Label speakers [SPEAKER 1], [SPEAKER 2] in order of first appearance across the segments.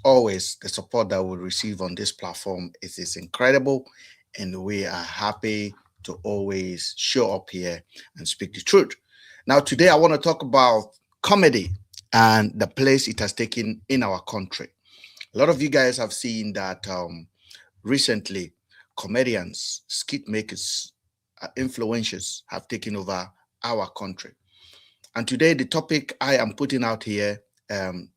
[SPEAKER 1] always, the support that we receive on this platform is incredible, and we are happy to always show up here and speak the truth. Now, today I want to talk about comedy and the place it has taken in our country. A lot of you guys have seen that recently comedians, skit makers, influencers have taken over our country. And today, the topic I am putting out here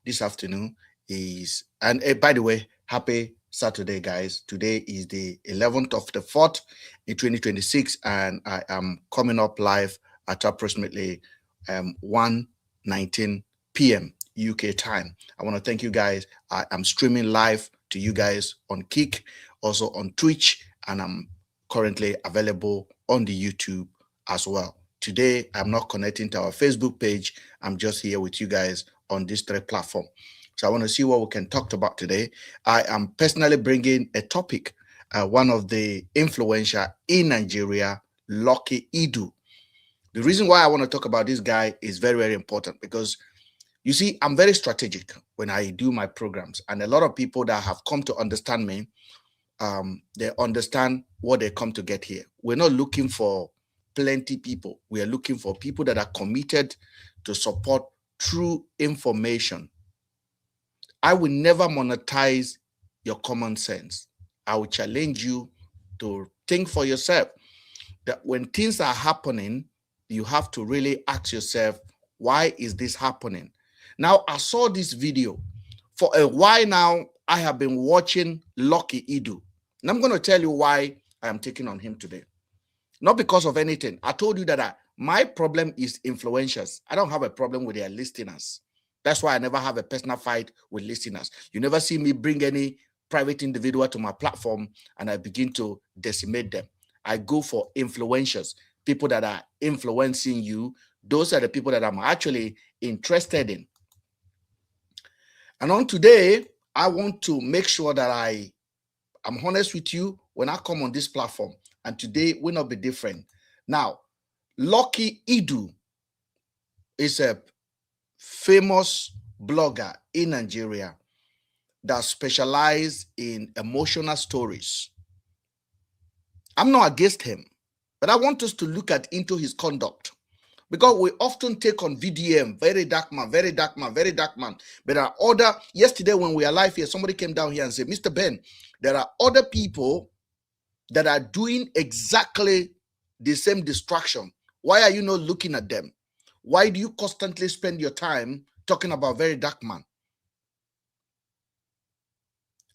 [SPEAKER 1] this afternoon is, and by the way, happy Saturday, guys. Today is the 11th of the 4th in 2026, and I am coming up live at approximately 1:19 p.m. UK time. I want to thank you guys. I am streaming live to you guys on Kick, also on Twitch, and I'm currently available on the YouTube as well. Today, I'm not connecting to our Facebook page. I'm just here with you guys on this three platform. So I want to see what we can talk about today. I am personally bringing a topic, one of the influencer in Nigeria, Lucky Idu. The reason why I want to talk about this guy is very, very important because you see, I'm very strategic when I do my programs, and a lot of people that have come to understand me, they understand what they come to get here. We're not looking for plenty people. We are looking for people that are committed to support true information. I will never monetize your common sense. I will challenge you to think for yourself that when things are happening, you have to really ask yourself, why is this happening? Now, I saw this video. For a while now, I have been watching Lucky Idu. And I'm going to tell you why I am taking on him today. Not because of anything. I told you that my problem is influencers. I don't have a problem with their listeners. That's why I never have a personal fight with listeners. You never see me bring any private individual to my platform and I begin to decimate them. I go for influencers, people that are influencing you. Those are the people that I'm actually interested in. And on today, I want to make sure that I'm honest with you when I come on this platform. And today will not be different. Now, Lucky Idu is a famous blogger in Nigeria that specializes in emotional stories. I'm not against him, but I want us to look into his conduct. Because we often take on VDM, very dark man, very dark man, very dark man. But there are other, yesterday when we are live here, somebody came down here and said, Mr. Ben, there are other people that are doing exactly the same distraction. Why are you not looking at them? Why do you constantly spend your time talking about very dark man?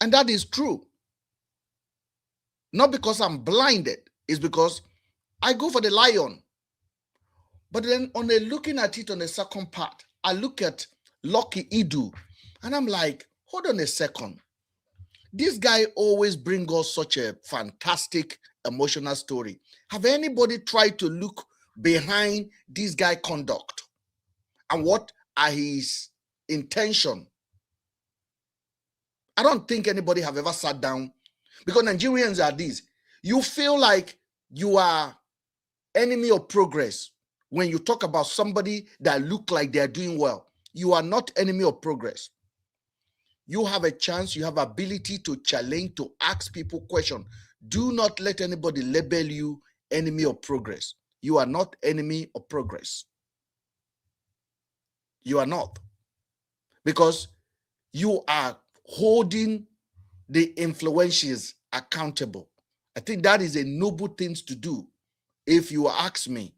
[SPEAKER 1] And that is true. Not because I'm blinded, it's because I go for the lion. But then on a looking at it on the second part, I look at Lucky Idu and I'm like, hold on a second. This guy always brings us such a fantastic emotional story. Have anybody tried to look behind this guy's conduct and what are his intention? I don't think anybody have ever sat down, because Nigerians are these. You feel like you are enemy of progress when you talk about somebody that look like they're doing well. You are not enemy of progress. You have a chance, you have ability to challenge, to ask people questions. Do not let anybody label you enemy of progress. You are not enemy of progress. You are not. Because you are holding the influencers accountable. I think that is a noble thing to do, if you ask me.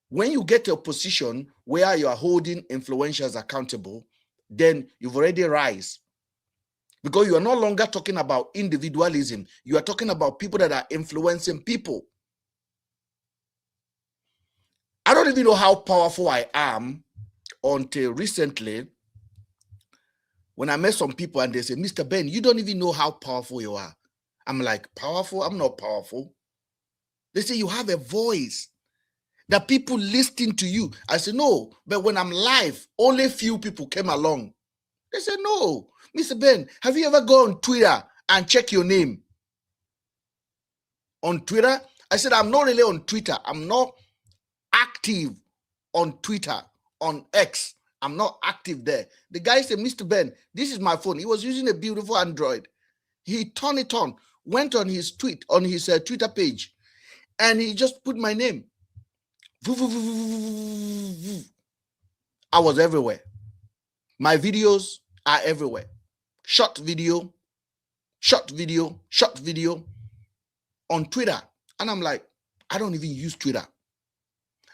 [SPEAKER 1] When you get to a position where you are holding influencers accountable, then you've already rise. Because you are no longer talking about individualism. You are talking about people that are influencing people. I don't even know how powerful I am until recently when I met some people and they say, Mr. Ben, you don't even know how powerful you are. I'm like, powerful? I'm not powerful. They say, you have a voice that people listen to you. I said, no, but when I'm live, only few people came along. They said, no, Mr. Ben, have you ever gone on Twitter and check your name? On Twitter? I said, I'm not really on Twitter. I'm not active on Twitter, on X. I'm not active there. The guy said, Mr. Ben, this is my phone. He was using a beautiful Android. He turned it on, went on his Twitter page, and he just put my name. I was everywhere. My videos are everywhere. Short video on Twitter. And I'm like, I don't even use Twitter.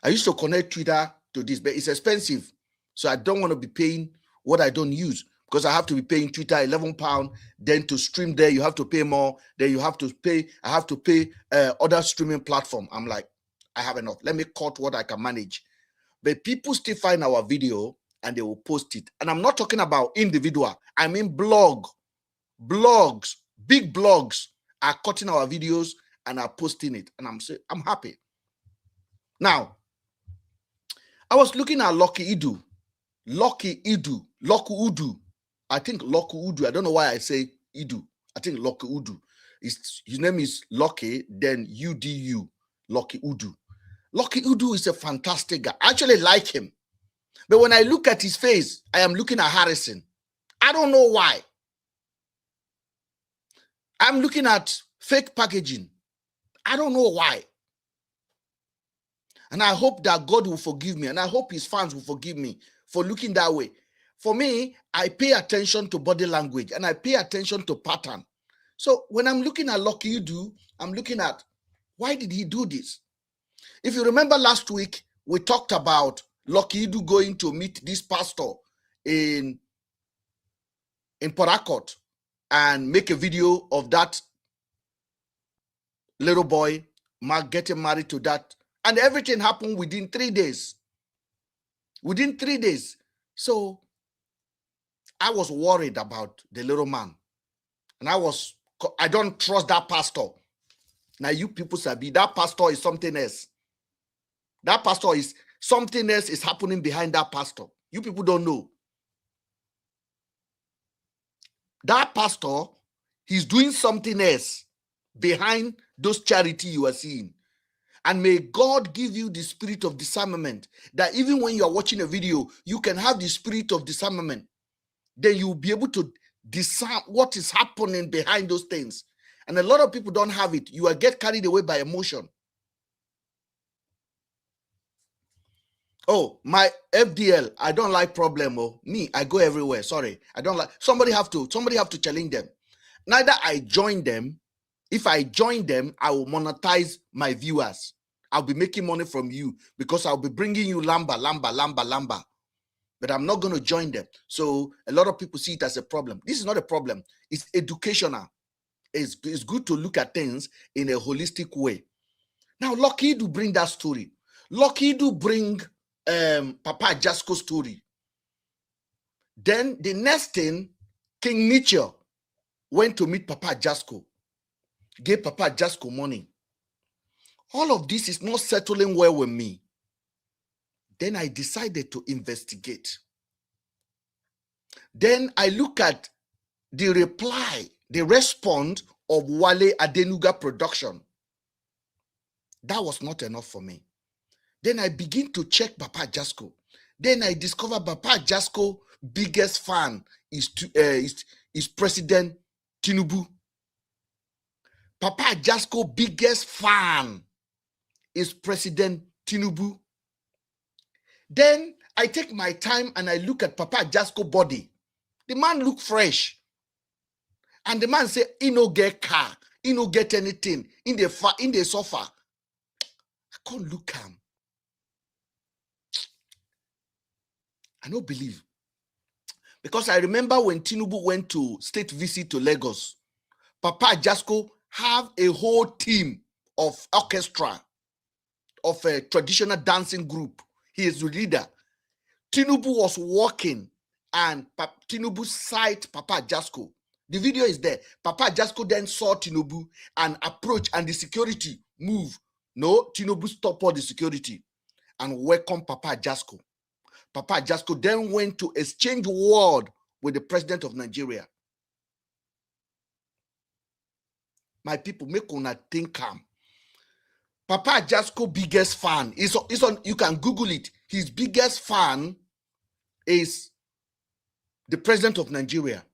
[SPEAKER 1] I used to connect Twitter to this, but it's expensive. So I don't want to be paying what I don't use, because I have to be paying Twitter £11. Then to stream there, you have to pay more. Then you have to pay, I have to pay other streaming platform. I'm like, I have enough. Let me cut what I can manage. But people still find our video and they will post it. And I'm not talking about individual. I mean blogs, big blogs are cutting our videos and are posting it. And I'm happy. Now, I was looking at Lucky Udu. I think Lucky Udu. I don't know why I say Idu. I think Lucky Udu. His name is Lucky, then UDU, Lucky Udu. Lucky Udu is a fantastic guy. I actually like him. But when I look at his face, I am looking at Harrison. I don't know why. I'm looking at fake packaging. I don't know why. And I hope that God will forgive me. And I hope his fans will forgive me for looking that way. For me, I pay attention to body language and I pay attention to pattern. So when I'm looking at Lucky Udu, I'm looking at, why did he do this? If you remember last week, we talked about Lucky Udu going to meet this pastor in Port Harcourt and make a video of that little boy getting married to that. And everything happened within 3 days. Within 3 days. So I was worried about the little man. And I don't trust that pastor. Now you people sabi, that pastor is something else. That pastor is something else is happening behind that pastor. You people don't know. That pastor, he's doing something else behind those charity you are seeing. And may God give you the spirit of discernment, that even when you are watching a video, you can have the spirit of discernment. Then you'll be able to discern what is happening behind those things. And a lot of people don't have it. You will get carried away by emotion. Oh, my FDL, I don't like problem. Oh, me, I go everywhere. Sorry, I don't like. Somebody have to challenge them. Neither I join them. If I join them, I will monetize my viewers. I'll be making money from you because I'll be bringing you lamba. But I'm not going to join them. So a lot of people see it as a problem. This is not a problem. It's educational. It's good to look at things in a holistic way. Now, Lucky to bring that story. Lucky to bring Papa Jasco's story. Then the next thing, King Nietzsche went to meet Papa Jasco, gave Papa Jasco money. All of this is not settling well with me. Then I decided to investigate. Then I look at the reply, the response of Wale Adenuga production. That was not enough for me. Then I begin to check Papa Jasco. Then I discover Papa Jasco biggest fan is President Tinubu. Papa Jasco biggest fan is President Tinubu. Then I take my time and I look at Papa Jasco body. The man look fresh. And the man say, he no get car, he no get anything in the sofa. I can't look at him. I don't believe. Because I remember when Tinubu went to state visit to Lagos, Papa Jasco have a whole team of orchestra, of a traditional dancing group. He is the leader. Tinubu was walking and Tinubu sight Papa Jasco. The video is there. Papa Jasco then saw Tinubu and approached, and the security moved. No, Tinubu stopped all the security and welcomed Papa Jasco. Papa Jasco then went to exchange word with the president of Nigeria. My people, make una think calm. Papa Jasco biggest fan is on. You can Google it. His biggest fan is the president of Nigeria.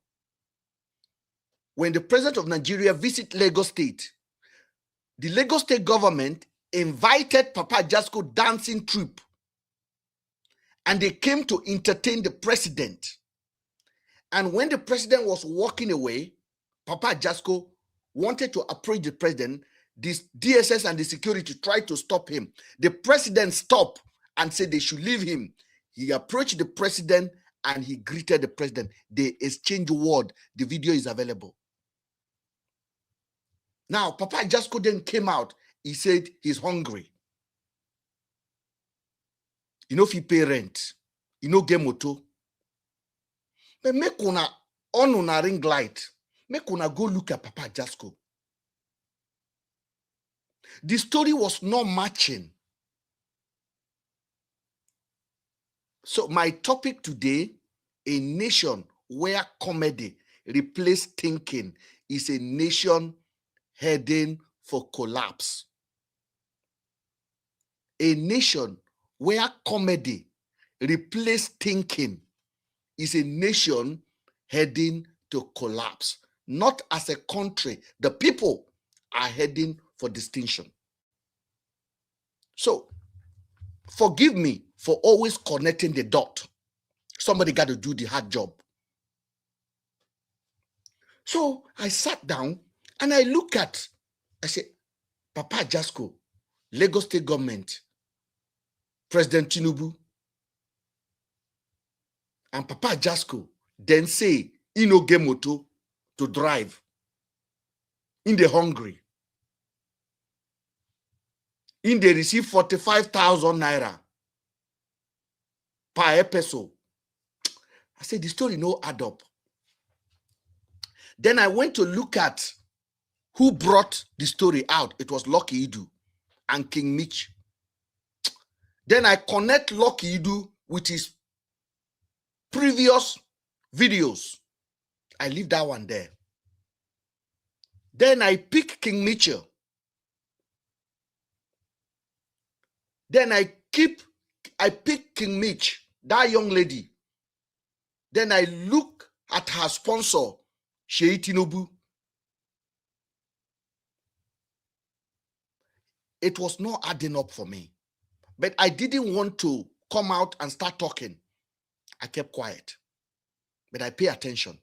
[SPEAKER 1] When the president of Nigeria visit Lagos State, the Lagos State government invited Papa Ajasco dancing troupe, and they came to entertain the president. And when the president was walking away, Papa Ajasco wanted to approach the president. This DSS and the security tried to stop him. The president stopped and said they should leave him. He approached the president and he greeted the president. They exchanged word. The video is available. Now, Papa Ajasco then came out. He said he's hungry. You know, if he pay rent, you know, get moto. But make una on una ring light. Make una go look at Papa Ajasco. The story was not matching. So my topic today, a nation where comedy replaced thinking, is a nation heading for collapse. A nation where comedy replaced thinking is a nation heading to collapse. Not as a country. The people are heading for distinction. So, forgive me for always connecting the dot. Somebody got to do the hard job. So, I sat down and I look at, I said, Papa Ajasco, Lagos State government, President Tinubu, and Papa Ajasco then say, no get moto to drive. In the hungry. In they receive 45,000 naira per episode. I said, the story no add up. Then I went to look at who brought the story out. It was Lucky Idu and King Mitch. Then I connect Lucky Idu with his previous videos. I leave that one there. Then I pick King Mitchell. Then I pick King Mitch, that young lady. Then I look at her sponsor, Sheyi Tinubu. It was not adding up for me. But I didn't want to come out and start talking. I kept quiet. But I pay attention.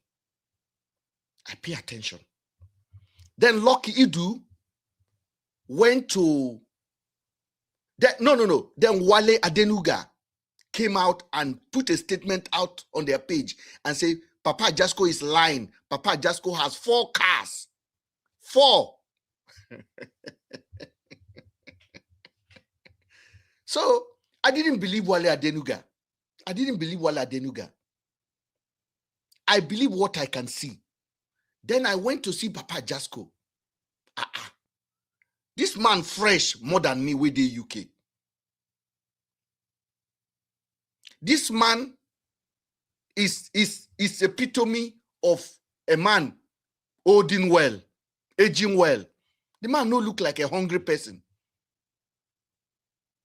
[SPEAKER 1] Then Lucky Idu went to... Then Wale Adenuga came out and put a statement out on their page and said, Papa Ajasco is lying. Papa Ajasco has 4 cars. 4. So, I didn't believe Wale Adenuga. I believe what I can see. Then I went to see Papa Ajasco. This man fresh more than me with the UK. This man is epitome of a man holding well, aging well. The man no look like a hungry person.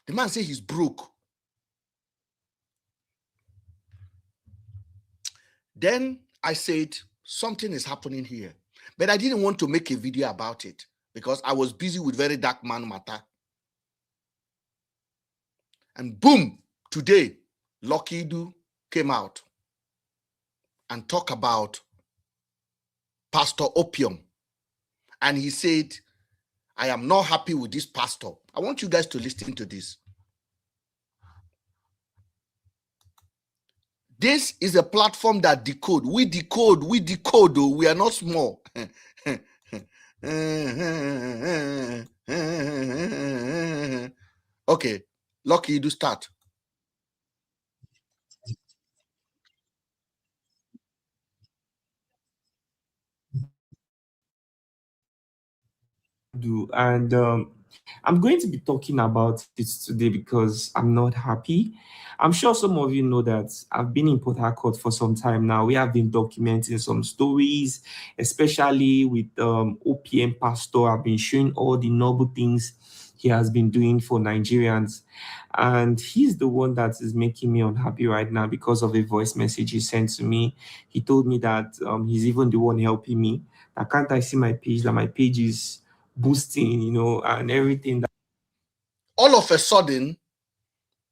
[SPEAKER 1] The man say he's broke. Then I said, something is happening here. But I didn't want to make a video about it because I was busy with very dark man matter. And boom, today, Lucky Idu came out and talked about Pastor Opium. And he said, I am not happy with this pastor. I want you guys to listen to this. This is a platform that decode. We decode. Oh, we are not small. Okay, Lucky Idu, start.
[SPEAKER 2] And I'm going to be talking about it today because I'm not happy. I'm sure some of you know that I've been in Port Harcourt for some time now. We have been documenting some stories, especially with OPM Pastor. I've been showing all the noble things he has been doing for Nigerians. And he's the one that is making me unhappy right now because of a voice message he sent to me. He told me that he's even the one helping me. That can't I see my page, that my page is boosting, and everything.
[SPEAKER 1] All of a sudden,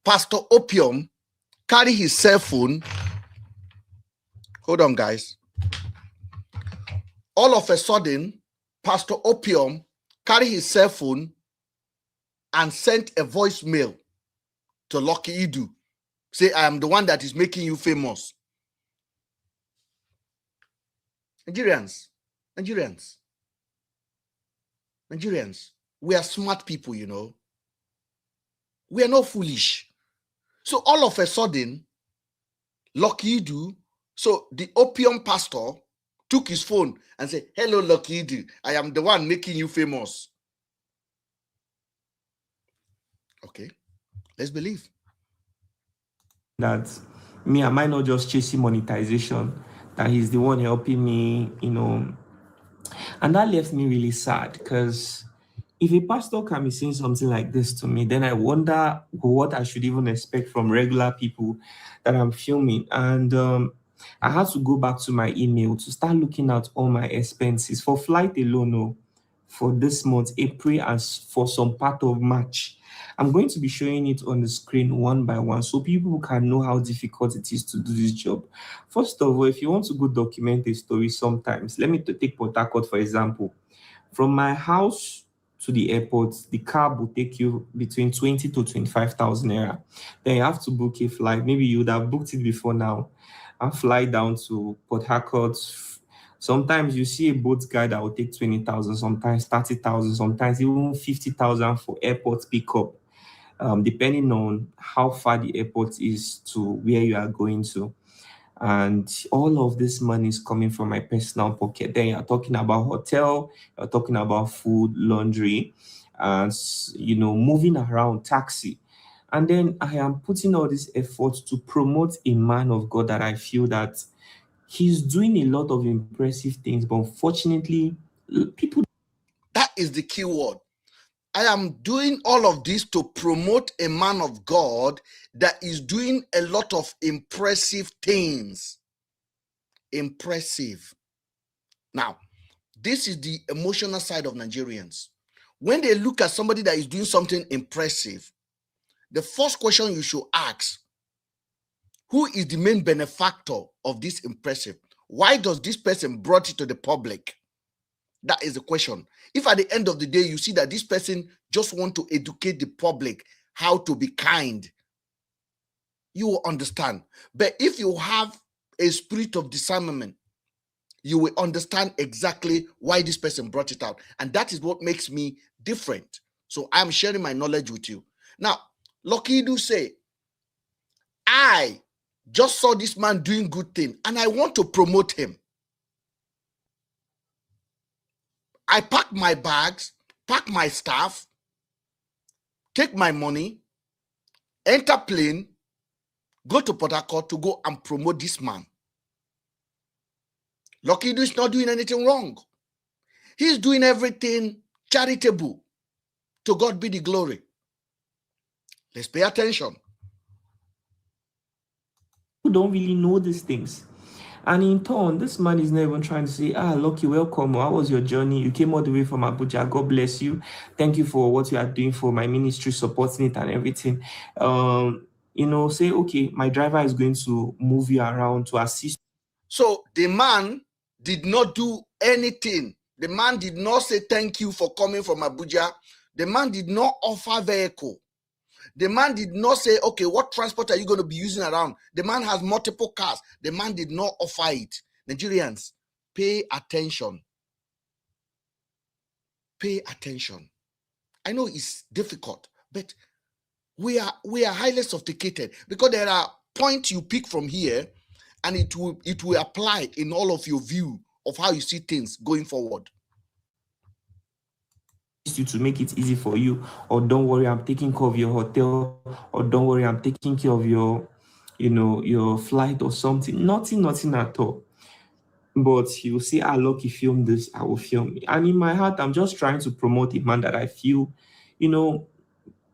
[SPEAKER 1] Pastor Opium carry his cell phone. Hold on, guys. All of a sudden, Pastor Opium carry his cell phone and sent a voicemail to Lucky Idu. Say, I am the one that is making you famous. Nigerians, we are smart people, We are not foolish. So all of a sudden, Lucky Idu, so the Opium pastor took his phone and said, hello, Lucky Idu, I am the one making you famous. Okay, let's believe.
[SPEAKER 2] That me, am I not just chasing monetization? That he's the one helping me, And that left me really sad, because if a pastor can be saying something like this to me, then I wonder what I should even expect from regular people that I'm filming. And I had to go back to my email to start looking at all my expenses for flight alone, for this month, April, and for some part of March. I'm going to be showing it on the screen one by one so people can know how difficult it is to do this job. First of all, if you want to go document a story sometimes, let me take Port Harcourt, for example. From my house to the airport, the cab will take you between 20 to 25,000 naira. Then you have to book a flight. Maybe you would have booked it before now and fly down to Port Harcourt. Sometimes you see a boat guy that will take 20,000, sometimes 30,000, sometimes even 50,000 for airport pickup, depending on how far the airport is to where you are going to. And all of this money is coming from my personal pocket. Then you're talking about hotel, you're talking about food, laundry, and moving around, taxi. And then I am putting all this effort to promote a man of God that I feel that he's doing a lot of impressive things, but unfortunately, people.
[SPEAKER 1] That is the key word. I am doing all of this to promote a man of God that is doing a lot of impressive things. Impressive. Now, this is the emotional side of Nigerians. When they look at somebody that is doing something impressive, the first question you should ask, who is the main benefactor of this impressive? Why does this person brought it to the public? That is the question. If at the end of the day, you see that this person just want to educate the public how to be kind, you will understand. But if you have a spirit of discernment, you will understand exactly why this person brought it out. And that is what makes me different. So I'm sharing my knowledge with you. Now, Lucky Idu say, I just saw this man doing good thing and I want to promote him. I pack my bags, pack my stuff, take my money, enter plane, go to Port Harcourt to go and promote this man. Lucky Idu is not doing anything wrong. He's doing everything charitable. To God be the glory. Let's pay attention.
[SPEAKER 2] People don't really know these things. And in turn, this man is not even trying to say, Lucky, welcome. How was your journey? You came all the way from Abuja. God bless you. Thank you for what you are doing for my ministry, supporting it and everything. Say, okay, my driver is going to move you around to assist.
[SPEAKER 1] So the man did not do anything. The man did not say thank you for coming from Abuja. The man did not offer vehicle. The man did not say, okay, what transport are you going to be using around? The man has multiple cars. The man did not offer it. Nigerians, pay attention. Pay attention. I know it's difficult, but we are highly sophisticated because there are points you pick from here and it will apply in all of your view of how you see things going forward.
[SPEAKER 2] You to make it easy for you, or don't worry, I'm taking care of your hotel, or don't worry, I'm taking care of your flight or something. Nothing at all. But you say, Lucky, film this, I will film it. And in my heart, I'm just trying to promote a man that I feel you know,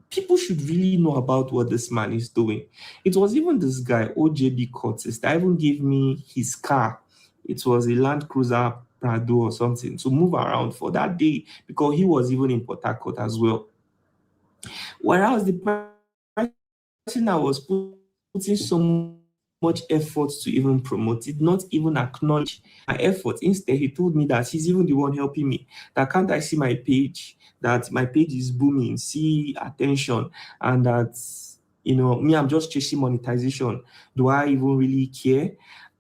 [SPEAKER 2] people should really know about what this man is doing. It was even this guy, OJB Curtis, that even gave me his car. It was a Land Cruiser Prado or something to move around for that day because he was even in Port Harcourt as well. Whereas the person that was putting so much effort to even promote it, not even acknowledge my effort. Instead, he told me that he's even the one helping me. That can't I see my page? That my page is booming, see attention, and that me, I'm just chasing monetization. Do I even really care?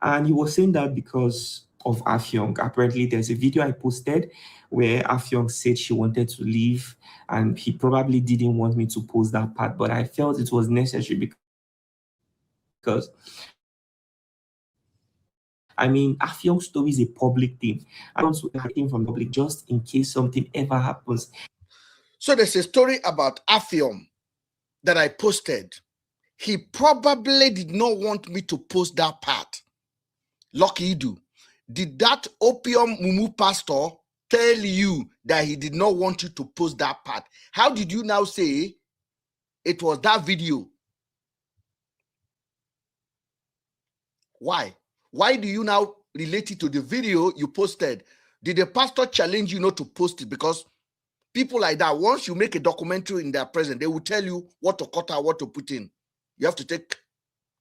[SPEAKER 2] And he was saying that because of Afyong. Apparently, there's a video I posted where Afyong said she wanted to leave, and he probably didn't want me to post that part, but I felt it was necessary because I mean, Afyong's story is a public thing. I don't want to hide from the public just in case something ever happens.
[SPEAKER 1] So there's a story about Afyong that I posted. He probably did not want me to post that part. Lucky Idu. Did that Opium Mumu pastor tell you that he did not want you to post that part? How did you now say it was that video? Why? Why do you now relate it to the video you posted? Did the pastor challenge you not to post it? Because people like that, once you make a documentary in their presence, they will tell you what to cut out, what to put in. You have to take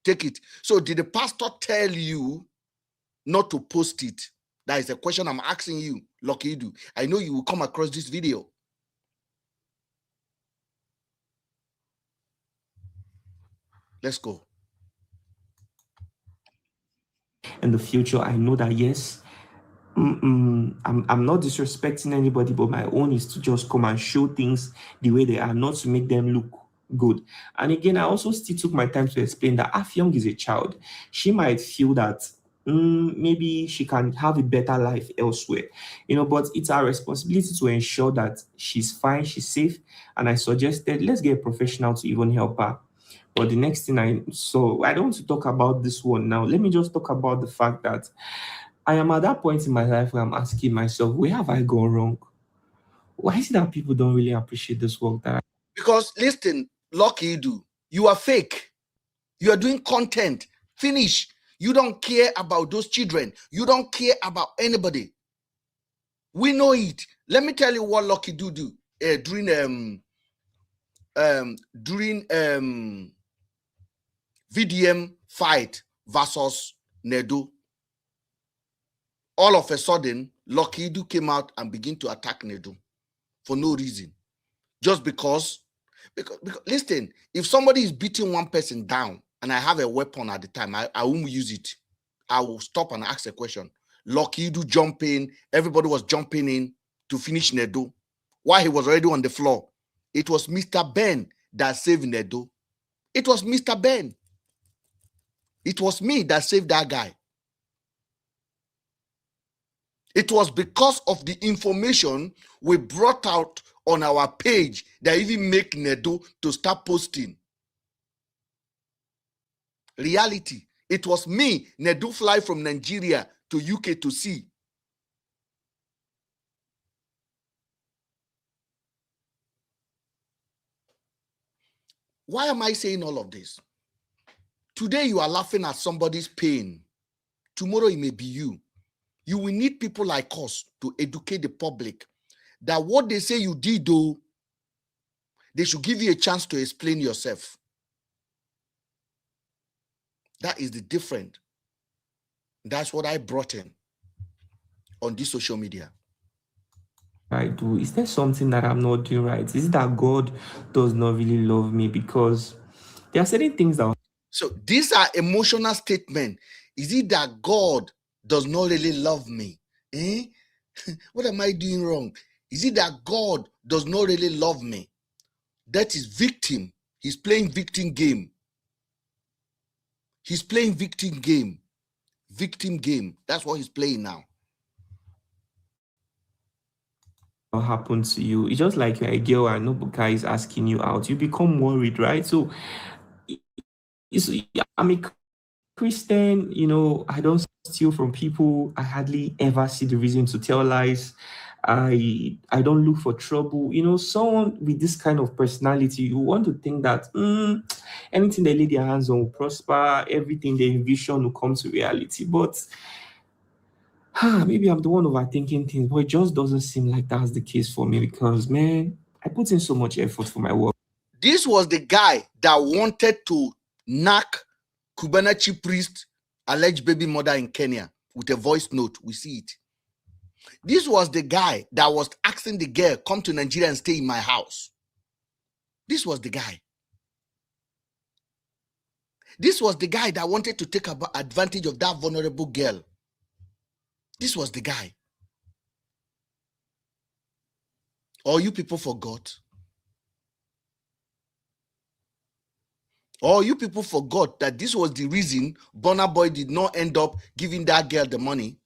[SPEAKER 1] it. So did the pastor tell you not to post it? That is the question I'm asking you, Lucky Idu. I know you will come across this video. Let's go.
[SPEAKER 2] In the future, I know that yes, I'm not disrespecting anybody, but my own is to just come and show things the way they are, not to make them look good. And again, I also still took my time to explain that Afyong is a child. She might feel that maybe she can have a better life elsewhere, but it's our responsibility to ensure that she's fine, she's safe. And I suggested, let's get a professional to even help her. But the next thing I don't want to talk about this one now. Let me just talk about the fact that I am at that point in my life where I'm asking myself, where have I gone wrong? Why is it that people don't really appreciate this work that
[SPEAKER 1] Because listen, Lucky Idu, you are fake. You are doing content. Finish. You don't care about those children. You don't care about anybody. We know it. Let me tell you what Lucky do during VDM fight versus Nedo. All of a sudden, Lucky Idu came out and began to attack Nedo for no reason. Just because listen, if somebody is beating one person down and I have a weapon at the time, I won't use it. I will stop and ask a question. Lucky Idu jump in. Everybody was jumping in to finish Nedo while he was already on the floor. It was Mr. Ben that saved Nedo. It was Mr. Ben. It was me that saved that guy. It was because of the information we brought out on our page that even make Nedo to start posting. Reality. It was me, Nedo fly from Nigeria to UK to see. Why am I saying all of this? Today you are laughing at somebody's pain. Tomorrow it may be you. You will need people like us to educate the public that what they say you did, though, they should give you a chance to explain yourself. That is the difference. That's what I brought in on this social media.
[SPEAKER 2] I do? Is there something that I'm not doing right? Is it that God does not really love me? Because there are certain things that...
[SPEAKER 1] So these are emotional statements. Is it that God does not really love me? What am I doing wrong? Is it that God does not really love me? That is victim. He's playing victim game. He's playing victim game. Victim game. That's what he's playing now.
[SPEAKER 2] What happened to you? It's just like you're a girl and no guy is asking you out. You become worried, right? So I'm a Christian, I don't steal from people. I hardly ever see the reason to tell lies. I don't look for trouble. You know, someone with this kind of personality, you want to think that anything they lay their hands on will prosper, everything they envision will come to reality. But maybe I'm the one overthinking things, but it just doesn't seem like that's the case for me because, man, I put in so much effort for my work.
[SPEAKER 1] This was the guy that wanted to knock Cubana chief priest, alleged baby mother in Kenya with a voice note. We see it. This was the guy that was asking the girl, come to Nigeria and stay in my house. This was the guy. This was the guy that wanted to take advantage of that vulnerable girl. This was the guy. All you people forgot. Or you people forgot that this was the reason Burna Boy did not end up giving that girl the money.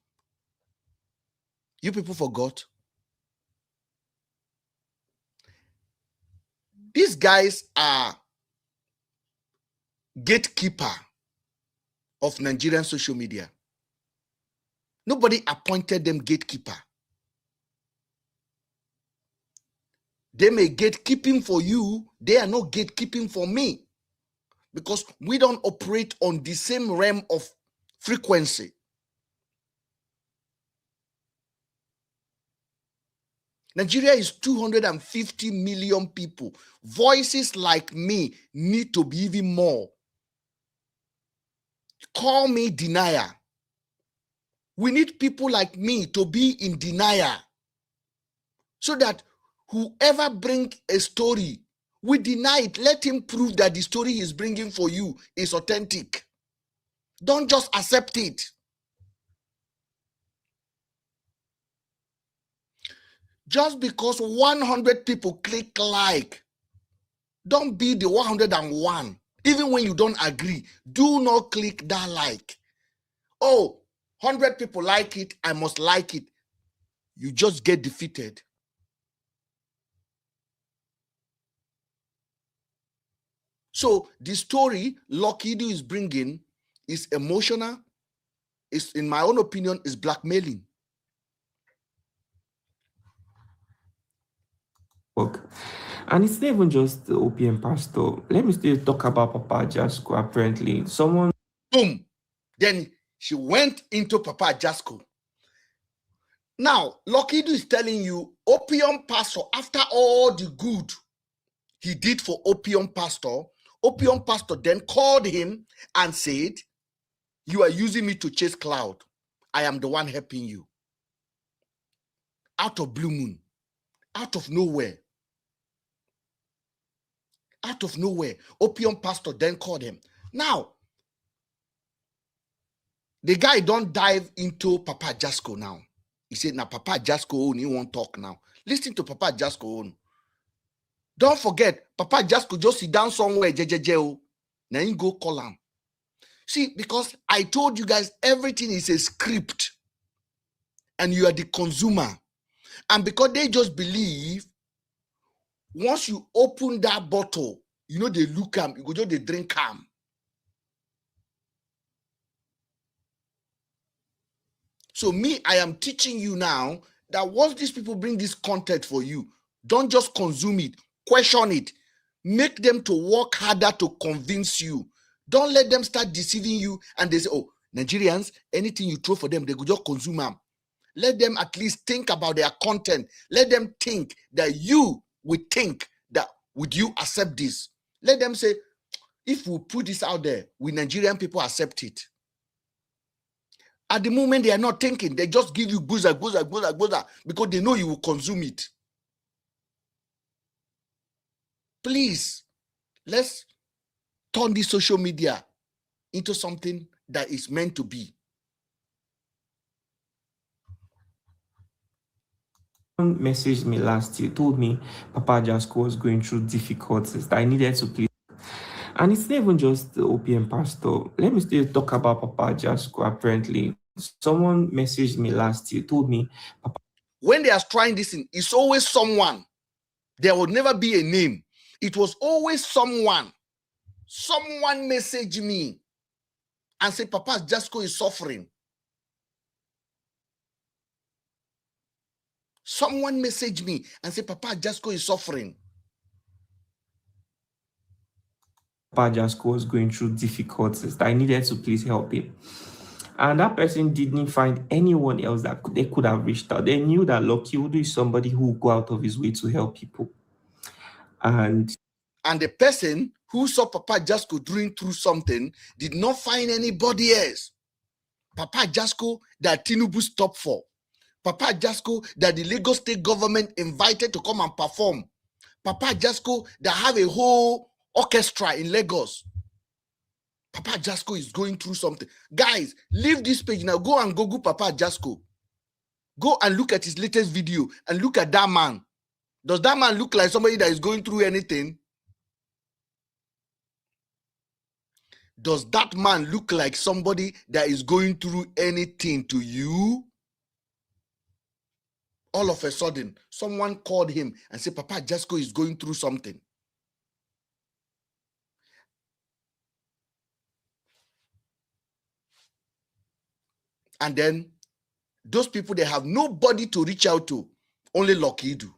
[SPEAKER 1] You people forgot. These guys are gatekeeper of Nigerian social media. Nobody appointed them gatekeeper. They may gatekeeping for you. They are not gatekeeping for me. Because we don't operate on the same realm of frequency. Nigeria is 250 million people. Voices like me need to be even more. Call me denier. We need people like me to be in denial. So that whoever brings a story, we deny it. Let him prove that the story he's bringing for you is authentic. Don't just accept it. Just because 100 people click like, don't be the 101. Even when you don't agree, do not click that like. Oh, 100 people like it, I must like it. You just get defeated. So the story Lucky Dube is bringing is emotional. Is, in my own opinion, is blackmailing.
[SPEAKER 2] And it's not even just the OPM pastor. Let me still talk about Papa Ajasco. Apparently, someone.
[SPEAKER 1] Boom. Then she went into Papa Ajasco. Now, Lucky Dube is telling you, Opium Pastor, after all the good he did for Opium Pastor then called him and said, you are using me to chase cloud. I am the one helping you. Out of blue moon. Out of nowhere. Out of nowhere. Opium Pastor then called him. Now, the guy don't dive into Papa Ajasco now. He said, now Papa Ajasco he won't talk now. Listen to Papa Ajasco. Don't forget, Papa Ajasco just sit down somewhere, now you go call him. See, because I told you guys everything is a script and you are the consumer. And because they just believe once you open that bottle, you know they look calm, you go just they drink calm. So me, I am teaching you now that once these people bring this content for you, don't just consume it, question it. Make them to work harder to convince you. Don't let them start deceiving you and they say, oh, Nigerians, anything you throw for them, they go just consume them. Let them at least think about their content. Let them think that you would think that would you accept this? Let them say, if we put this out there, will Nigerian people accept it? At the moment, they are not thinking. They just give you boozer, because they know you will consume it. Please, let's turn this social media into something that is meant to be.
[SPEAKER 2] Messaged me last year, told me Papa Ajasco was going through difficulties that I needed to please. And it's not even just the OPM pastor. Let me still talk about Papa Ajasco. Apparently, someone messaged me last year, told me Papa.
[SPEAKER 1] When they are trying this in, it's always someone. There will never be a name. It was always someone. Someone messaged me and said, Papa Ajasco is suffering. Someone messaged me and said, Papa Ajasco is suffering.
[SPEAKER 2] Papa Ajasco was going through difficulties that I needed to please help him. And that person didn't find anyone else that they could have reached out. They knew that Lucky Udu is somebody who would go out of his way to help people. And
[SPEAKER 1] the person who saw Papa Ajasco doing through something did not find anybody else. Papa Ajasco that Tinubu stopped for. Papa Ajasco that the Lagos state government invited to come and perform. Papa Ajasco that have a whole orchestra in Lagos. Papa Ajasco is going through something. Guys, leave this page now. Go and Google Papa Ajasco. Go and look at his latest video and look at that man. Does that man look like somebody that is going through anything? Does that man look like somebody that is going through anything to you? All of a sudden, someone called him and said, Papa Ajasco is going through something. And then those people, they have nobody to reach out to. Only Lucky Udu.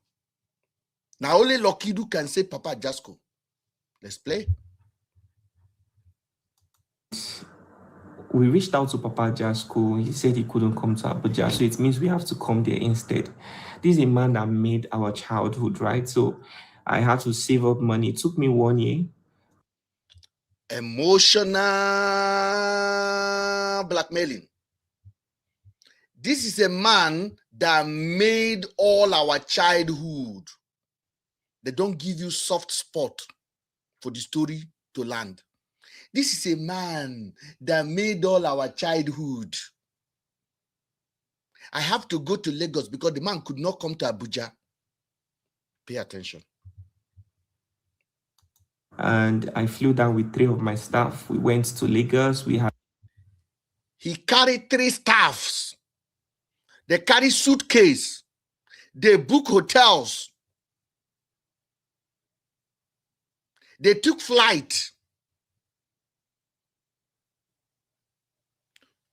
[SPEAKER 1] Now only Lucky Udu can say Papa Ajasco. Let's play.
[SPEAKER 2] We reached out to Papa Ajasco. He said he couldn't come to Abuja, so it means we have to come there instead. This is a man that made our childhood, right? So I had to save up money. It took me 1 year.
[SPEAKER 1] Emotional blackmailing. This is a man that made all our childhood. They don't give you soft spot for the story to land. This is a man that made all our childhood. I have to go to Lagos because the man could not come to Abuja. Pay attention.
[SPEAKER 2] And I flew down with 3 of my staff. We went to Lagos.
[SPEAKER 1] He carried 3 staffs. They carry suitcase. They book hotels. They took flight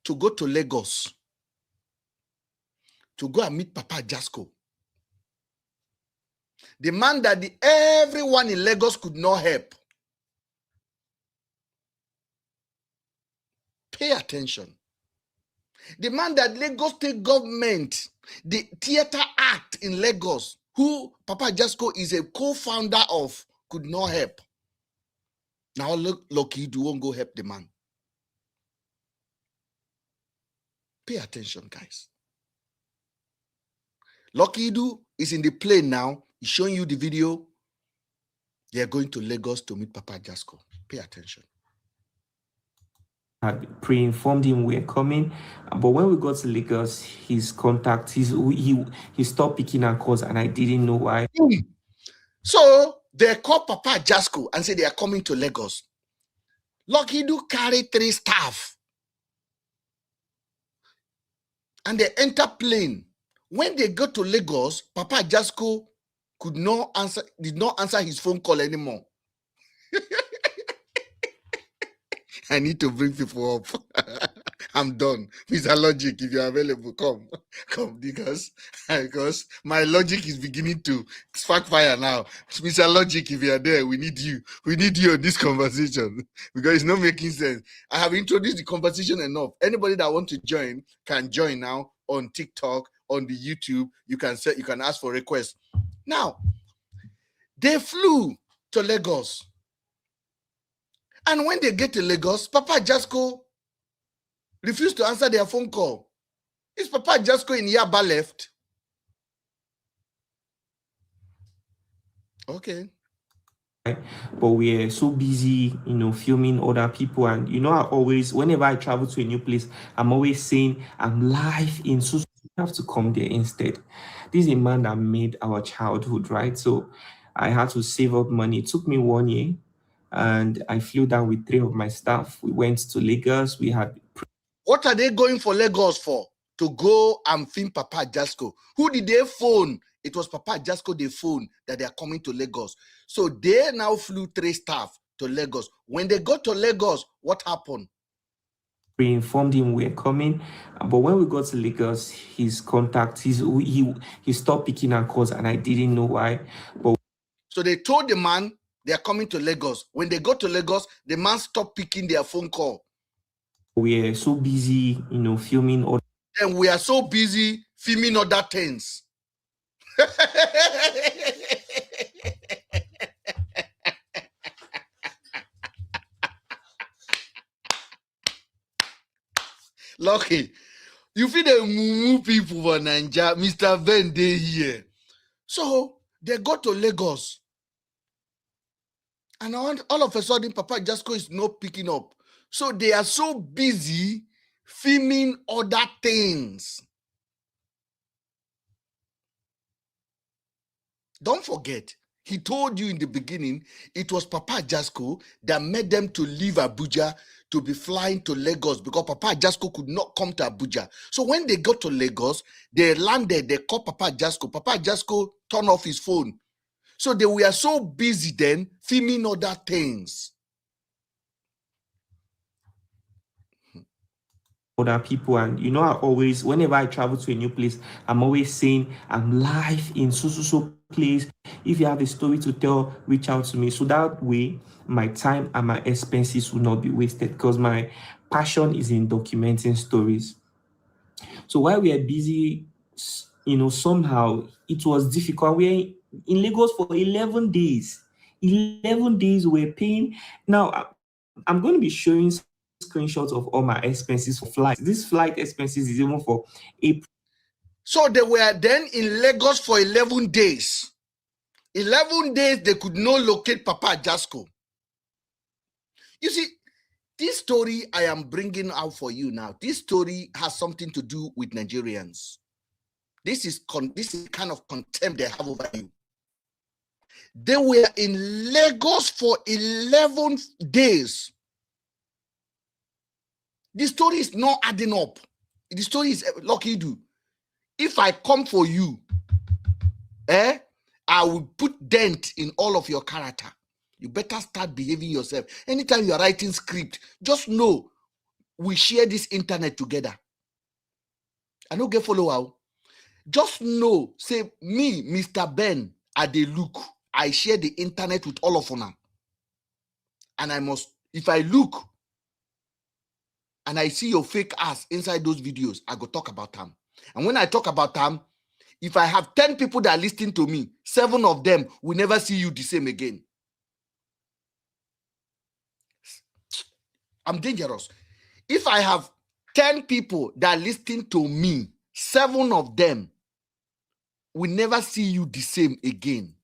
[SPEAKER 1] to go to Lagos to go and meet Papa Ajasco. The man that everyone in Lagos could not help. Pay attention. The man that Lagos state government, the theater act in Lagos, who Papa Ajasco is a co-founder of, could not help. Now look, Lucky Udu won't go help the man. Pay attention, guys. Lucky Udu is in the plane now. He's showing you the video. They are going to Lagos to meet Papa Ajasco. Pay attention.
[SPEAKER 2] Had pre-informed him we're coming, but when we got to Lagos, his contact, he stopped picking our calls, and I didn't know why.
[SPEAKER 1] So they called Papa Ajasco and said they are coming to Lagos. Lucky Udu carried 3 staff, and they enter plane. When they go to Lagos, Papa Ajasco did not answer his phone call anymore. I need to bring people up. I'm done. Mr. Logic, if you're available, come because my logic is beginning to spark fire now. Mr. Logic, if you're there, we need you. We need you on this conversation because it's not making sense. I have introduced the conversation enough. Anybody that wants to join can join now on TikTok, on the YouTube. You can ask for requests. Now, they flew to Lagos. And when they get to Lagos, Papa Ajasco refused to answer their phone call. Is Papa Ajasco in Yaba left? Okay.
[SPEAKER 2] But we're so busy, filming other people. And I always, whenever I travel to a new place, I'm always saying I'm live in so you have to come there instead. This is a man that made our childhood, right? So I had to save up money. It took me 1 year. And I flew down with 3 of my staff. We went to Lagos.
[SPEAKER 1] What are they going for Lagos for? To go and film Papa Ajasco. Who did they phone? It was Papa Ajasco they phoned that they are coming to Lagos. So they now flew 3 staff to Lagos. When they got to Lagos, what happened?
[SPEAKER 2] We informed him we're coming, but when we got to Lagos, his contact, he stopped picking our calls, and I didn't know why. But
[SPEAKER 1] so they told the man they are coming to Lagos. When they got to Lagos, the man stopped picking their phone call.
[SPEAKER 2] we're so busy, filming all.
[SPEAKER 1] And we are so busy filming other things. Lucky, you feel the mumu people for Nigeria, Mr. Ben Day here. So they go to Lagos. And all of a sudden, Papa Jasco is not picking up. So they are so busy filming other things. Don't forget, he told you in the beginning, it was Papa Jasco that made them to leave Abuja to be flying to Lagos because Papa Jasco could not come to Abuja. So when they got to Lagos, they landed, they called Papa Jasco. Papa Jasco turned off his phone. So they were so busy then filming other things.
[SPEAKER 2] Other people, and I always, whenever I travel to a new place, I'm always saying I'm live in so place. If you have a story to tell, reach out to me. So that way my time and my expenses will not be wasted, because my passion is in documenting stories. So while we are busy, somehow it was difficult. We're in Lagos for 11 days. 11 days we're paying. Now I'm going to be showing screenshots of all my expenses for flight. This flight expenses is even for April.
[SPEAKER 1] So they were then in Lagos for 11 days. 11 days they could not locate Papa Jasco. You see, this story I am bringing out for you now, this story has something to do with Nigerians. This is kind of contempt they have over you. They were in Lagos for 11 days. The story is not adding up. The story is lucky do. If I come for you, I will put dent in all of your character. You better start behaving yourself. Anytime you are writing script, just know we share this internet together. I don't get follow out. Just know, say me, Mr. Ben, at the look, I share the internet with all of them. And I must, if I look and I see your fake ass inside those videos, I go talk about them. And when I talk about them, if I have 10 people that are listening to me, 7 of them will never see you the same again. I'm dangerous. If I have 10 people that are listening to me, 7 of them will never see you the same again.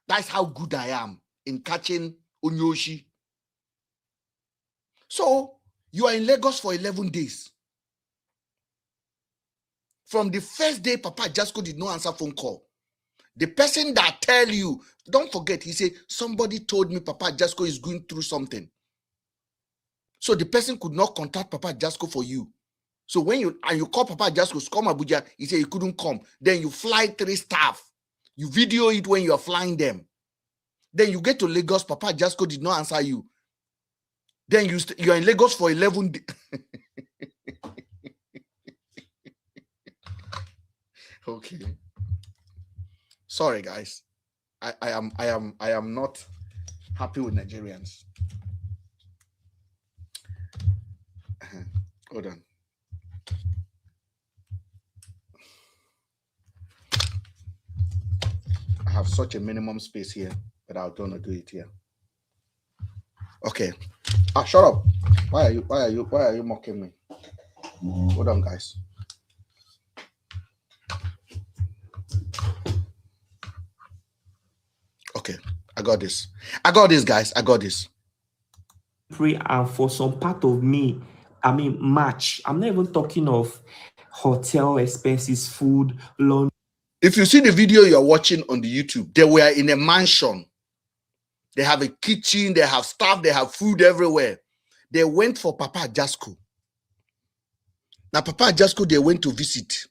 [SPEAKER 1] That's how good I am in catching Onyoshi. So, you are in Lagos for 11 days. From the first day, Papa Jasco did not answer phone call. The person that tell you, don't forget, he said, somebody told me Papa Jasco is going through something. So the person could not contact Papa Jasco for you. So when you call Papa Jasco to come Abuja, he said he couldn't come. Then you fly 3 staff. You video it when you are flying them. Then you get to Lagos, Papa Jasco did not answer you. Then you are in Lagos for 11 days. Okay. Sorry, guys. I am not happy with Nigerians. Hold on. I have such a minimum space here, but I don't want to do it here. Okay. Shut up. Why are you mocking me? Hold on, guys. Okay. I got this, guys. I got this.
[SPEAKER 2] Pray, and for some part of me, match. I'm not even talking of hotel expenses, food, lunch.
[SPEAKER 1] If you see the video you're watching on the YouTube, they were in a mansion. They have a kitchen, they have staff, they have food everywhere. They went for Papa Jasco. Now, Papa Jasco, they went to visit.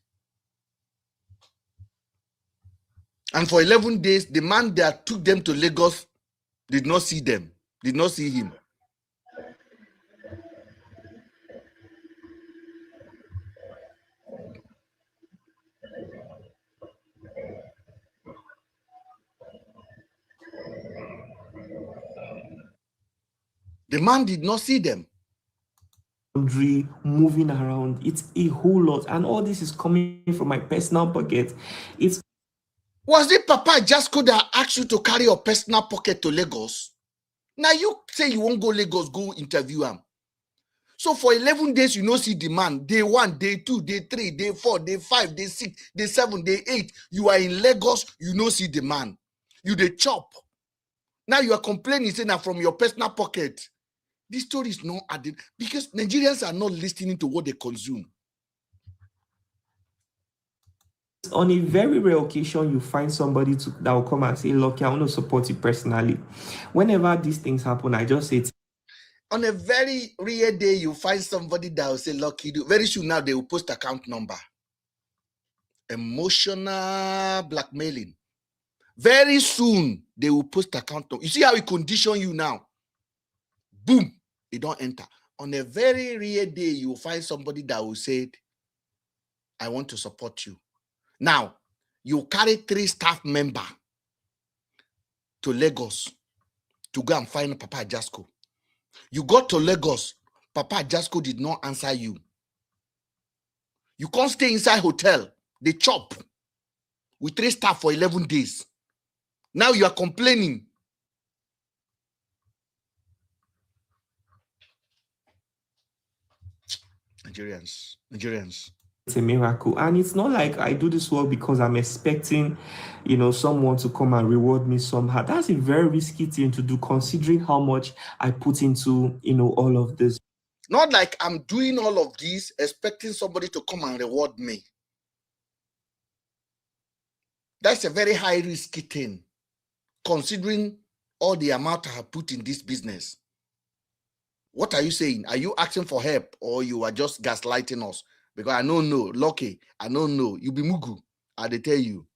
[SPEAKER 1] And for 11 days, the man that took them to Lagos did not see them, did not see him. The man did not see them.
[SPEAKER 2] Moving around, it's a whole lot, and all this is coming from my personal pocket.
[SPEAKER 1] Was it Papa Ajasco that asked you to carry your personal pocket to Lagos? Now you say you won't go Lagos, go interview him. So for 11 days, you know, see the man. Day 1, day 2, day 3, day 4, day 5, day 6, day 7, day 8. You are in Lagos, you know, see the man. You the chop. Now you are complaining, saying that from your personal pocket. This story is not added because Nigerians are not listening to what they consume.
[SPEAKER 2] On a very rare occasion, you find somebody that will come and say, "Look, I want to support you personally." Whenever these things happen, I just say,
[SPEAKER 1] on a very rare day, you find somebody that will say, "Lucky do." Very soon now, they will post account number. Emotional blackmailing. Very soon, they will post account number. You see how we condition you now? Boom, they don't enter. On a very rare day, you will find somebody that will say, "I want to support you." Now, you carry 3 staff members to Lagos to go and find Papa Ajasco. You got to Lagos, Papa Ajasco did not answer you. You can't stay inside hotel. They chop with 3 staff for 11 days. Now you are complaining. Nigerians.
[SPEAKER 2] It's a miracle. And it's not like I do this work because I'm expecting, someone to come and reward me somehow. That's a very risky thing to do, considering how much I put into, all of this.
[SPEAKER 1] Not like I'm doing all of this expecting somebody to come and reward me. That's a very high risky thing, considering all the amount I have put in this business. What are you saying? Are you asking for help, or you are just gaslighting us? Because I don't know, Lucky, I don't know. You be mugu, I tell you.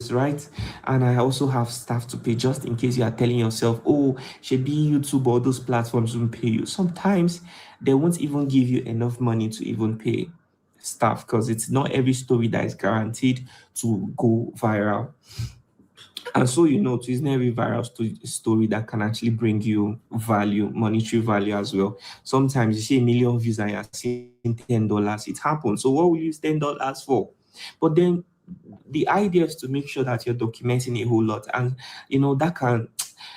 [SPEAKER 2] Right, and I also have staff to pay, just in case you are telling yourself, "Oh, should be YouTube or those platforms won't pay you." Sometimes they won't even give you enough money to even pay staff, because it's not every story that is guaranteed to go viral. And so, it's not every viral story that can actually bring you value, monetary value as well. Sometimes you see 1 million views and you're seeing $10. It happens. So what will you use $10 for? But then the idea is to make sure that you're documenting a whole lot. And, that can,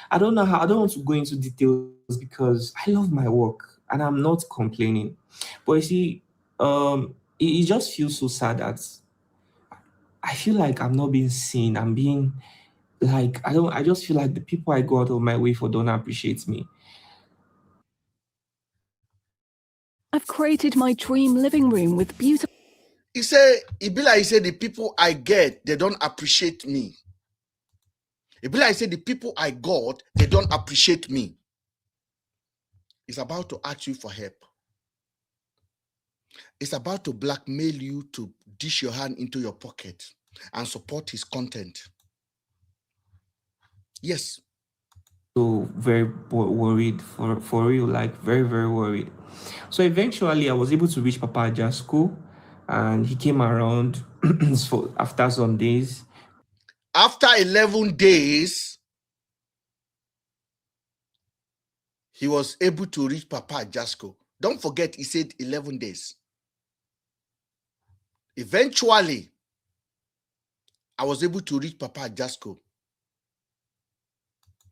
[SPEAKER 2] I don't want to go into details because I love my work and I'm not complaining. But you see, it just feels so sad that I feel like I'm not being seen. I'm being I just feel like the people I go out of my way for don't appreciate me.
[SPEAKER 3] I've created my dream living room with beautiful.
[SPEAKER 1] He said, the people I get, they don't appreciate me. The people I got, they don't appreciate me. It's about to ask you for help. It's about to blackmail you to dish your hand into your pocket and support his content. Yes.
[SPEAKER 2] So very worried, for real, like very, very worried. So eventually I was able to reach Papa Ajasco, and he came around after some days.
[SPEAKER 1] After 11 days, he was able to reach Papa Ajasco. Don't forget, he said 11 days. Eventually, I was able to reach Papa Ajasco.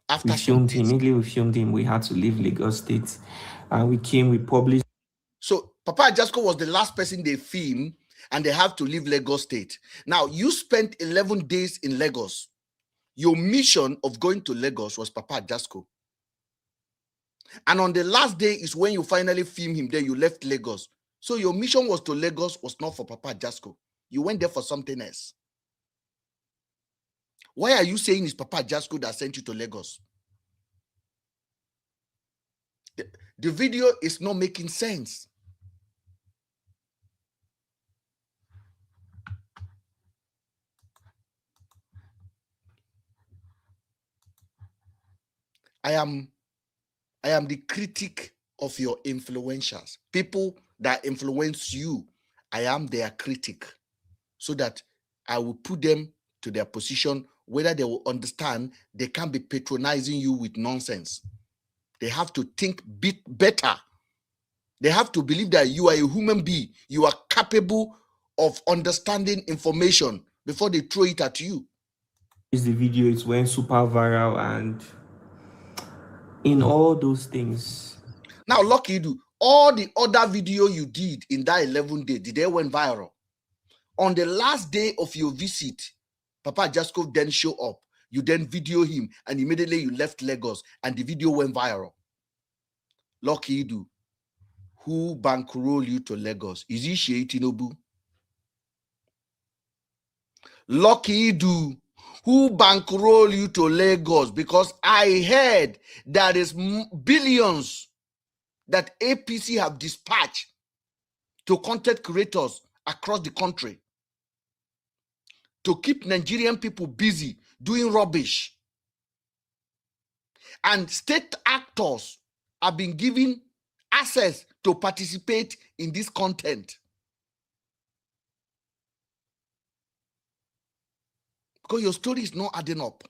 [SPEAKER 2] After we filmed him, we had to leave Lagos State. And we published.
[SPEAKER 1] So Papa Ajasco was the last person they filmed, and they have to leave Lagos State. Now, you spent 11 days in Lagos. Your mission of going to Lagos was Papa Ajasco. And on the last day is when you finally filmed him there, you left Lagos. So your mission was to Lagos, was not for Papa Ajasco. You went there for something else. Why are you saying it's Papa Ajasco that sent you to Lagos? The video is not making sense. I am the critic of your influencers. People that influence you, I am their critic, so that I will put them to their position whether they will understand, they can't be patronizing you with nonsense. They have to think better. They have to believe that you are a human being. You are capable of understanding information before they throw it at you.
[SPEAKER 2] The video, it went super viral, and in all those things.
[SPEAKER 1] Now, Lucky do all the other video you did in that 11 day, did they went viral? On the last day of your visit, Papa Ajasco then show up. You then video him, and immediately you left Lagos, and the video went viral. Lucky do. Who bankroll you to Lagos? Is it Sheyi Tinubu? Lucky do. Who bankroll you to Lagos? Because I heard there is billions that APC have dispatched to content creators across the country to keep Nigerian people busy doing rubbish. And state actors have been given access to participate in this content. Because your story is not adding up.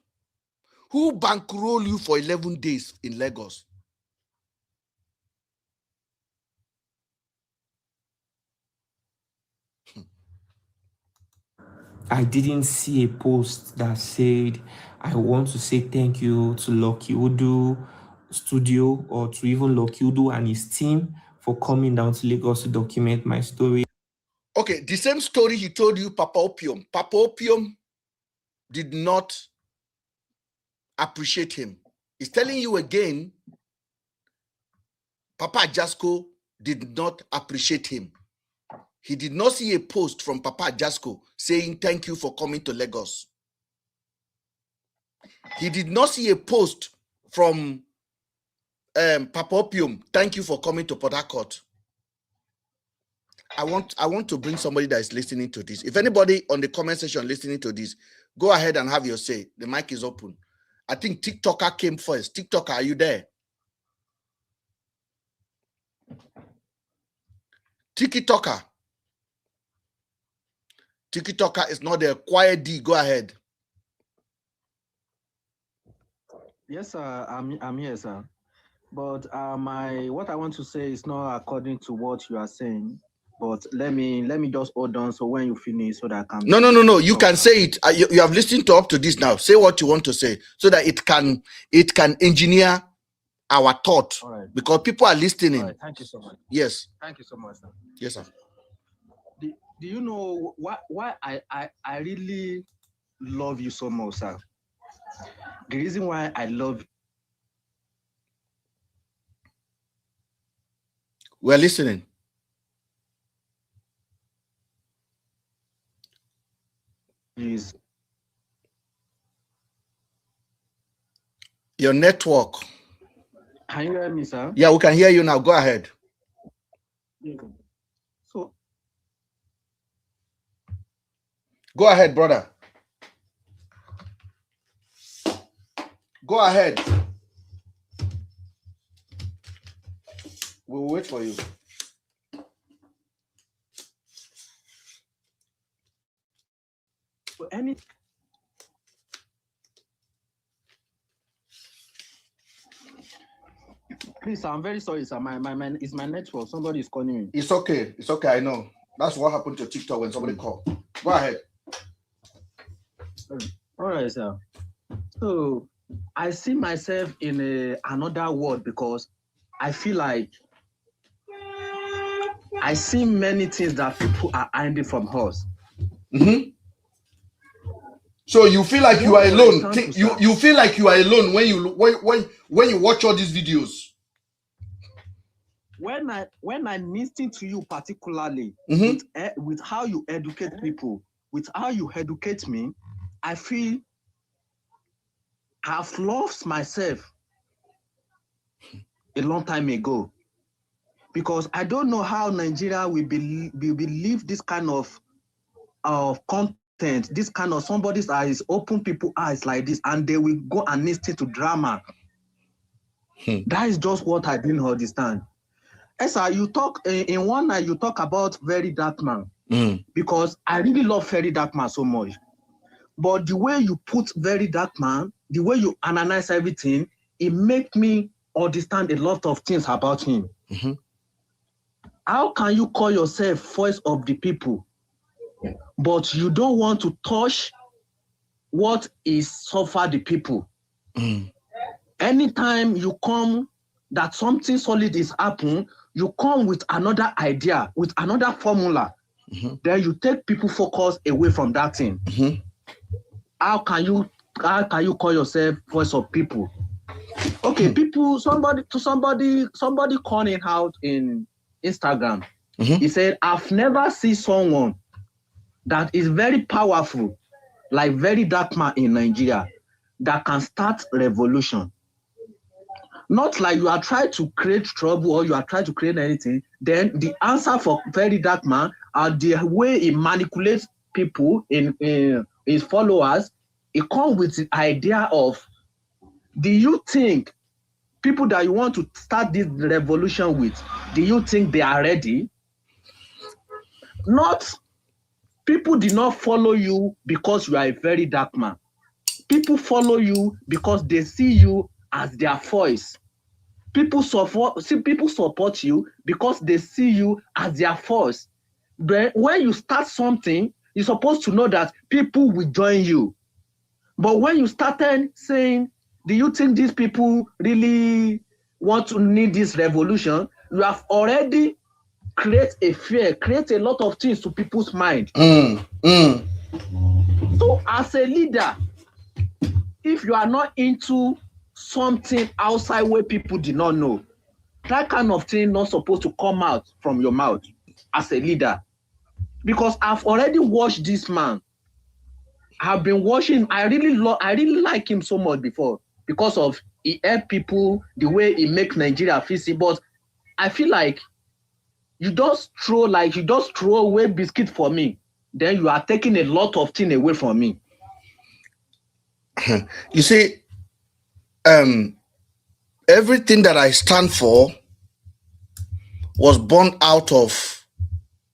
[SPEAKER 1] Who bankroll you for 11 days in Lagos?
[SPEAKER 2] I didn't see a post that said, I want to say thank you to Lucky Udu Studio or to even Lucky Udu and his team for coming down to Lagos to document my story.
[SPEAKER 1] Okay, the same story he told you, Papa Opium. Papa Opium did not appreciate him. He's telling you again, Papa Ajasco did not appreciate him. He did not see a post from Papa Ajasco saying thank you for coming to Lagos. He did not see a post from Papa Opium, thank you for coming to Port Harcourt. I want to bring somebody that is listening to this. If anybody on the comment section listening to this, go ahead and have your say. The mic is open. I think TikToker came first. TikToker, are you there? TikToker. TikToker is not there. Quiet D, go ahead.
[SPEAKER 4] Yes, sir. I'm here, sir. But what I want to say is not according to what you are saying. But let me just hold on. So when you finish, so that I can.
[SPEAKER 1] No. You can say it. You have listened to up to this now. Say what you want to say, so that it can engineer our thought.
[SPEAKER 4] All right.
[SPEAKER 1] Because people are listening.
[SPEAKER 4] All right. Thank you so much.
[SPEAKER 1] Yes.
[SPEAKER 4] Thank you so much, sir.
[SPEAKER 1] Yes, sir.
[SPEAKER 4] Do you know why I really love you so much, sir? The reason why I love
[SPEAKER 1] We're listening.
[SPEAKER 4] is
[SPEAKER 1] your network.
[SPEAKER 4] Can you hear me, sir?
[SPEAKER 1] Yeah, we can hear you now. Go ahead.
[SPEAKER 4] So
[SPEAKER 1] go ahead, brother. Go ahead. We'll wait for you.
[SPEAKER 4] any Please, I'm very sorry, sir. It's my network. Somebody is calling me.
[SPEAKER 1] It's okay. It's okay. I know. That's what happened to TikTok when somebody called. Go ahead.
[SPEAKER 4] All right, sir. So I see myself in another world because I feel like I see many things that people are hiding from us.
[SPEAKER 1] Mm-hmm. So you feel like you are alone. You feel like you are alone when you watch all these videos.
[SPEAKER 4] When I listen to you particularly,
[SPEAKER 1] mm-hmm.
[SPEAKER 4] with how you educate people, with how you educate me, I feel I've lost myself a long time ago, because I don't know how Nigeria will believe this kind of content, this kind of somebody's eyes, open people's eyes like this, and they will go and listen to drama. That is just what I didn't understand. Sir, you talk in one night, you talk about Very Dark Man, because I really love Very Dark Man so much. But the way you put Very Dark Man, the way you analyze everything, it make me understand a lot of things about him.
[SPEAKER 1] Mm-hmm.
[SPEAKER 4] How can you call yourself voice of the people, but you don't want to touch what is suffer the people?
[SPEAKER 1] Mm.
[SPEAKER 4] Anytime you come that something solid is happening, you come with another idea, with another formula.
[SPEAKER 1] Mm-hmm.
[SPEAKER 4] Then you take people focus away from that thing.
[SPEAKER 1] Mm-hmm.
[SPEAKER 4] How can you call yourself voice of people? Okay, people, somebody calling out in Instagram.
[SPEAKER 1] Mm-hmm.
[SPEAKER 4] He said, I've never seen someone that is very powerful, like Very Dark Man in Nigeria, that can start revolution. Not like you are trying to create trouble or you are trying to create anything. Then the answer for Very Dark Man are the way he manipulates people in his followers. It comes with the idea of, do you think people that you want to start this revolution with, do you think they are ready? Not, people did not follow you because you are a Very Dark Man. People follow you because they see you as their voice. People support you because they see you as their force. But when you start something, you're supposed to know that people will join you. But when you started saying, do you think these people really want to need this revolution? You have already created a fear, create a lot of things to people's mind. So as a leader, if you are not into something outside where people did not know, that kind of thing not supposed to come out from your mouth as a leader. Because I've already watched this man. I've been watching. I really like him so much before because of he help people, the way he make Nigeria feel. But I feel like you just throw away biscuit for me, then you are taking a lot of things away from me.
[SPEAKER 1] You see, everything that I stand for was born out of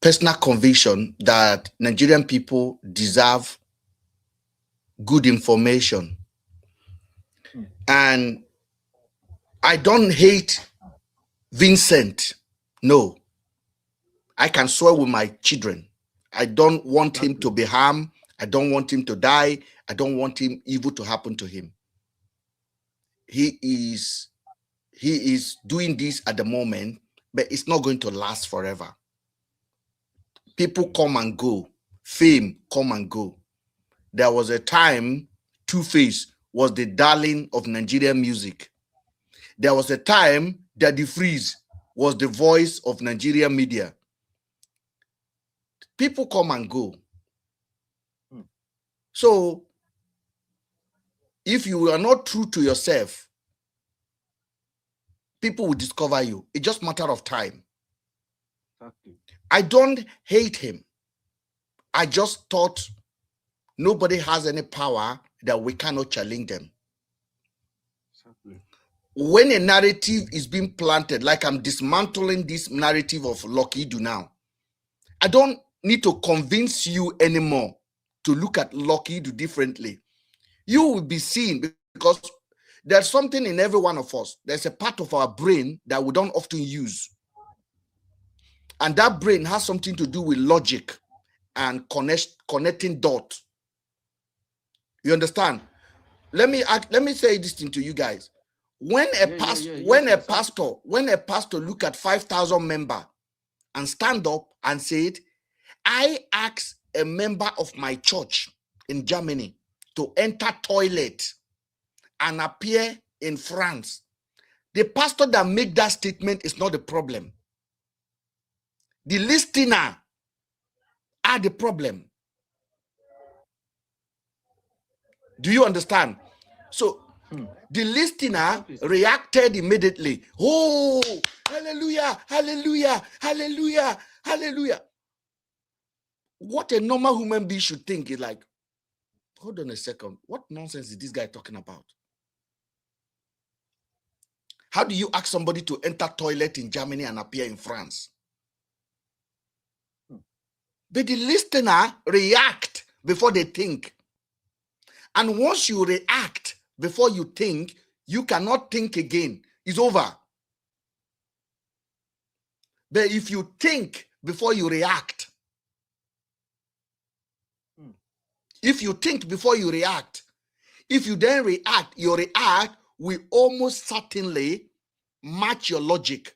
[SPEAKER 1] personal conviction that Nigerian people deserve good information. And I don't hate Vincent. No. I can swear with my children. I don't want him to be harmed. I don't want him to die. I don't want him evil to happen to him. He is doing this at the moment, but it's not going to last forever. People come and go. Fame come and go. There was a time Two-Face was the darling of Nigerian music. There was a time Daddy Freeze was the voice of Nigerian media. People come and go. So if you are not true to yourself, people will discover you. It's just a matter of time.
[SPEAKER 4] Exactly.
[SPEAKER 1] I don't hate him. I just thought nobody has any power that we cannot challenge them.
[SPEAKER 4] Exactly.
[SPEAKER 1] When a narrative is being planted, like I'm dismantling this narrative of Lucky Dube now, I don't need to convince you anymore to look at Lucky Dube differently. You will be seen because there's something in every one of us. There's a part of our brain that we don't often use. And that brain has something to do with logic and connecting dots. You understand? Let me say this thing to you guys. When a pastor look at 5,000 members and stand up and said, I asked a member of my church in Germany to enter toilet and appear in France. The pastor that made that statement is not the problem. The listener are the problem. Do you understand? So the listener reacted immediately. Oh, hallelujah, hallelujah, hallelujah, hallelujah. What a normal human being should think is like, hold on a second. What nonsense is this guy talking about? How do you ask somebody to enter toilet in Germany and appear in France? But the listener react before they think. And once you react before you think, you cannot think again. It's over. But if you think before you react, if you think before you react, if you then react, your react will almost certainly match your logic.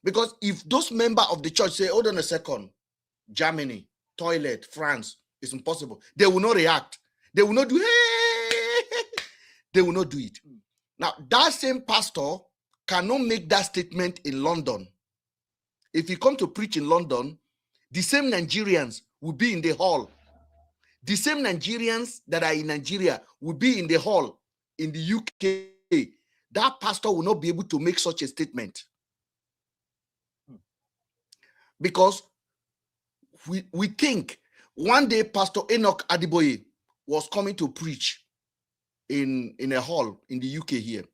[SPEAKER 1] Because if those members of the church say, hold on a second, Germany, toilet, France, it's impossible, they will not react. They will not do it. They will not do it. Now, that same pastor cannot make that statement in London. If you come to preach in London, the same Nigerians will be in the hall. The same Nigerians that are in Nigeria will be in the hall in the UK. That pastor will not be able to make such a statement. Because we think one day Pastor Enoch Adiboye was coming to preach in a hall in the UK here.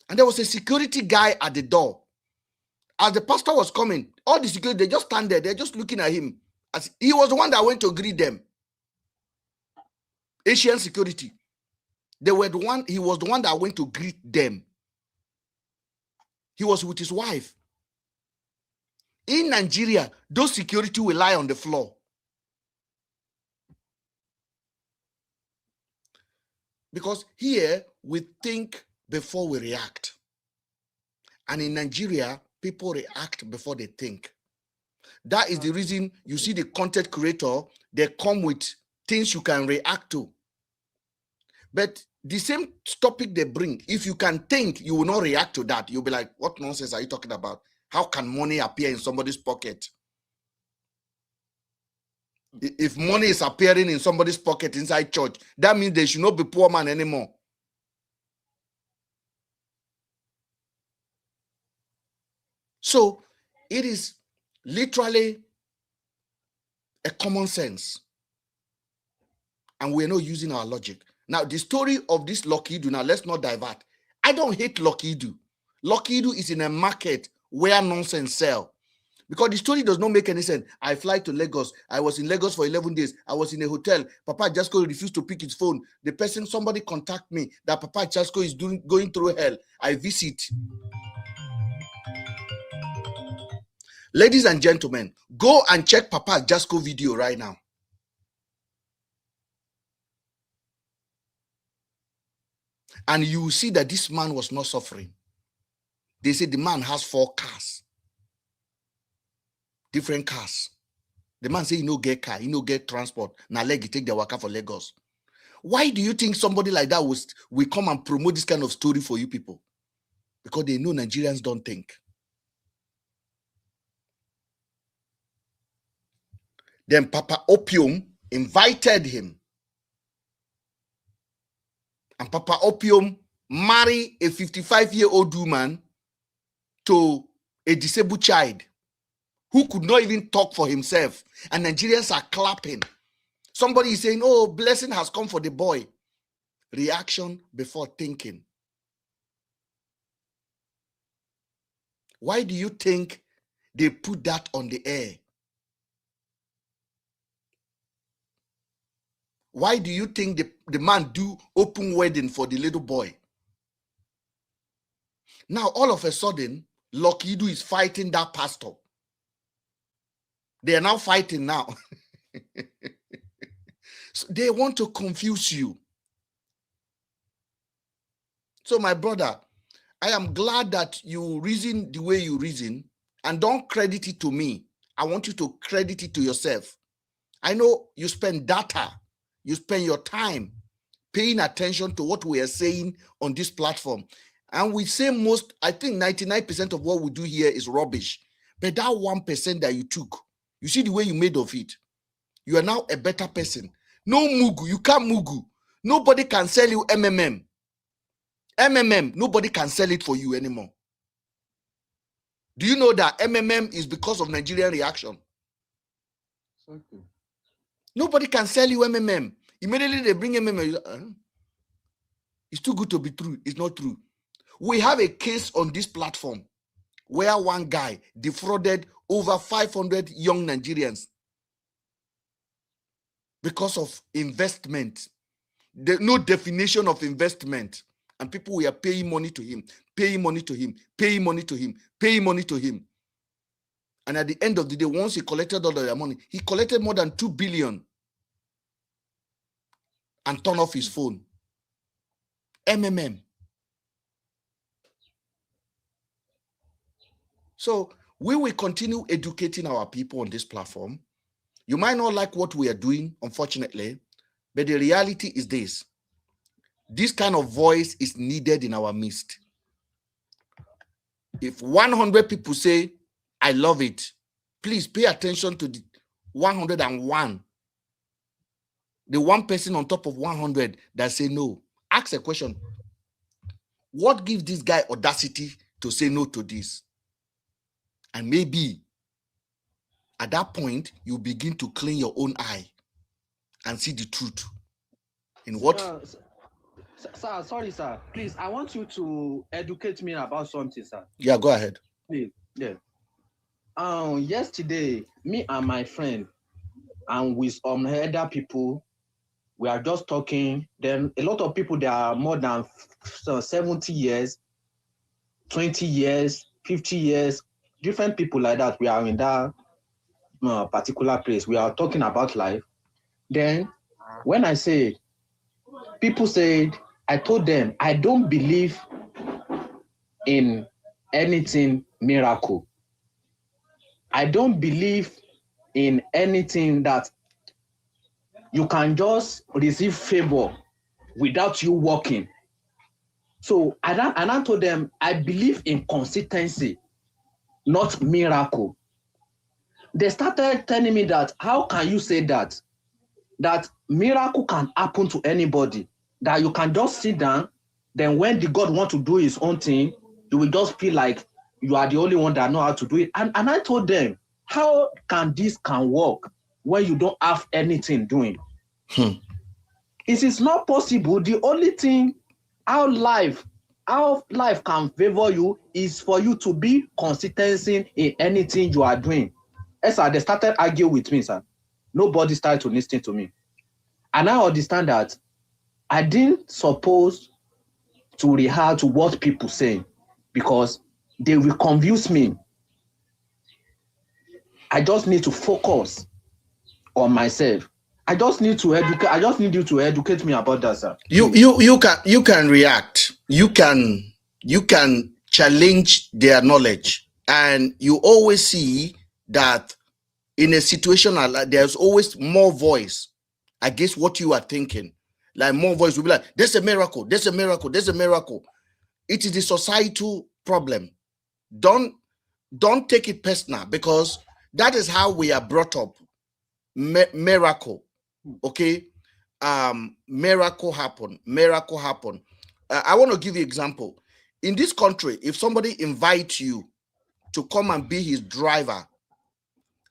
[SPEAKER 1] And there was a security guy at the door. As the pastor was coming, all the security, they just stand there. They're just looking at him. As he was the one that went to greet them. Asian security. He was the one that went to greet them. He was with his wife. In Nigeria, those security will lie on the floor. Because here, we think before we react. And in Nigeria, people react before they think. That is the reason you see the content creator, they come with things you can react to. But the same topic they bring, if you can think, you will not react to that. You'll be like, what nonsense are you talking about? How can money appear in somebody's pocket? If money is appearing in somebody's pocket inside church, that means they should not be poor man anymore. So it is literally a common sense. And we're not using our logic. Now, the story of this Lockheed, now let's not divert. I don't hate Lockheed. Lockheed is in a market where nonsense sell. Because the story does not make any sense. I fly to Lagos. I was in Lagos for 11 days. I was in a hotel. Papa Jasko refused to pick his phone. The person, somebody contact me that Papa Jasko is going through hell. I visit. Ladies and gentlemen, go and check Papa Jasko video right now. And you will see that this man was not suffering. They say the man has 4 cars. Different cars. The man say he no get car, he no get transport. Now leg he take the waka for Lagos. Why do you think somebody like that will come and promote this kind of story for you people? Because they know Nigerians don't think. Then Papa Opium invited him. And Papa Opium married a 55-year-old woman to a disabled child who could not even talk for himself. And Nigerians are clapping. Somebody is saying, oh, blessing has come for the boy. Reaction before thinking. Why do you think they put that on the air? Why do you think the man do open wedding for the little boy? Now, all of a sudden, Lockheed is fighting that pastor. They are now fighting now. So they want to confuse you. So, my brother, I am glad that you reason the way you reason, and don't credit it to me. I want you to credit it to yourself. I know you spend data. You spend your time paying attention to what we are saying on this platform. And we say I think 99% of what we do here is rubbish. But that 1% that you took, you see the way you made of it. You are now a better person. No Mugu, you can't Mugu. Nobody can sell you MMM. MMM, nobody can sell it for you anymore. Do you know that MMM is because of Nigerian reaction?
[SPEAKER 4] Okay.
[SPEAKER 1] Nobody can sell you MMM. Immediately they bring MMM. It's too good to be true. It's not true. We have a case on this platform where one guy defrauded over 500 young Nigerians because of investment. no definition of investment. And people were paying money to him, paying money to him, paying money to him, paying money to him. And at the end of the day, once he collected all of their money, he collected more than 2 billion and turned off his phone. MMM. So we will continue educating our people on this platform. You might not like what we are doing, unfortunately, but the reality is this. This kind of voice is needed in our midst. If 100 people say, I love it, please pay attention to the 101. The one person on top of 100 that say no. Ask a question. What gives this guy audacity to say no to this? And maybe at that point, you begin to clean your own eye and see the truth in what...
[SPEAKER 4] Sir, sorry, sir. Please, I want you to educate me about something, sir.
[SPEAKER 1] Yeah, go ahead.
[SPEAKER 4] Please, yeah. Yesterday, me and my friend, and with other people, we are just talking. Then a lot of people, they are more than 70 years, 20 years, 50 years, different people like that. We are in that particular place. We are talking about life. Then, when I say, people said, I told them, I don't believe in anything miracle. I don't believe in anything that you can just receive favor without you working. So I told them, I believe in consistency, not miracle. They started telling me that, how can you say that? That miracle can happen to anybody. That you can just sit down, then when the God wants to do his own thing, you will just feel like you are the only one that know how to do it. And I told them, how can this work when you don't have anything doing? It is not possible. The only thing how life can favor you is for you to be consistent in anything you are doing. Yes, sir, they started arguing with me, sir. Nobody started to listen to me. And I understand that I didn't suppose to react to what people say because they will confuse me. I just need to focus on myself. I just need to educate. I just need you to educate me about that, sir.
[SPEAKER 1] You can react. You can challenge their knowledge, and you always see that in a situation like there's always more voice against what you are thinking. Like more voice will be like, there's a miracle, there's a miracle, there's a miracle. It is a societal problem. Don't take it personal because that is how we are brought up. Miracle, okay? Miracle happen. I want to give you an example. In this country, if somebody invites you to come and be his driver,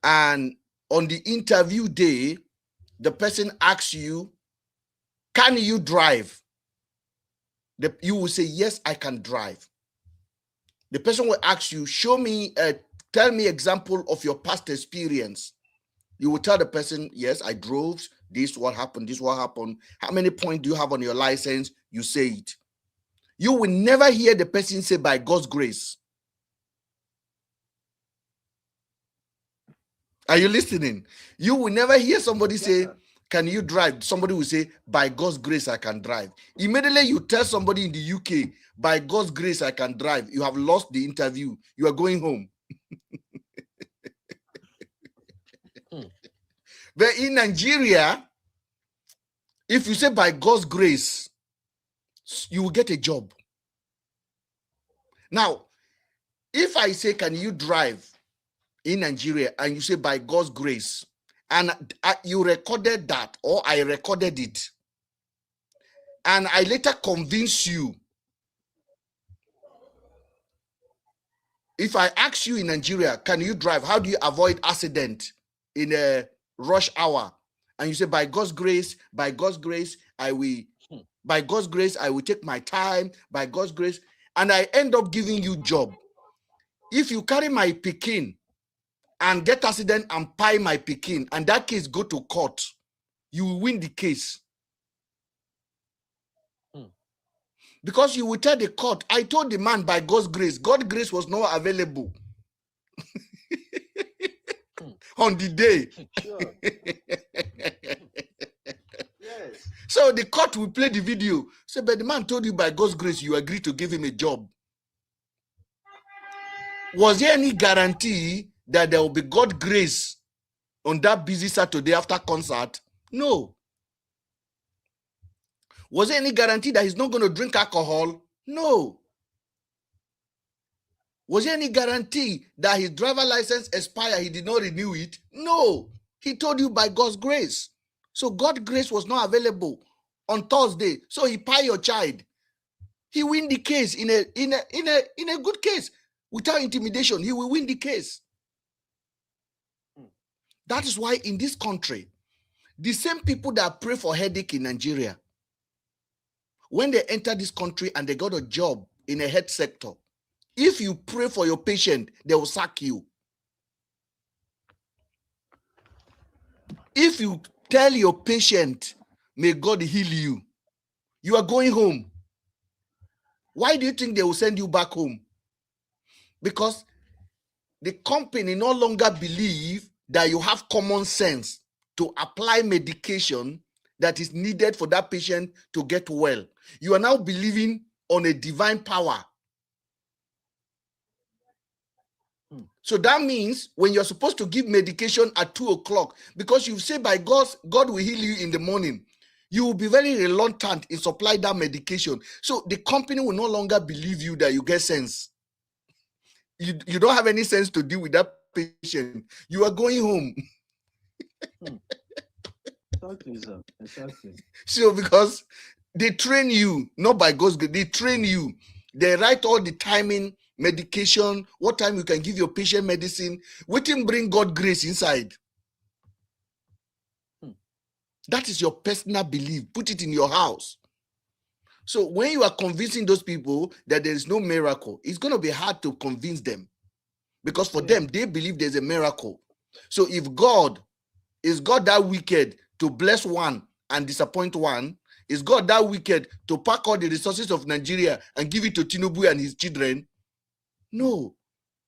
[SPEAKER 1] and on the interview day, the person asks you, can you drive? You will say, yes, I can drive. The person will ask you, tell me example of your past experience. You will tell the person, yes, I drove, this what happened, this what happened. How many points do you have on your license? You say it. You will never hear the person say, by God's grace. Are you listening? You will never hear somebody say, can you drive? Somebody will say, by God's grace, I can drive. Immediately you tell somebody in the UK, by God's grace, I can drive. You have lost the interview. You are going home. But in Nigeria, if you say by God's grace, you will get a job. Now, if I say, can you drive in Nigeria, and you say by God's grace, and you recorded that, or I recorded it, and I later convince you, if I ask you in Nigeria, can you drive? How do you avoid accident in a rush hour? And you say, by God's grace, I will take my time, by God's grace, and I end up giving you job. If you carry my pikin and get accident and pay my pikin, and that case go to court, you will win the case. Because you will tell the court, I told the man by God's grace was not available on the day.
[SPEAKER 4] Sure. Yes.
[SPEAKER 1] So the court will play the video. Say, but the man told you by God's grace you agreed to give him a job. Was there any guarantee that there will be God's grace on that busy Saturday after concert? No. Was there any guarantee that he's not going to drink alcohol? No. Was there any guarantee that his driver license expired, he did not renew it? No. He told you by God's grace. So God's grace was not available on Thursday. So he pay your child. He win the case in a good case. Without intimidation, he will win the case. That is why in this country, the same people that pray for headache in Nigeria, when they enter this country and they got a job in a health sector, if you pray for your patient, they will sack you. If you tell your patient, may God heal you, you are going home. Why do you think they will send you back home? Because the company no longer believe that you have common sense to apply medication that is needed for that patient to get well. You are now believing on a divine power. So that means when you're supposed to give medication at 2 o'clock, because you say by God will heal you in the morning, you will be very reluctant in supply that medication. So the company will no longer believe you that you get sense. You don't have any sense to deal with that patient. You are going home.
[SPEAKER 4] Exactly, sir. Exactly.
[SPEAKER 1] So because they train you, not by God's grace, they train you. They write all the timing, medication, what time you can give your patient medicine. We can bring God grace inside. That is your personal belief. Put it in your house. So when you are convincing those people that there is no miracle, it's going to be hard to convince them. Because for them, they believe there's a miracle. So if God, is God that wicked to bless one and disappoint one? Is God that wicked to pack all the resources of Nigeria and give it to Tinubu and his children? No.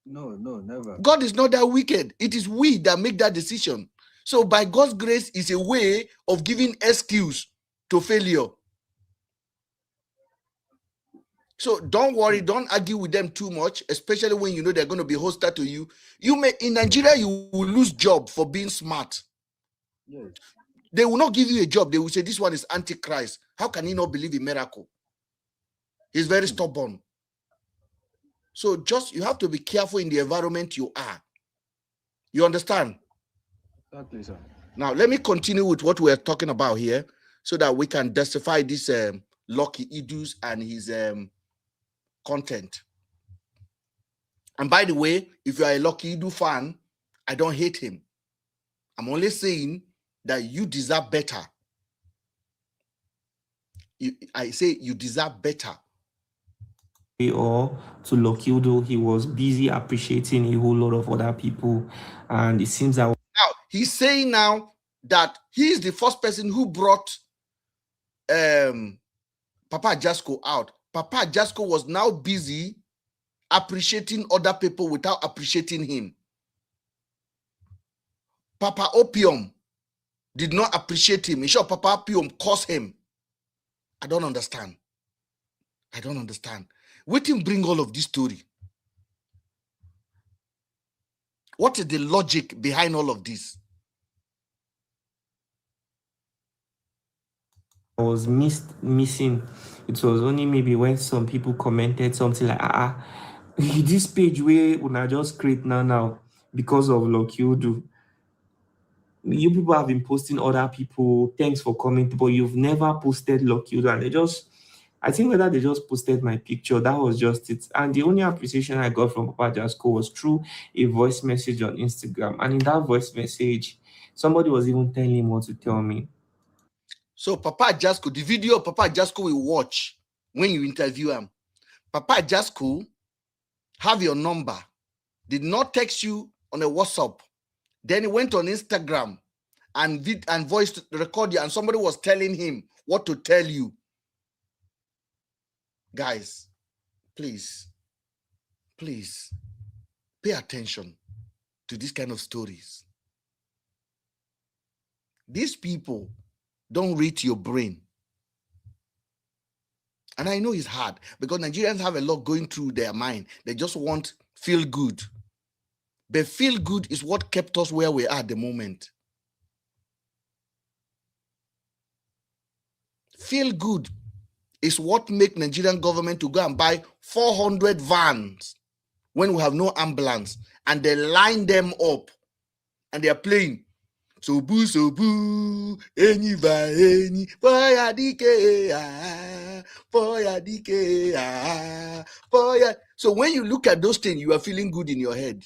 [SPEAKER 4] No, never.
[SPEAKER 1] God is not that wicked. It is we that make that decision. So by God's grace is a way of giving excuse to failure. So don't worry, don't argue with them too much, especially when you know they're going to be hostile to you. In Nigeria, you will lose job for being smart.
[SPEAKER 4] Yes.
[SPEAKER 1] They will not give you a job. They will say, this one is Antichrist. How can he not believe in miracle? He's very stubborn. So you have to be careful in the environment you are. You understand?
[SPEAKER 4] Exactly, sir.
[SPEAKER 1] Now, let me continue with what we're talking about here so that we can justify this Lucky Idus and his content. And by the way, if you are a Lucky Idu fan, I don't hate him. I'm only saying that you deserve better. I say you deserve better.
[SPEAKER 2] Or to Lucky Idu, he was busy appreciating a whole lot of other people, and it seems that
[SPEAKER 1] now he's saying now that he is the first person who brought Papa Jasco out. Papa Jasco was now busy appreciating other people without appreciating him. Papa Opium did not appreciate him. In short, Papa Opium cursed him. I don't understand. I don't understand. What him bring all of this story? What is the logic behind all of this?
[SPEAKER 2] I was missing. It was only maybe when some people commented something like, this page where una just create now because of Lucky Idu. You people have been posting other people, thanks for commenting, but you've never posted Lucky Idu. And I think whether they just posted my picture, that was just it. And the only appreciation I got from Papa Jasco was through a voice message on Instagram. And in that voice message, somebody was even telling him what to tell me.
[SPEAKER 1] So Papa Jasco, the video Papa Jasco will watch when you interview him. Papa Jasco have your number, did not text you on a WhatsApp. Then he went on Instagram and voice record you, and somebody was telling him what to tell you. Guys, please pay attention to this kind of stories. These people don't read your brain. And I know it's hard because Nigerians have a lot going through their mind. They just want feel good. But feel good is what kept us where we are at the moment. Feel good is what make Nigerian government to go and buy 400 vans when we have no ambulance, and they line them up and they are playing so boo, any by any, for ya. So when you look at those things, you are feeling good in your head,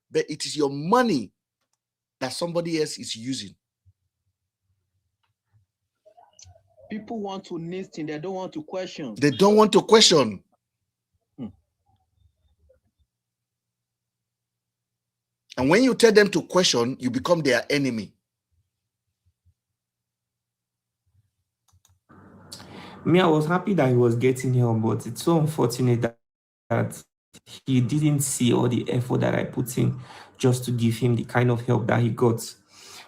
[SPEAKER 1] but it is your money that somebody else is using.
[SPEAKER 4] People want to listen, they don't want to question.
[SPEAKER 1] They don't want to question. And when you tell them to question, you become their enemy.
[SPEAKER 2] Me, I was happy that he was getting help, but it's so unfortunate that he didn't see all the effort that I put in just to give him the kind of help that he got.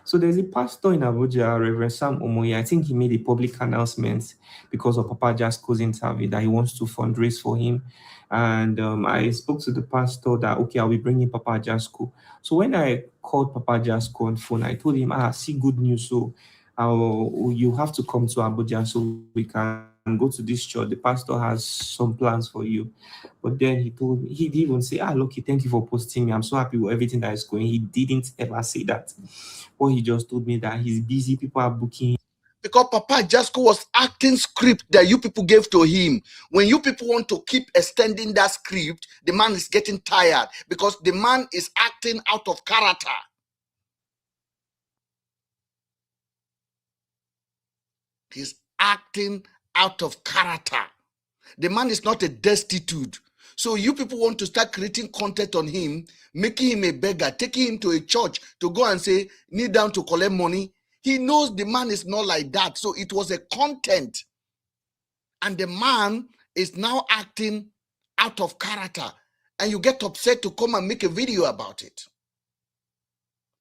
[SPEAKER 2] So there's a pastor in Abuja, Reverend Sam Omoye. I think he made a public announcement because of Papa Jasco's interview that he wants to fundraise for him. And I spoke to the pastor that, okay, I'll be bringing Papa Jasco. So when I called Papa Jasco on phone, I told him, see good news. So you have to come to Abuja so we can go to this church. The pastor has some plans for you. But then he told me, he didn't even say, Lucky, thank you for posting me. I'm so happy with everything that is going. He didn't ever say that. Or he just told me that he's busy, people are booking.
[SPEAKER 1] Because Papa Jasco was acting script that you people gave to him. When you people want to keep extending that script, the man is getting tired because the man is acting out of character. He's acting out of character. The man is not a destitute. So you people want to start creating content on him, making him a beggar, taking him to a church to go and say, kneel down to collect money. He knows the man is not like that. So it was a content. And the man is now acting out of character. And you get upset to come and make a video about it.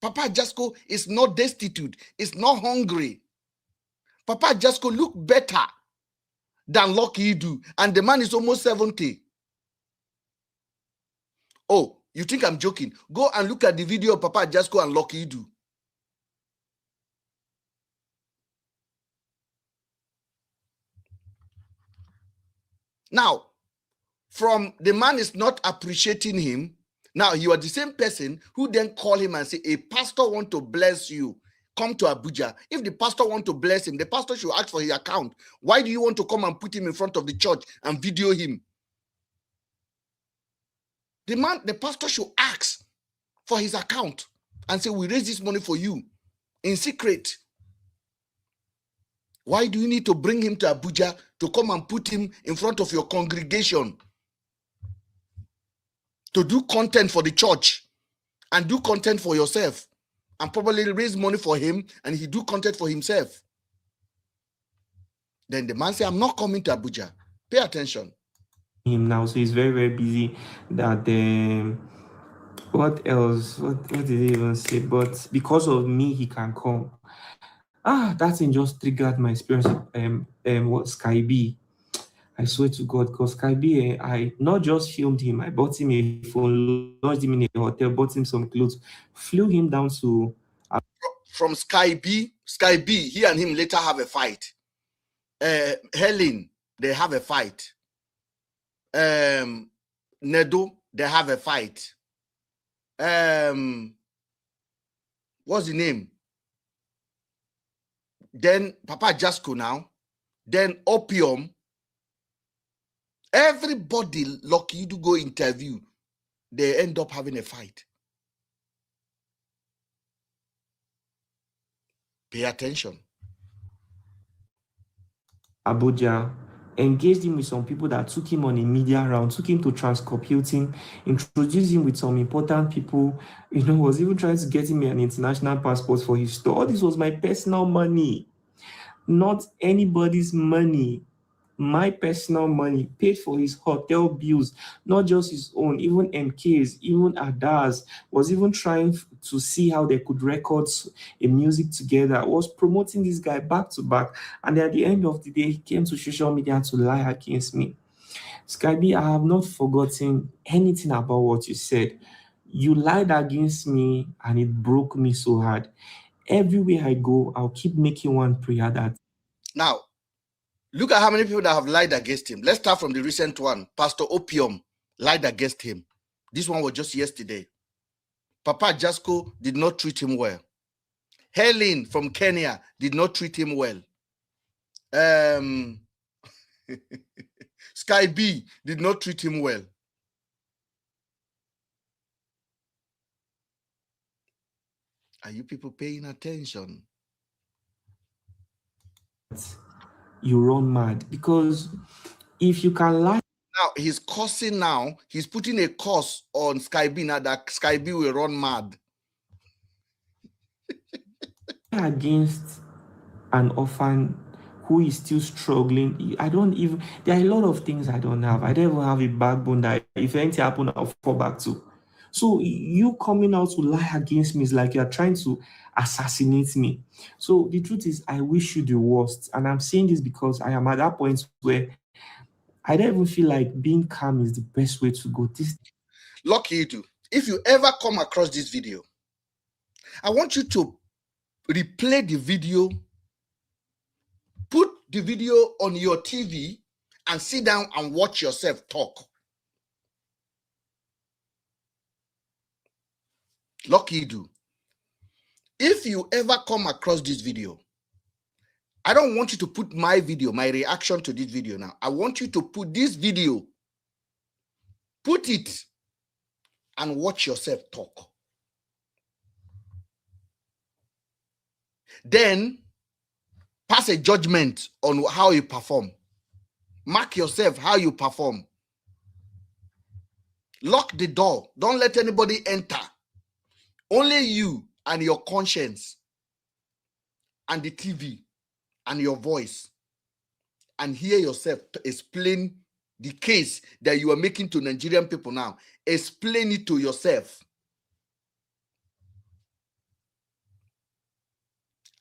[SPEAKER 1] Papa Jasco is not destitute. Is not hungry. Papa Jasco look better than Lucky do. And the man is almost 70. Oh, you think I'm joking? Go and look at the video of Papa Jasco and Lucky do. Now, from the man is not appreciating him, now you are the same person who then call him and say, a pastor want to bless you. Come to Abuja. If the pastor want to bless him, the pastor should ask for his account. Why do you want to come and put him in front of the church and video him? The pastor should ask for his account and say, we raise this money for you in secret. Why do you need to bring him to Abuja to come and put him in front of your congregation to do content for the church and do content for yourself and probably raise money for him and he do content for himself? Then the man say, I'm not coming to Abuja. Pay attention.
[SPEAKER 2] Him now, so he's very, very busy. That what else? What did he even say? But because of me, he can come. That thing just triggered my experience. What Sky B. I swear to God, because Sky B, I not just filmed him, I bought him a phone, lodged him in a hotel, bought him some clothes, flew him down to.
[SPEAKER 1] From Sky B, he and him later have a fight. Helen, they have a fight. Nedo, they have a fight. What's the name? Then Papa Jasco now. Then Opium. Everybody lucky to go interview. They end up having a fight. Pay attention.
[SPEAKER 2] Abuja, engaged him with some people that took him on a media round, took him to Transcorp Hilton, introduced him with some important people, was even trying to get him an international passport for his store. All this was my personal money, not anybody's money. my personal money, paid for his hotel bills, not just his own, even MK's, even Ada's, was even trying to see how they could record a music together, was promoting this guy back to back. And at the end of the day, he came to social media to lie against me. Skyby, I have not forgotten anything about what you said. You lied against me and it broke me so hard. Everywhere I go, I'll keep making one prayer that.
[SPEAKER 1] Now, look at how many people that have lied against him. Let's start from the recent one. Pastor Opium lied against him. This one was just yesterday. Papa Jasko did not treat him well. Helen from Kenya did not treat him well. Sky B did not treat him well. Are you people paying attention?
[SPEAKER 2] You run mad, because if you can lie.
[SPEAKER 1] Now he's cursing now. He's putting a curse on Sky B now that Sky B will run mad.
[SPEAKER 2] Against an orphan who is still struggling. I don't even, there are a lot of things I don't have. I don't even have a backbone that if anything happens, I'll fall back to. So you coming out to lie against me is like you're trying to assassinate me. So the truth is, I wish you the worst. And I'm saying this because I am at that point where I don't even feel like being calm is the best way to go.
[SPEAKER 1] Lucky you do. If you ever come across this video, I want you to replay the video, put the video on your TV and sit down and watch yourself talk. Lucky you do. If you ever come across this video, I don't want you to put my video, my reaction to this video now. I want you to put this video, put it, and watch yourself talk. Then pass a judgment on how you perform. Mark yourself how you perform. Lock the door. Don't let anybody enter. Only you and your conscience and the TV and your voice, and hear yourself explain the case that you are making to Nigerian people now. Explain it to yourself.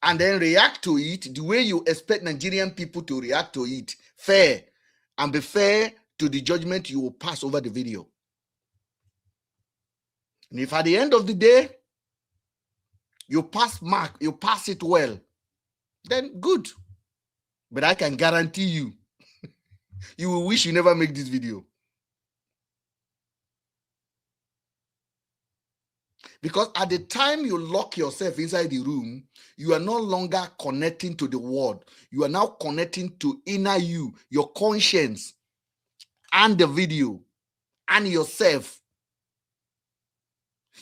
[SPEAKER 1] And then react to it the way you expect Nigerian people to react to it. Fair. And be fair to the judgment you will pass over the video. And if at the end of the day, you pass it well, then good. But I can guarantee you, you will wish you never make this video. Because at the time you lock yourself inside the room, you are no longer connecting to the world. You are now connecting to inner you, your conscience, and the video, and yourself.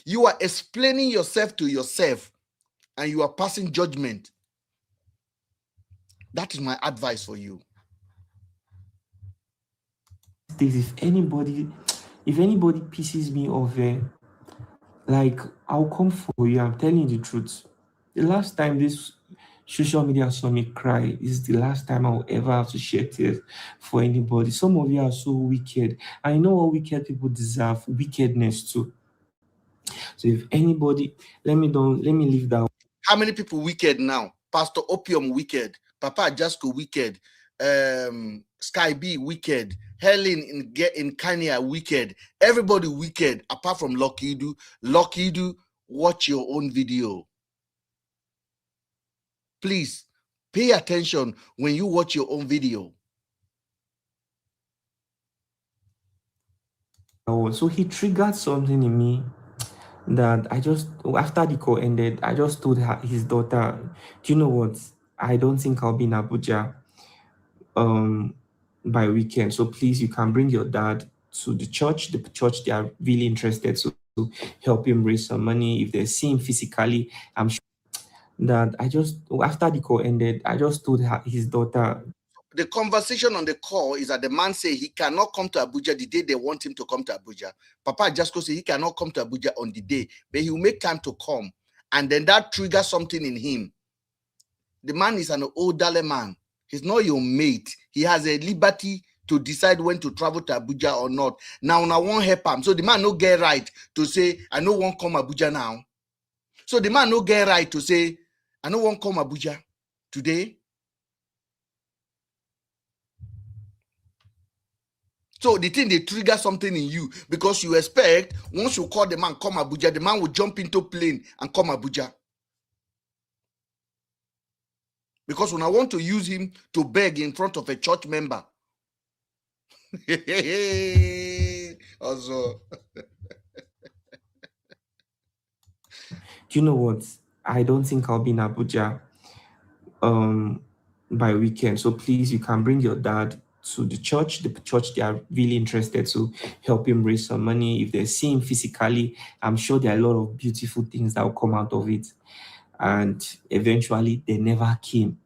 [SPEAKER 1] You are explaining yourself to yourself, and you are passing judgment. That is my advice for you.
[SPEAKER 2] If anybody pisses me off, like, I'll come for you. I'm telling you the truth. The last time this social media saw me cry is the last time I'll ever have to shed tears for anybody. Some of you are so wicked. I know what wicked people deserve, wickedness too. So if anybody, let me leave that.
[SPEAKER 1] How many people wicked now? Pastor Opium wicked, Papa Jasko wicked, Sky B wicked, Helen in Kenya wicked, everybody wicked apart from Lucky Du. Lucky Du, watch your own video. Please pay attention when you watch your own video.
[SPEAKER 2] So he triggered something in me that I just, after the call ended, I just told his daughter, do you know what? I don't think I'll be in Abuja by weekend. So please, you can bring your dad to the church. The church, they are really interested to help him raise some money. If they see him physically, I'm sure that after the call ended, I just told his daughter.
[SPEAKER 1] The conversation on the call is that the man say he cannot come to Abuja the day they want him to come to Abuja. Papa Jasko say he cannot come to Abuja on the day, but he will make time to come. And then that triggers something in him. The man is an elderly man. He's not your mate. He has a liberty to decide when to travel to Abuja or not. Now, I won't help him. So the man no get right to say, I no won't come Abuja now. So the man no get right to say, I no won't come Abuja today. So the thing, they trigger something in you because you expect once you call the man, come Abuja, the man will jump into plane and come Abuja. Because when I want to use him to beg in front of a church member. Also.
[SPEAKER 2] Do you know what? I don't think I'll be in Abuja by weekend. So please, you can bring your dad to the church. The church, they are really interested to help him raise some money. If they see him physically, I'm sure there are a lot of beautiful things that will come out of it. And eventually, they never came.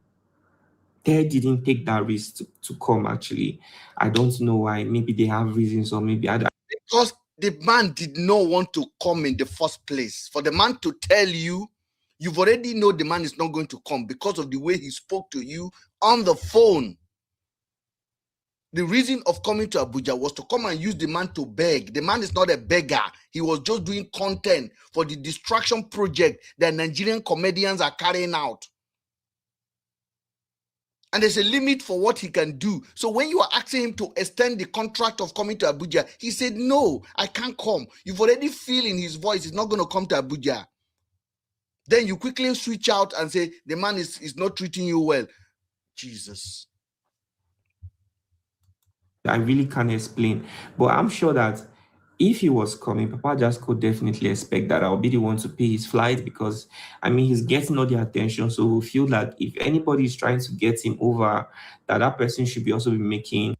[SPEAKER 2] They didn't take that risk to come, actually. I don't know why. Maybe they have reasons, or maybe I don't.
[SPEAKER 1] Because the man did not want to come in the first place. For the man to tell you, you've already know the man is not going to come because of the way he spoke to you on the phone. The reason of coming to Abuja was to come and use the man to beg. The man is not a beggar. He was just doing content for the distraction project that Nigerian comedians are carrying out. And there's a limit for what he can do. So when you are asking him to extend the contract of coming to Abuja, he said, no, I can't come. You've already feel in his voice, he's not going to come to Abuja. Then you quickly switch out and say, the man is not treating you well. Jesus.
[SPEAKER 2] I really can't explain. But I'm sure that if he was coming, Papa Just could definitely expect that I'll be the one to pay his flight because, I mean, he's getting all the attention. So we feel that if anybody is trying to get him over, that person should be also be making.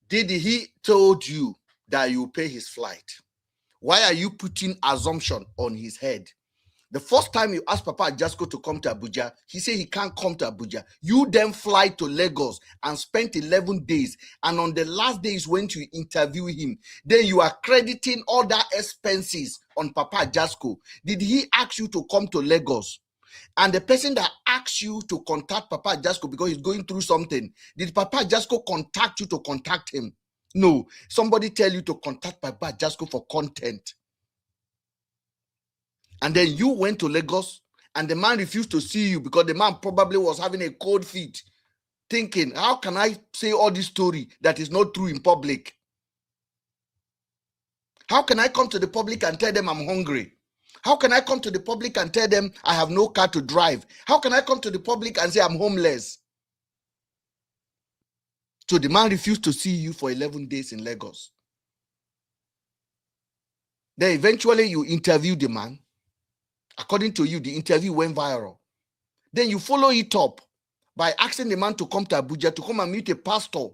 [SPEAKER 1] Did he told you that you pay his flight? Why are you putting assumption on his head? The first time you asked Papa Jasco to come to Abuja, he said he can't come to Abuja. You then fly to Lagos and spent 11 days. And on the last day is when you interview him. Then you are crediting all that expenses on Papa Jasco. Did he ask you to come to Lagos? And the person that asked you to contact Papa Jasco because he's going through something, did Papa Jasco contact you to contact him? No. Somebody tell you to contact Papa Jasco for content. And then you went to Lagos and the man refused to see you because the man probably was having a cold feet, thinking, how can I say all this story that is not true in public? How can I come to the public and tell them I'm hungry? How can I come to the public and tell them I have no car to drive? How can I come to the public and say I'm homeless? So the man refused to see you for 11 days in Lagos. Then eventually you interview the man. According to you, the interview went viral. Then you follow it up by asking the man to come to Abuja to come and meet a pastor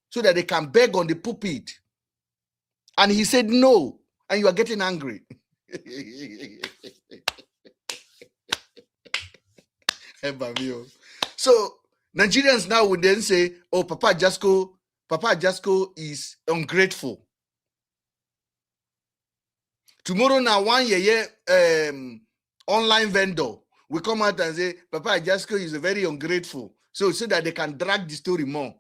[SPEAKER 1] so that they can beg on the pulpit. And he said no, and you are getting angry. So Nigerians now would then say, oh, Papa Jasco is ungrateful. Tomorrow now, one year, online vendor will come out and say, Papa Jasco is very ungrateful. So that they can drag the story more.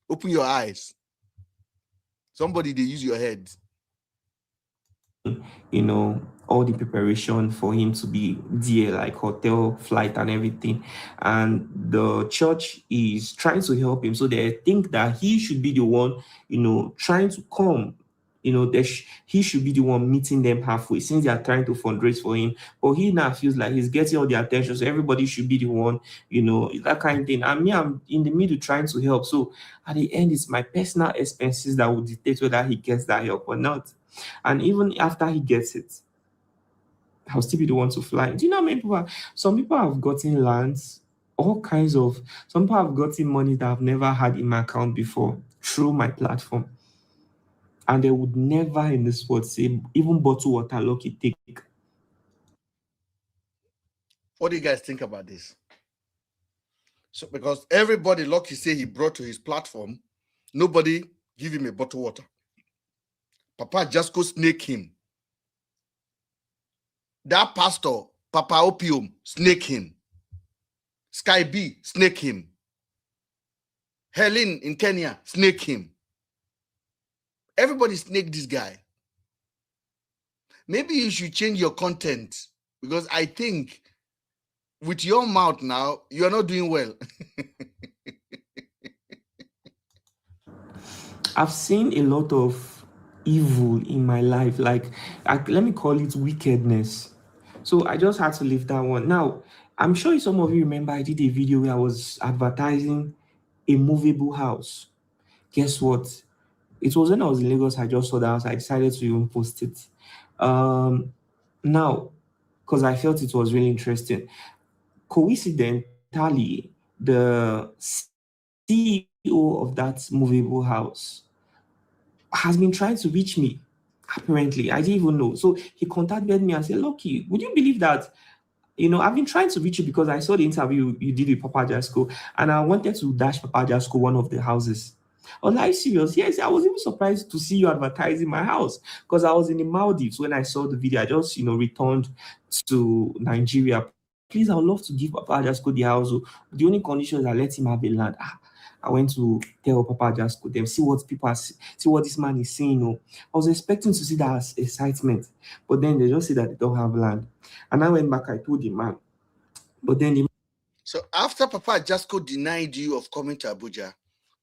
[SPEAKER 1] Open your eyes. Somebody, they use your head.
[SPEAKER 2] You know, all the preparation for him to be there, like hotel, flight, and everything. And the church is trying to help him. So they think that he should be the one, you know, trying to come. You know, he should be the one meeting them halfway since they are trying to fundraise for him. But he now feels like he's getting all the attention. So everybody should be the one, you know, that kind of thing. And me, I'm in the middle trying to help. So at the end, it's my personal expenses that will dictate whether he gets that help or not. And even after he gets it, I'll still be the one to fly. Do you know how many people? Some people have gotten lands, all kinds of. Some people have gotten money that I've never had in my account before through my platform. And they would never in this world say, even bottle water, lucky take.
[SPEAKER 1] What do you guys think about this? So, because everybody, Lucky say he brought to his platform, nobody give him a bottle water. Papa Jasco snake him. That pastor, Papa Opium, snake him. Sky B, snake him. Helen in Kenya, snake him. Everybody snake this guy. Maybe you should change your content, because I think with your mouth now, you are not doing well.
[SPEAKER 2] I've seen a lot of evil in my life, like let me call it wickedness. So I just had to leave that one. Now, I'm sure some of you remember I did a video where I was advertising a movable house. Guess what? It was when I was in Lagos, I just saw the house. I decided to even post it. Now, because I felt it was really interesting. Coincidentally, the CEO of that movable house has been trying to reach me. Apparently, I didn't even know. So he contacted me and said, Lucky, would you believe that? I've been trying to reach you because I saw the interview you did with Papa Jasco, and I wanted to dash Papa Jasco one of the houses. I was like, serious? Yes, I was even surprised to see you advertising my house because I was in the Maldives when I saw the video. I just, returned to Nigeria. Please, I would love to give Papa Jasco the house. The only condition is I let him have the land. I went to tell Papa Jasco them, see what people are, see what this man is saying. I was expecting to see that as excitement, but then they just say that they don't have land. And I went back, I told the man. But then
[SPEAKER 1] So after Papa Jasco denied you of coming to Abuja,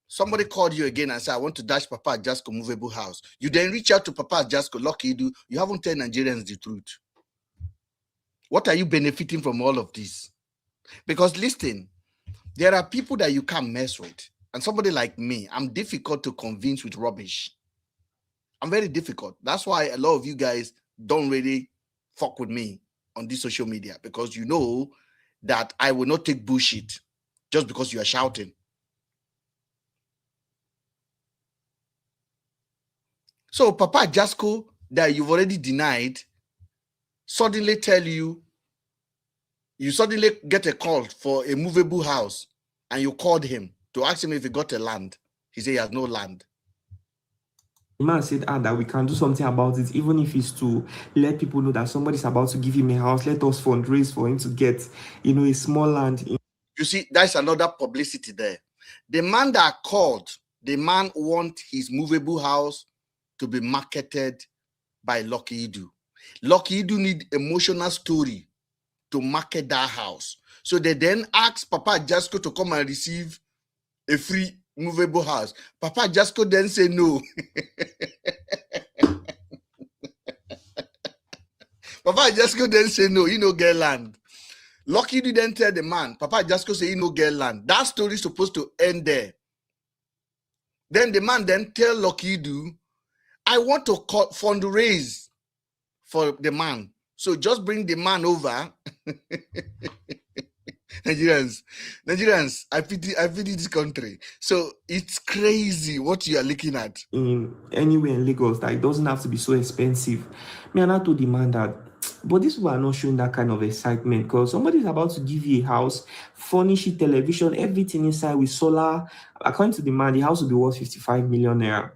[SPEAKER 1] somebody called you again and said, I want to dash Papa Jasco movable house. You then reach out to Papa Jasco, Lucky you haven't told Nigerians the truth. What are you benefiting from all of this? Because listen, there are people that you can't mess with. And somebody like me, I'm difficult to convince with rubbish. I'm very difficult. That's why a lot of you guys don't really fuck with me on this social media, because you know that I will not take bullshit just because you are shouting. So Papa Jasco that you've already denied suddenly tell you suddenly get a call for a movable house, and you called him to ask him if he got a land. He said he has no land.
[SPEAKER 2] The man said that we can do something about it, even if it's to let people know that somebody's about to give him a house. Let us fundraise for him to get, a small land.
[SPEAKER 1] You see, that's another publicity there. The man that called, the man wants his movable house to be marketed by Lucky Idu. Lucky Idu need emotional story to market that house. So they then ask Papa Jasco to come and receive a free movable house. Papa Jasco then say no. Papa Jasco then say no, he no get land. Lucky didn't tell the man. Papa Jasco say he no get land. That story is supposed to end there. Then the man then tell Lucky Do, I want to fundraise for the man. So just bring the man over. Nigerians, I pity this country. So it's crazy what you are looking at.
[SPEAKER 2] Anywhere in Lagos, that it doesn't have to be so expensive. Me and I told the man that, but these people are not showing that kind of excitement, because somebody is about to give you a house, furnish it, television, everything inside with solar. According to the man, the house will be worth 55 million naira.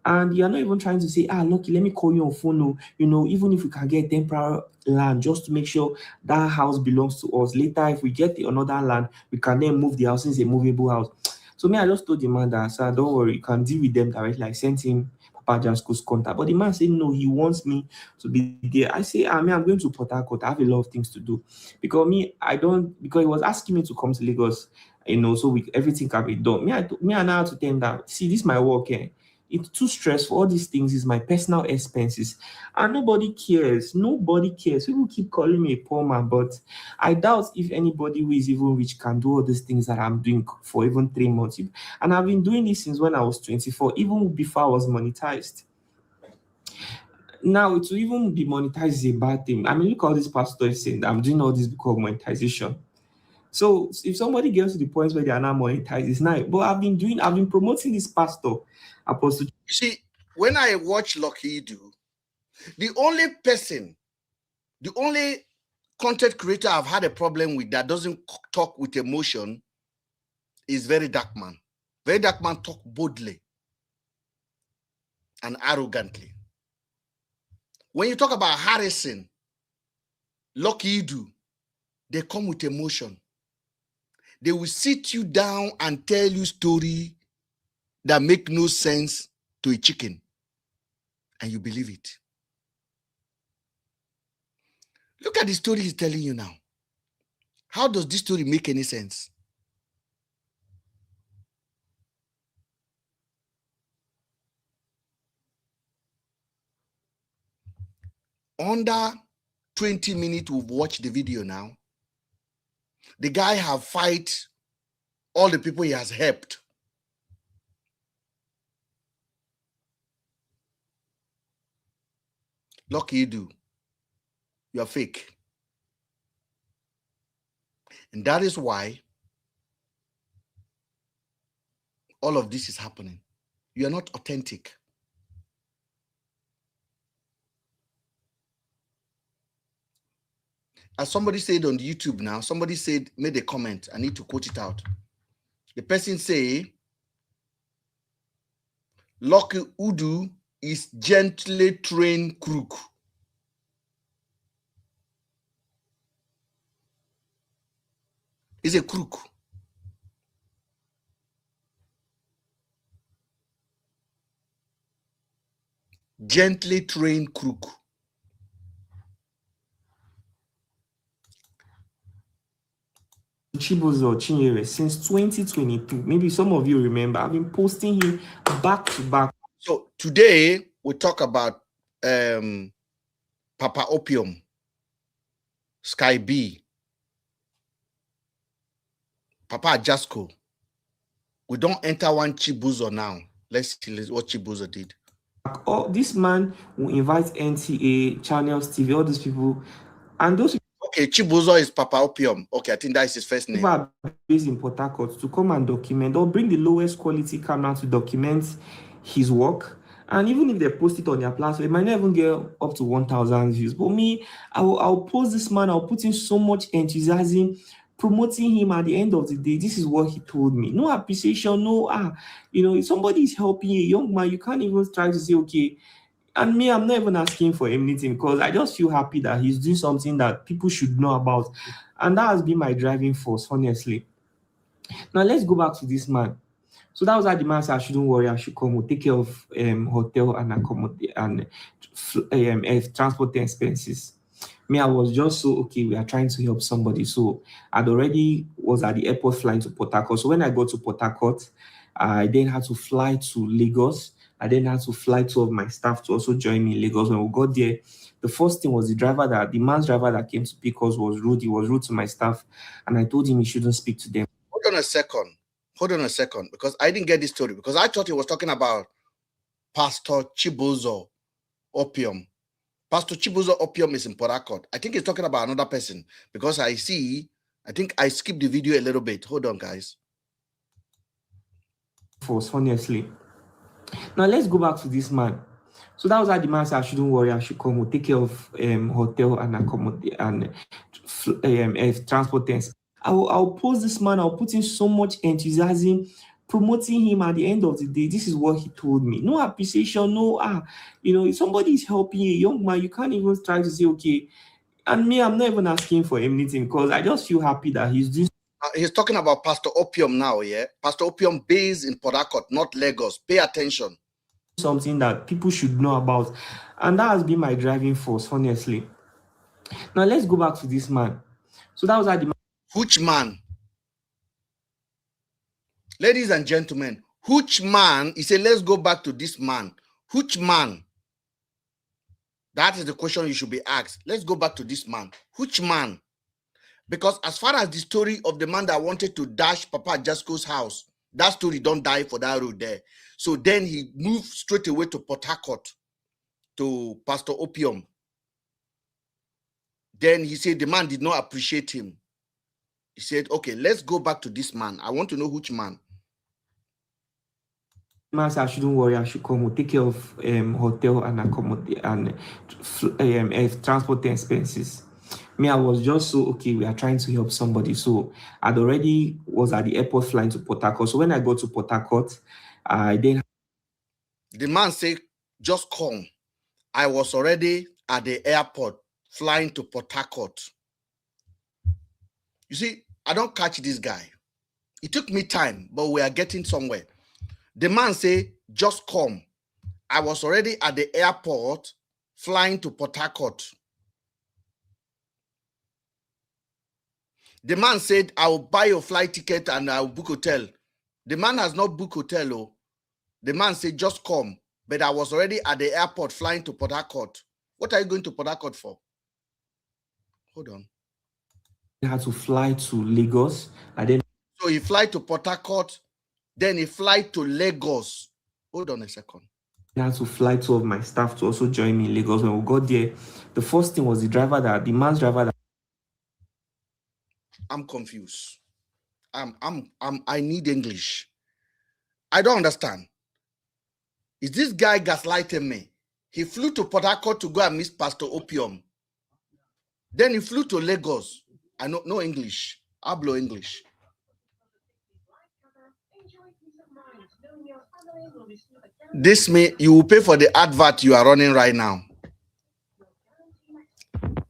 [SPEAKER 2] And you're not even trying to say, Lucky, let me call you on phone. Even if we can get temporary land just to make sure that house belongs to us. Later, if we get another land, we can then move the house. It's a movable house. So I just told the man that, sir, don't worry, you can deal with them directly. I sent him Papa Jasco's contact. But the man said, no, he wants me to be there. I say, I'm going to Port Harcourt. I have a lot of things to do. Because he was asking me to come to Lagos, so everything can be done. Me and I had to tell him that, see, this is my work, It's too stressful. All these things is my personal expenses. And nobody cares. Nobody cares. People keep calling me a poor man, but I doubt if anybody who is even rich can do all these things that I'm doing for even 3 months. And I've been doing this since when I was 24, even before I was monetized. Now, to even be monetized is a bad thing. I mean, look at all these pastors saying that I'm doing all this because of monetization. So if somebody gets to the point where they are now monetized, it's nice. But I've been promoting this pastor, Apostle.
[SPEAKER 1] You see, when I watch Lucky Do, the only content creator I've had a problem with that doesn't talk with emotion is Very Dark Man. Very Dark Man talk boldly and arrogantly. When you talk about Harrison, Lucky Do, they come with emotion. They will sit you down and tell you story that make no sense to a chicken, and you believe it. Look at the story he's telling you now. How does this story make any sense? Under 20 minutes, we've watched the video now. The guy have fight all the people he has helped. Lucky you do. You are fake. And that is why all of this is happening. You are not authentic. As somebody said on YouTube now, somebody said, made a comment. I need to quote it out. The person say, Lucky Udu is gently trained crook. He's a crook. Gently trained crook.
[SPEAKER 2] Chibuzo Chinyere since 2022. Maybe some of you remember. I've been posting him back to back.
[SPEAKER 1] So today we talk about Papa Opium, Sky B, Papa Jasco. We don't enter one Chibuzo now. Let's see what Chibuzo did.
[SPEAKER 2] Oh, this man will invite NTA, Channels TV, all these people, and those
[SPEAKER 1] okay, Chibuzo is Papa Opium. Okay, I think that is his first name.
[SPEAKER 2] people are based in Port Harcourt to come and document. They'll bring the lowest quality camera to document his work. And even if they post it on their platform, it might not even get up to 1,000 views. But me, I'll post this man. I'll put in so much enthusiasm, promoting him. At the end of the day, this is what he told me. No appreciation, no, if somebody is helping a young man, you can't even try to say, okay. And me, I'm not even asking for anything because I just feel happy that he's doing something that people should know about. And that has been my driving force, honestly. Now, let's go back to this man. So that was how the man said, I shouldn't worry, I should come. We'll take care of hotel and accommodate and transport expenses. Me, I was just so, okay, we are trying to help somebody. So I'd already was at the airport flying to Port Harcourt. So when I got to Port Harcourt, I then had to fly to Lagos. I then had to fly 2 of my staff to also join me in Lagos. When we got there, the first thing was the man's driver that came to pick us was rude. He was rude to my staff. And I told him he shouldn't speak to them.
[SPEAKER 1] Hold on a second, because I didn't get this story, because I thought he was talking about Pastor Chibuzo Opium. Pastor Chibuzo Opium is in Port Harcourt. I think he's talking about another person, because I think I skipped the video a little bit. Hold on, guys.
[SPEAKER 2] Honestly. Now let's go back to this man. So that was how the man said, I shouldn't worry, I should come. We'll take care of hotel and accommodate and transport things. I'll post this man. I'll put in so much enthusiasm, promoting him. At the end of the day, this is what he told me. No appreciation, no, if somebody is helping a young man, you can't even try to say, okay. And me, I'm not even asking for anything because I just feel happy that he's doing.
[SPEAKER 1] He's talking about Pastor Opium now, yeah? Pastor Opium based in Port Harcourt, not Lagos. Pay attention.
[SPEAKER 2] Something that people should know about. And that has been my driving force, honestly. Now, let's go back to this man. So that was how the man.
[SPEAKER 1] Which man? Ladies and gentlemen, which man? He said, let's go back to this man. Which man? That is the question you should be asked. Let's go back to this man. Which man? Because as far as the story of the man that wanted to dash Papa Jasco's house, that story don't die for that road there. So then he moved straight away to Port Harcourt, to Pastor Opium. Then he said the man did not appreciate him. He said, okay, let's go back to this man. I want to know which man.
[SPEAKER 2] Man said, I shouldn't worry, I should come. We'll take care of hotel and accommodate and transport expenses. Me, I was just so, okay, we are trying to help somebody. So I'd already was at the airport flying to Port Harcourt. So when I got to Port Harcourt, I then.
[SPEAKER 1] The man said, just come. I was already at the airport flying to Port Harcourt. You see, I don't catch this guy. It took me time, but we are getting somewhere. The man say, just come. I was already at the airport flying to Port Harcourt. The man said, I will buy your flight ticket and I will book hotel. The man has not booked hotel. Oh. The man said, just come. But I was already at the airport flying to Port Harcourt. What are you going to Port Harcourt for? Hold on.
[SPEAKER 2] He had to fly to Lagos. And then
[SPEAKER 1] So he fly to Port Harcourt, then he fly to Lagos. Hold on a second.
[SPEAKER 2] I had to fly 2 of my staff to also join me in Lagos. When we got there, the first thing was the man's driver that
[SPEAKER 1] I'm confused. I need English. I don't understand. Is this guy gaslighting me? He flew to Port Harcourt to go and meet Pastor Opium. Then he flew to Lagos. I know no English. Hablo English. This may you will pay for the advert you are running right now.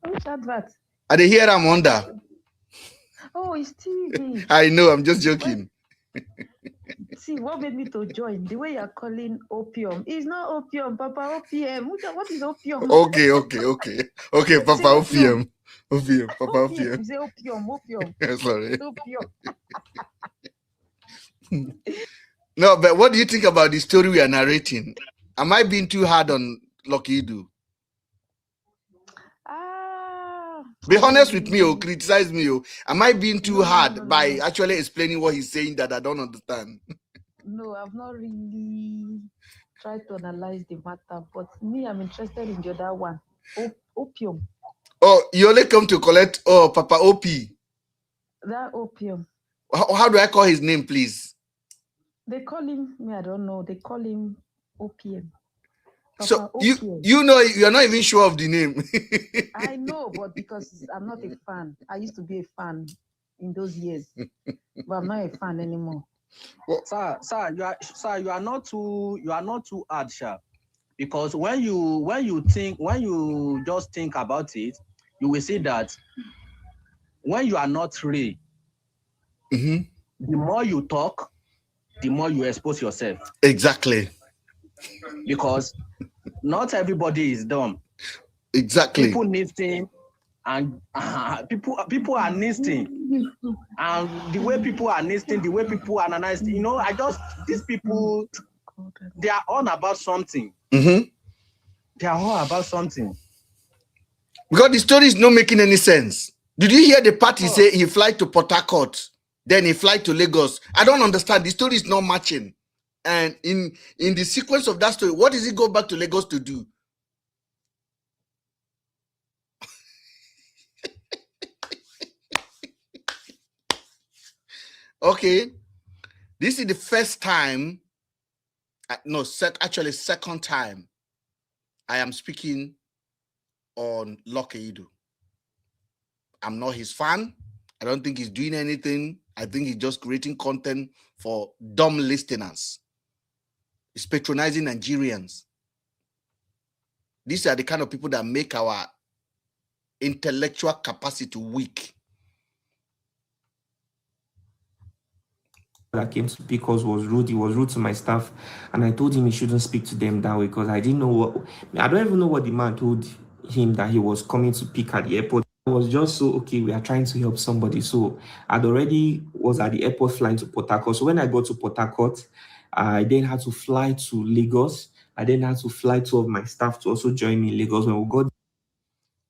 [SPEAKER 5] Which advert?
[SPEAKER 1] Are they here? I'm under.
[SPEAKER 5] Oh, it's TV.
[SPEAKER 1] I know, I'm just joking.
[SPEAKER 5] See, what made me to join? The way you're calling opium. It's not opium, Papa, OPM. What is opium?
[SPEAKER 1] Okay, Papa Opium. Opium, Papa Opium.
[SPEAKER 5] Say opium.
[SPEAKER 1] Sorry.
[SPEAKER 5] Opium.
[SPEAKER 1] No, but what do you think about the story we are narrating? Am I being too hard on Lucky Idu? Be honest with me or criticize me. Am I being too hard by actually explaining what he's saying that I don't understand?
[SPEAKER 5] No, I've not really tried to analyze the matter, but me, I'm interested in the other one. Opium.
[SPEAKER 1] Oh, you only come to collect Papa OP.
[SPEAKER 5] That opium.
[SPEAKER 1] How do I call his name, please?
[SPEAKER 5] They call him, I don't know, they call him OPM.
[SPEAKER 1] So you know you're not even sure of the name.
[SPEAKER 5] I know, but because I'm not a fan. I used to be a fan in those years, but I'm not a fan anymore.
[SPEAKER 4] Well, sir, you are not too hard, sharp. Because when you just think about it, you will see that when you are not real, the more you talk, the more you expose yourself.
[SPEAKER 1] Exactly.
[SPEAKER 4] Because not everybody is dumb.
[SPEAKER 1] Exactly.
[SPEAKER 4] People listen, and people are listening, and the way people are listening, the way people analyze, these people, they are all about something. They are all about something.
[SPEAKER 1] Because the story is not making any sense. Did you hear the part he say he fly to Port Harcourt, then he fly to Lagos? I don't understand. The story is not matching. And in the sequence of that story, what does he go back to Lagos to do? Okay, this is the first time, actually second time I am speaking on Lucky Idu. I'm not his fan. I don't think he's doing anything. I think he's just creating content for dumb listeners. He's patronizing Nigerians. These are the kind of people that make our intellectual capacity weak.
[SPEAKER 2] that came to pick us was rude. He was rude to my staff, and I told him he shouldn't speak to them that way because I didn't know I don't even know what the man told him that he was coming to pick at the airport. I was just so, okay, we are trying to help somebody. So I'd already was at the airport flying to Port Harcourt. So when I got to Port Harcourt, I then had to fly to Lagos. I then had to fly 2 of my staff to also join me in Lagos when we got.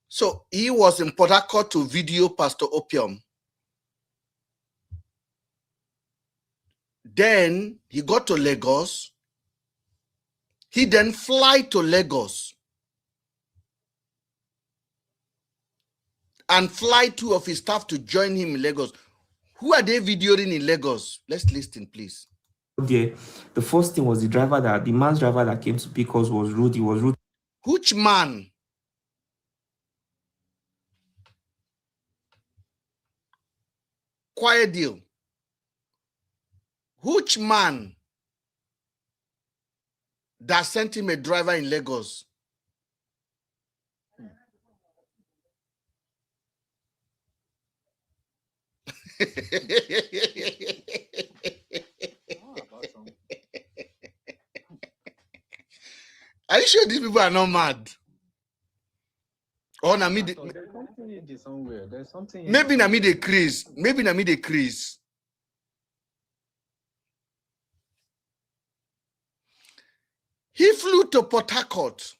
[SPEAKER 1] So he was in Port Harcourt to video Pastor Opium. Then he got to Lagos. He then fly to Lagos and fly 2 of his staff to join him in Lagos. Who are they videoing in Lagos? Let's listen, please.
[SPEAKER 2] There, the first thing was the man's driver that came to pick us was rude. He was rude.
[SPEAKER 1] Which man? Quiet deal. Which man that sent him a driver in Lagos? Are you sure these people are not mad? Or na me
[SPEAKER 4] There's something in this somewhere. There's something.
[SPEAKER 1] maybe na me they crease. Maybe na me they crease. He flew to Port Harcourt,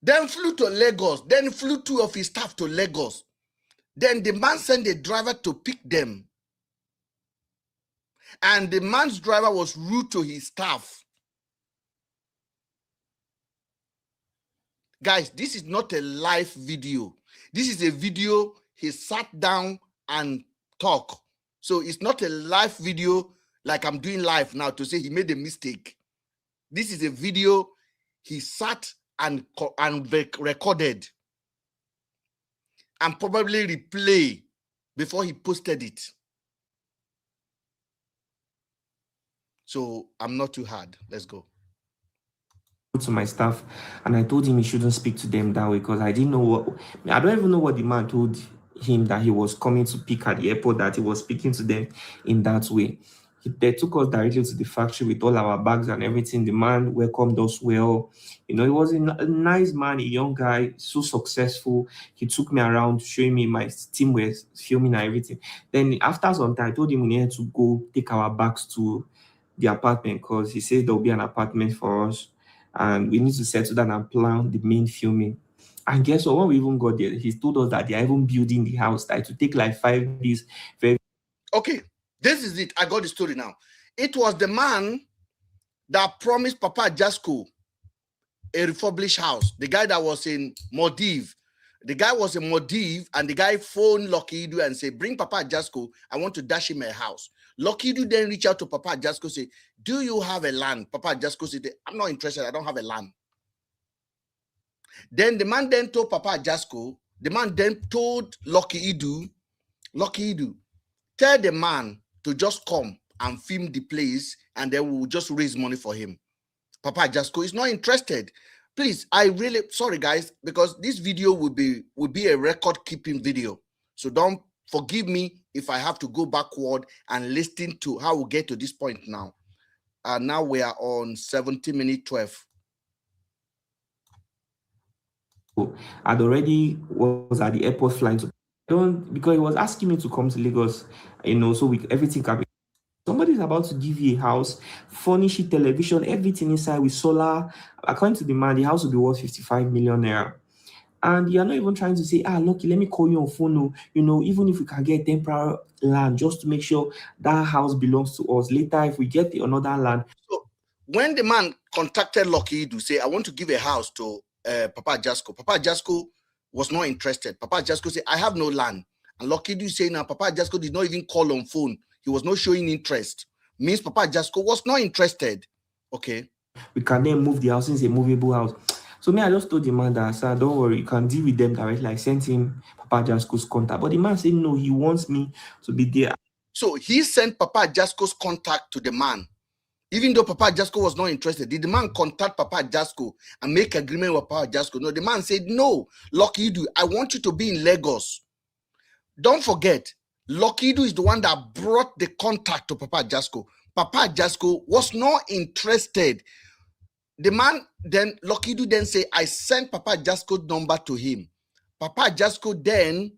[SPEAKER 1] then flew to Lagos, then flew 2 of his staff to Lagos. Then the man sent a driver to pick them. And the man's driver was rude to his staff. Guys, this is not a live video. This is a video he sat down and talked. So it's not a live video like I'm doing live now to say he made a mistake. This is a video he sat and recorded and probably replay before he posted it. So I'm not too hard. Let's go.
[SPEAKER 2] To my staff, and I told him he shouldn't speak to them that way because I didn't know what. I don't even know what the man told him that he was coming to pick at the airport, that he was speaking to them in that way. They took us directly to the factory with all our bags and everything. The man welcomed us well. You know, he was a nice man, a young guy, so successful. He took me around, showing me my team was filming and everything. Then after some time, I told him we needed to go take our bags to the apartment because he said there'll be an apartment for us and we need to settle down and plan the main filming. And guess what? When we even got there, he told us that they are even building the house. That it would take like 5 days.
[SPEAKER 1] Okay, this is it. I got the story now. It was the man that promised Papa Jasco a refurbished house. The guy that was in Maldives. The guy was in Maldives, and the guy phoned Lucky Idu and said, bring Papa Jasco. I want to dash him a house. Lucky Idu then reached out to Papa Jasco, say, do you have a land? Papa Jasco said, I'm not interested. I don't have a land. Then the man then told Papa Jasco, the man then told Lucky Idu, tell the man to just come and film the place, and then we'll just raise money for him. Papa Jasco is not interested. Please, I really sorry guys, because this video will be a record-keeping video. So don't forgive me if I have to go backward and listen to how we get to this point now. Now we are on 17:12.
[SPEAKER 2] I'd already was at the airport flying to because he was asking me to come to Lagos, you know, so everything can be. Somebody's about to give you a house, furnish it, television, everything inside with solar. According to the man, the house will be worth 55 million naira. And you're not even trying to say, Lucky, let me call you on phone. You know, even if we can get temporary land just to make sure that house belongs to us. Later, if we get another land.
[SPEAKER 1] So when the man contacted Lucky to say, I want to give a house to Papa Jasco was not interested. Papa Jasco said, I have no land. And Lucky Idu say now, Papa Jasco did not even call on phone. He was not showing interest. Means Papa Jasco was not interested. Okay.
[SPEAKER 2] We can then move the house since a movable house. So me, I just told the man that, sir, don't worry, you can deal with them directly. I sent him Papa Jasco's contact. But the man said, no, he wants me to be there.
[SPEAKER 1] So he sent Papa Jasco's contact to the man. Even though Papa Jasco was not interested, did the man contact Papa Jasco and make agreement with Papa Jasco? No, the man said, no, Lucky Idu, I want you to be in Lagos. Don't forget, Lucky Idu is the one that brought the contact to Papa Jasco. Papa Jasco was not interested. The man then, Lucky Idu then say, I sent Papa Jasco's number to him. Papa Jasco then,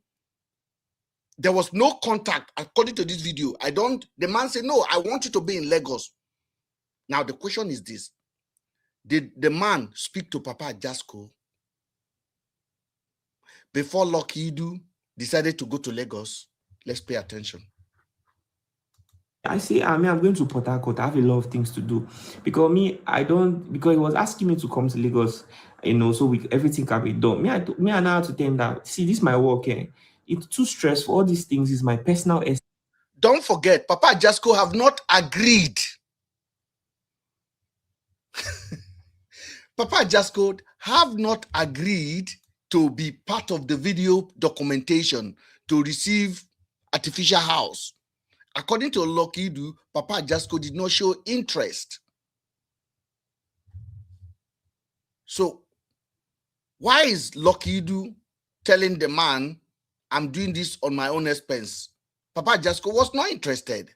[SPEAKER 1] there was no contact according to this video. The man said, no, I want you to be in Lagos. Now, the question is this. Did the man speak to Papa Jasco before Lucky Idu decided to go to Lagos? Let's pay attention.
[SPEAKER 2] I say, I'm going to Port Harcourt. I have a lot of things to do. Because because he was asking me to come to Lagos, you know, so everything can be done. I now have to tell him that, see, this is my work. It's too stressful. All these things is my personal.
[SPEAKER 1] Don't forget, Papa Jasco have not agreed. Papa Jasco have not agreed to be part of the video documentation to receive artificial house. According to Lucky Idu, Papa Jasco did not show interest. So why is Lucky Idu telling the man I'm doing this on my own expense. Papa Jasco was not interested.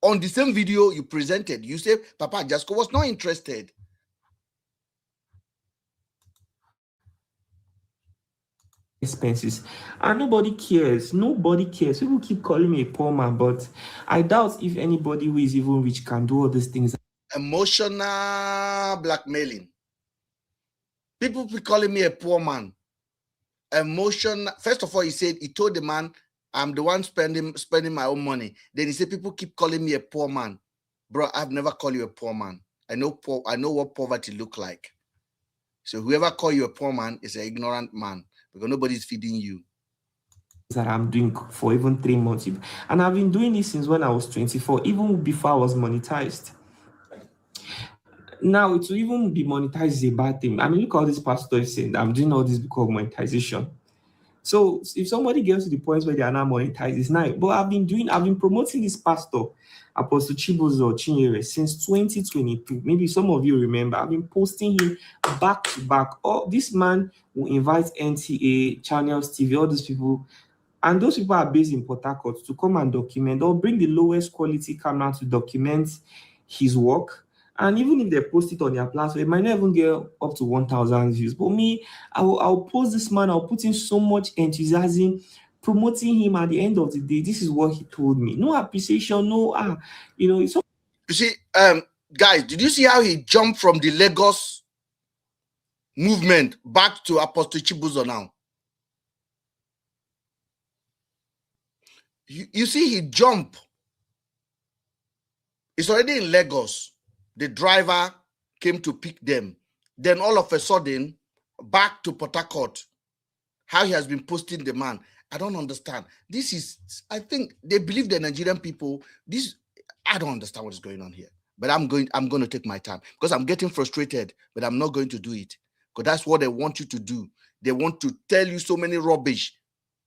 [SPEAKER 1] On the same video you presented, you said Papa Jasco was not interested.
[SPEAKER 2] Expenses, and nobody cares. People keep calling me a poor man, but I doubt if anybody who is even rich can do all these things.
[SPEAKER 1] Emotional blackmailing. People be calling me a poor man. First of all, he told the man, I'm the one spending my own money. Then he said, people keep calling me a poor man. Bro, I've never called you a poor man. I know what poverty look like. So whoever call you a poor man is an ignorant man, because nobody's feeding you.
[SPEAKER 2] That I'm doing for even 3 months. And I've been doing this since when I was 24, even before I was monetized. Now, to even be monetized is a bad thing. I mean, look at all these pastors saying I'm doing all this because of monetization. So if somebody gets to the point where they are not monetized, it's nice. But I've been promoting this pastor, Apostle Chibuzo Chinyere, since 2022. Maybe some of you remember. I've been posting him back to back. Oh, this man will invite NTA, Channels TV, all these people. And those people are based in Port Harcourt to come and document or bring the lowest quality camera to document his work. And even if they post it on their platform, it might not even get up to 1,000 views. But me, I'll post this man, I'll put in so much enthusiasm, promoting him. At the end of the day, this is what he told me. No appreciation, it's so.
[SPEAKER 1] You see, guys, did you see how he jumped from the Lagos movement back to Apostle Chibuzo now? You see, he jumped. It's already in Lagos. The driver came to pick them. Then all of a sudden, back to Port Harcourt. How he has been posting the man. I don't understand. I think they believe the Nigerian people. I don't understand what is going on here. But I'm going to take my time because I'm getting frustrated, but I'm not going to do it. Because that's what they want you to do. They want to tell you so many rubbish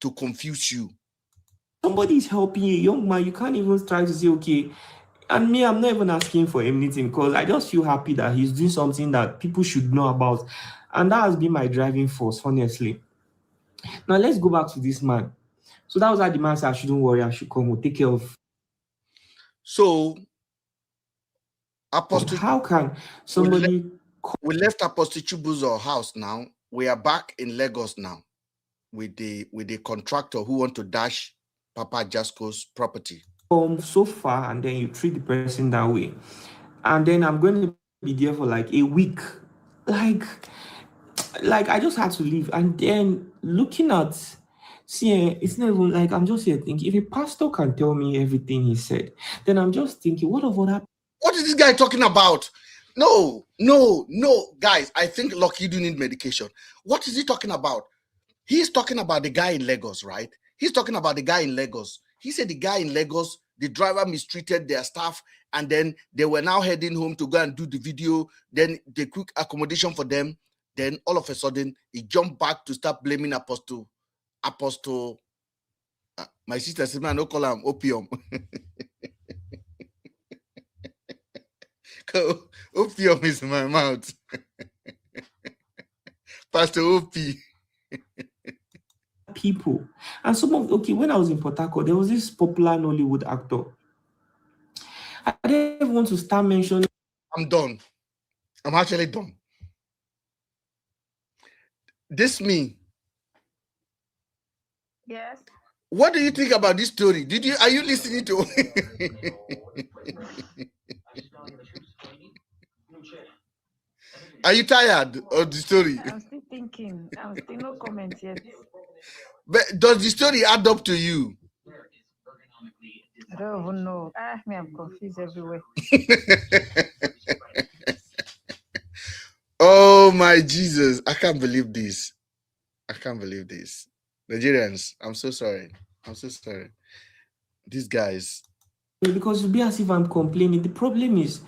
[SPEAKER 1] to confuse you.
[SPEAKER 2] Somebody is helping you, young man. You can't even try to say, okay. And me, I'm not even asking for anything because I just feel happy that he's doing something that people should know about. And that has been my driving force, honestly. Now, let's go back to this man. So that was how the man said, I shouldn't worry, I should come, we'll take care of.
[SPEAKER 1] So, Apostle,
[SPEAKER 2] how can somebody...
[SPEAKER 1] We left Apostle Chibuzo's house now. We are back in Lagos now with the contractor who want to dash Papa Jasco's property.
[SPEAKER 2] So far, and then you treat the person that way, and then I'm going to be there for like a week, like I just had to leave. And then looking at, it's not even like I'm just here thinking, if a pastor can tell me everything he said, then I'm just thinking, what
[SPEAKER 1] is this guy talking about? No, guys, I think Lucky do need medication. What is he talking about? He's talking about the guy in Lagos, right? He's talking about the guy in Lagos. He said the guy in Lagos, the driver mistreated their staff, and then they were now heading home to go and do the video. Then they quick accommodation for them. Then all of a sudden, he jumped back to start blaming Apostle. My sister said, man, don't call him opium. Opium is in my mouth. Pastor OP.
[SPEAKER 2] People. And when I was in Port Harcourt, there was this popular Nollywood actor. I didn't want to start mentioning.
[SPEAKER 1] I'm done. I'm actually done. This me.
[SPEAKER 5] Yes.
[SPEAKER 1] What do you think about this story? Are you listening to? Are you tired of the story?
[SPEAKER 5] I'm still thinking. I'm still no comment yet.
[SPEAKER 1] But does the story add up to you?
[SPEAKER 5] I don't even know. I'm confused everywhere.
[SPEAKER 1] Oh my Jesus. I can't believe this. Nigerians, I'm so sorry. These guys.
[SPEAKER 2] Because it'll be as if I'm complaining. The problem is,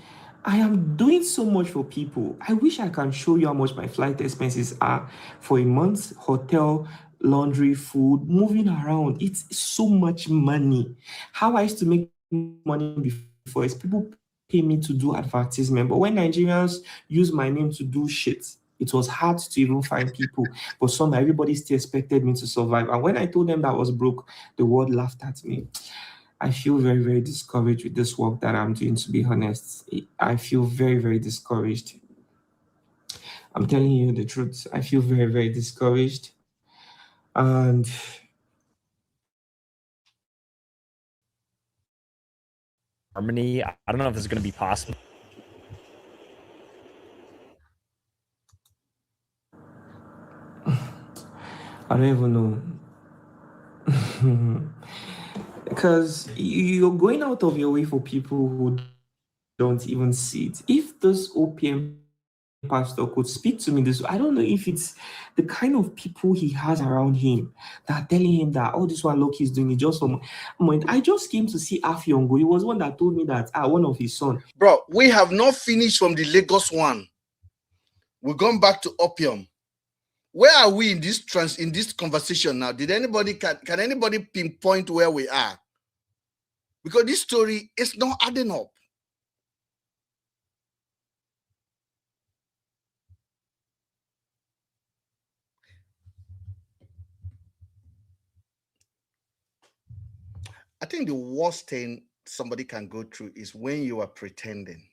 [SPEAKER 2] I am doing so much for people. I wish I can show you how much my flight expenses are for a month, hotel, laundry, food, moving around. It's so much money. How I used to make money before is people pay me to do advertisement. But when Nigerians use my name to do shit, It was hard to even find people, but somehow everybody still expected me to survive. And when I told them that I was broke, the world laughed at me. I feel very, very discouraged with this work that I'm doing, to be honest. I feel very, very discouraged. I'm telling you the truth. I feel very, very discouraged. And
[SPEAKER 6] Harmony, I don't know if this is going to be possible.
[SPEAKER 2] I don't even know. Because you're going out of your way for people who don't even see it. If this OPM pastor could speak to me this, I don't know if it's the kind of people he has around him that are telling him that, oh, this one Loki is doing it just for moment. I just came to see Afiongo. He was one that told me that one of his sons.
[SPEAKER 1] Bro, we have not finished from the Lagos one. We're going back to opium. Where are we in this conversation now? Did anybody can anybody pinpoint where we are? Because this story is not adding up. I think the worst thing somebody can go through is when you are pretending.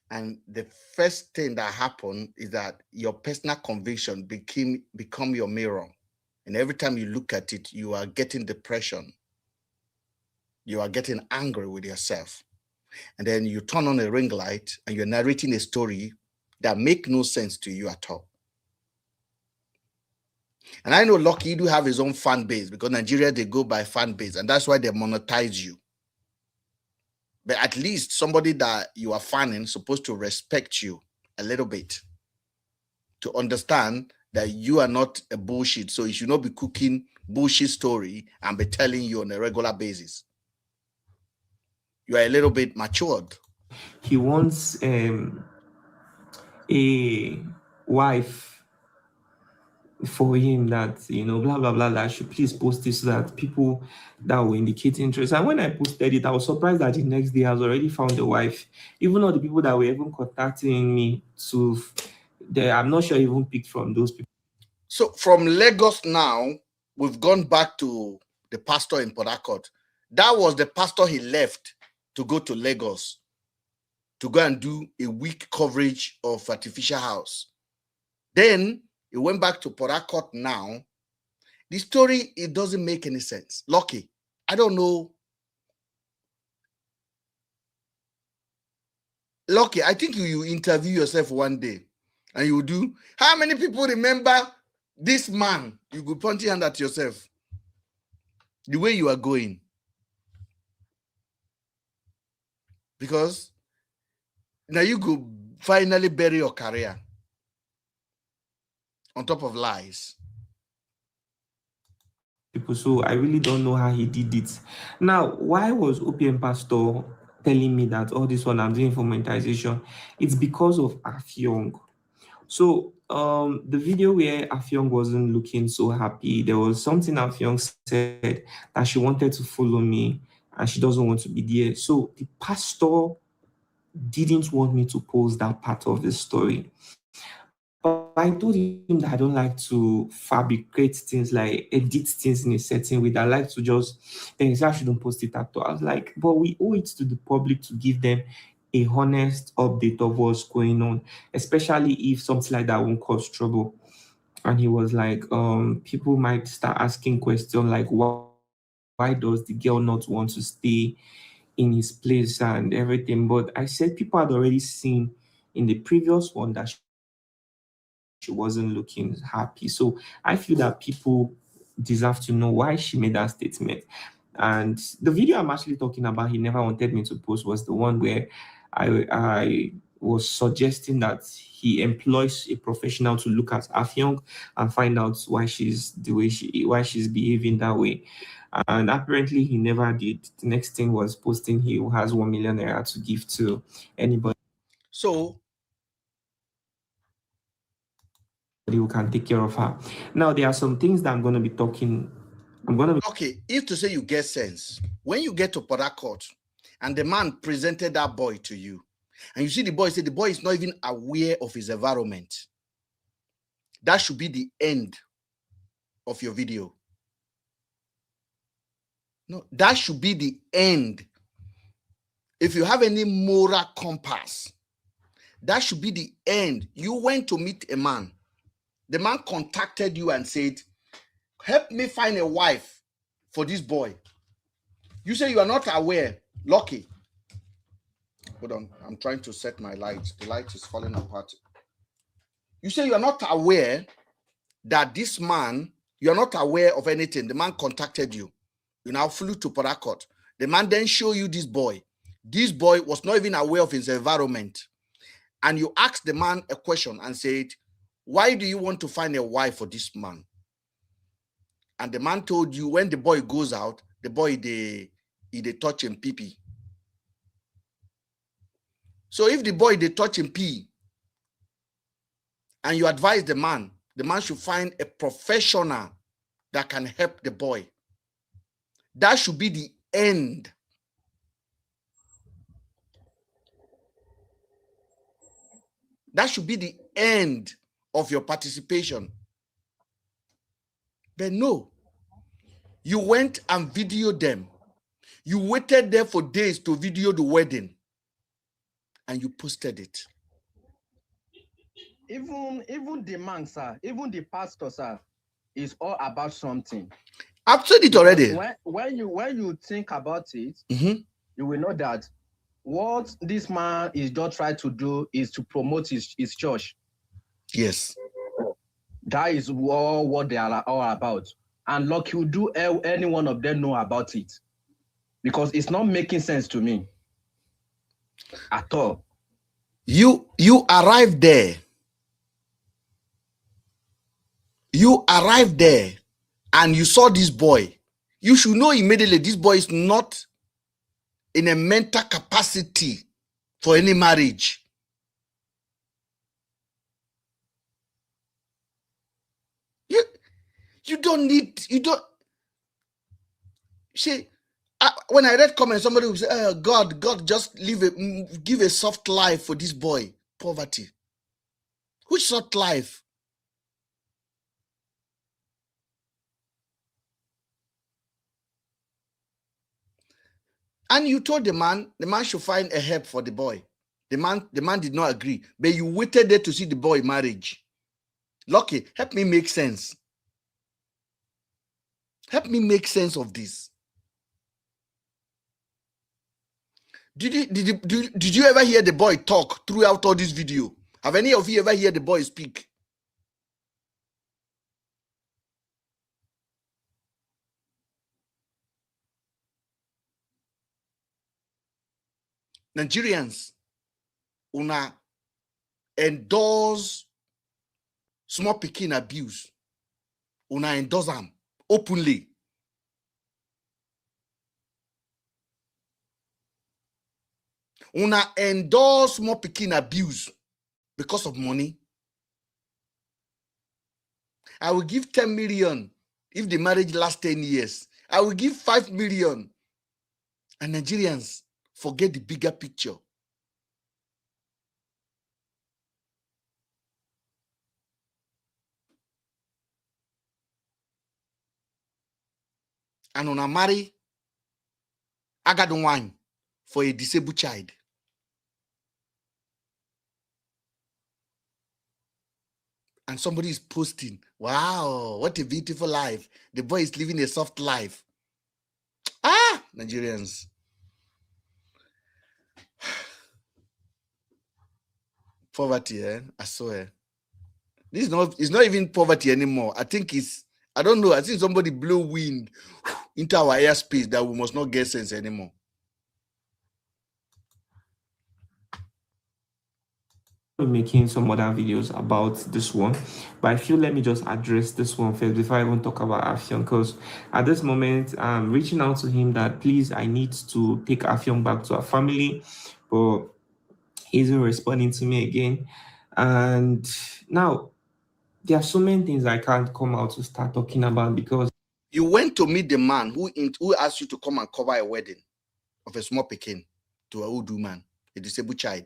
[SPEAKER 1] And the first thing that happened is that your personal conviction become your mirror. And every time you look at it, you are getting depression. You are getting angry with yourself. And then you turn on a ring light and you're narrating a story that makes no sense to you at all. And I know Lucky do have his own fan base, because Nigeria, they go by fan base, and that's why they monetize you. But at least somebody that you are fanning supposed to respect you a little bit, to understand that you are not a bullshit. So you should not be cooking bullshit story and be telling you on a regular basis. You are a little bit matured.
[SPEAKER 2] He wants a wife for him that, blah, blah, blah, that I should please post this so that people that will indicate interest. And when I posted it, I was surprised that the next day I was already found a wife. Even though the people that were even contacting me I'm not sure I even picked from those people.
[SPEAKER 1] So from Lagos now, we've gone back to the pastor in Port Harcourt. That was the pastor he left to go to Lagos to go and do a week coverage of Artificial House. Then he went back to Port Harcourt now. The story, it doesn't make any sense. Lucky, I don't know. Lucky, I think you interview yourself one day and you do. How many people remember this man? You could point your hand at yourself. The way you are going. Because now you could finally bury your career on top of lies.
[SPEAKER 2] People, so I really don't know how he did it. Now, why was OPM Pastor telling me that all this one I'm doing for monetization? It's because of Afyong. So the video where Afyong wasn't looking so happy, there was something Afyong said that she wanted to follow me and she doesn't want to be there. So the pastor didn't want me to post that part of the story. But I told him that I don't like to fabricate things, like edit things in a certain way. That I like to just, then he said I shouldn't post it at all. I was like, but we owe it to the public to give them a honest update of what's going on, especially if something like that won't cause trouble. And he was like, people might start asking questions like, why does the girl not want to stay in his place and everything? But I said people had already seen in the previous one that she wasn't looking happy. So I feel that people deserve to know why she made that statement. And the video I'm actually talking about, he never wanted me to post, was the one where I was suggesting that he employs a professional to look at Afyong and find out why she's behaving that way. And apparently he never did. The next thing was posting he has 1 million naira to give to anybody.
[SPEAKER 1] So
[SPEAKER 2] who can take care of her. Now, there are some things that I'm going to be talking.
[SPEAKER 1] Okay, if to say you get sense, when you get to Port Harcourt and the man presented that boy to you, And you see the boy say the boy is not even aware of his environment. That should be the end of your video. No, that should be the end. If you have any moral compass, that should be the end. You went to meet a man. The man contacted you and said, help me find a wife for this boy. You say you are not aware. Lucky. Hold on. I'm trying to set my light. The light is falling apart. You say you are not aware that this man, you are not aware of anything. The man contacted you. You now flew to Port Harcourt. The man then showed you this boy. This boy was not even aware of his environment. And you asked the man a question and said, why do you want to find a wife for this man? And the man told you when the boy goes out, the boy, they touch him pee. So if the boy, they touch him pee, and you advise the man should find a professional that can help the boy. That should be the end. That should be the end of your participation. But no, you went and videoed them. You waited there for days to video the wedding, and you posted it.
[SPEAKER 4] Even the man, sir, even the pastor, sir, is all about something.
[SPEAKER 1] I've said it already.
[SPEAKER 4] When you think about it,
[SPEAKER 1] you
[SPEAKER 4] will know that what this man is just trying to do is to promote his church.
[SPEAKER 1] Yes.
[SPEAKER 4] That is all what they are all about. And like you do, any one of them know about it. Because it's not making sense to me at all.
[SPEAKER 1] You arrived there. You arrived there and you saw this boy. You should know immediately this boy is not in a mental capacity for any marriage. You don't need, see, when I read comments, somebody would say, oh, God just give a soft life for this boy. Poverty. Which soft life? And you told the man should find a help for the boy. The man did not agree. But you waited there to see the boy marriage. Lucky, help me make sense. Help me make sense of this. Did you ever hear the boy talk throughout all this video? Have any of you ever heard the boy speak? Nigerians, una endorse small pikin abuse. Una endorse them openly. Una endorse small pikin abuse because of money. I will give 10 million if the marriage lasts 10 years. I will give 5 million. And Nigerians forget the bigger picture. And una marry Agadon wine for a disabled child. And somebody is posting, wow, what a beautiful life. The boy is living a soft life. Ah, Nigerians. Poverty, I swear. It's not even poverty anymore. I think I don't know. I think somebody blew wind into our airspace that we must not get sense anymore.
[SPEAKER 2] Making some other videos about this one, but I feel let me just address this one first before I even talk about Affion, because at this moment I'm reaching out to him that please I need to take Affion back to our family, but he isn't responding to me again. And now there are so many things I can't come out to start talking about because
[SPEAKER 1] you went to meet the man who asked you to come and cover a wedding of a small pikin to a old woman, a disabled child.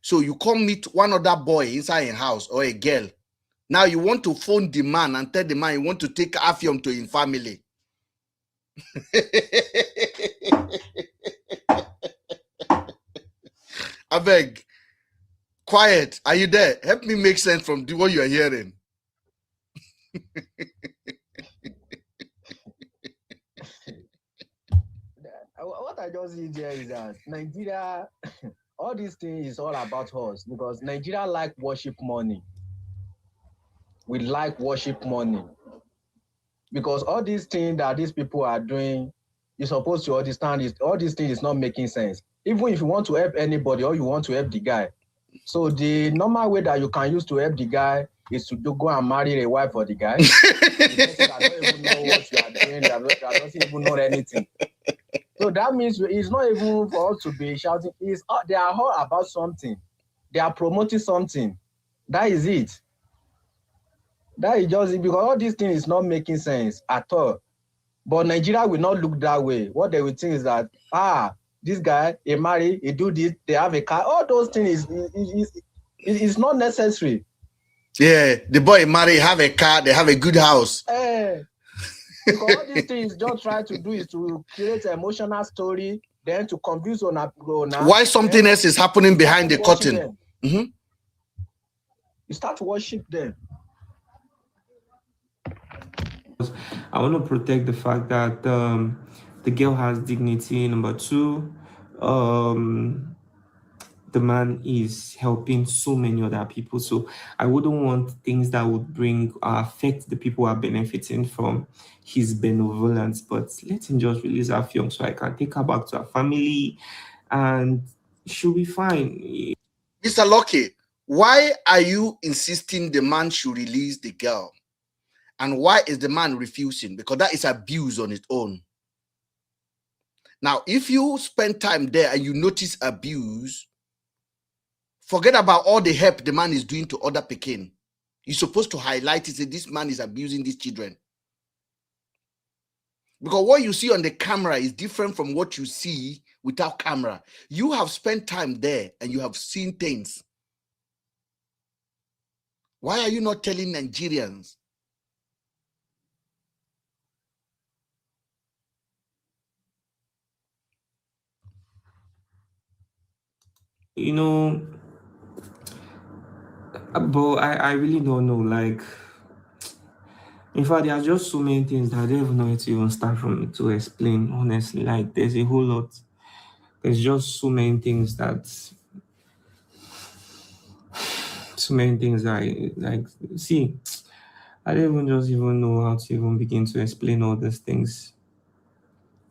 [SPEAKER 1] So you come meet one other boy inside a house or a girl. Now you want to phone the man and tell the man you want to take Affium to his family. I beg. Quiet. Are you there? Help me make sense from what you are hearing.
[SPEAKER 4] What I just see there is that Nigeria, all these things is all about us because Nigeria like worship money. We like worship money because all these things that these people are doing, you're supposed to understand is all these things is not making sense. Even if you want to help anybody or you want to help the guy. So the normal way that you can use to help the guy is to go and marry a wife for the guy. The person that don't even know what you are doing, that doesn't even know anything. So that means it's not even for us to be shouting. They are all about something. They are promoting something. That is it. That is just it, because all these things is not making sense at all. But Nigeria will not look that way. What they will think is that, this guy, he marry, he do this, they have a car. All those things is not necessary.
[SPEAKER 1] Yeah, the boy marry, have a car, they have a good house.
[SPEAKER 4] Because all these things just try to do is to create an emotional story, then to confuse on
[SPEAKER 1] why something else is happening behind the curtain.
[SPEAKER 4] You start to worship them.
[SPEAKER 2] I want to protect the fact that the girl has dignity. Number two, the man is helping so many other people. So I wouldn't want things that would bring affect the people who are benefiting from his benevolence. But let him just release Affium so I can take her back to her family and she'll be fine.
[SPEAKER 1] Mr. Lucky, why are you insisting the man should release the girl? And why is the man refusing? Because that is abuse on its own. Now, if you spend time there and you notice abuse, forget about all the help the man is doing to other Pekin. You're supposed to highlight it, say this man is abusing these children. Because what you see on the camera is different from what you see without camera. You have spent time there and you have seen things. Why are you not telling Nigerians?
[SPEAKER 2] You know, but I really don't know. Like, in fact, there are just so many things that I don't even know where to even start from to explain, honestly. Like, there's a whole lot. There's just so many things that I like. See, I don't even know how to even begin to explain all these things.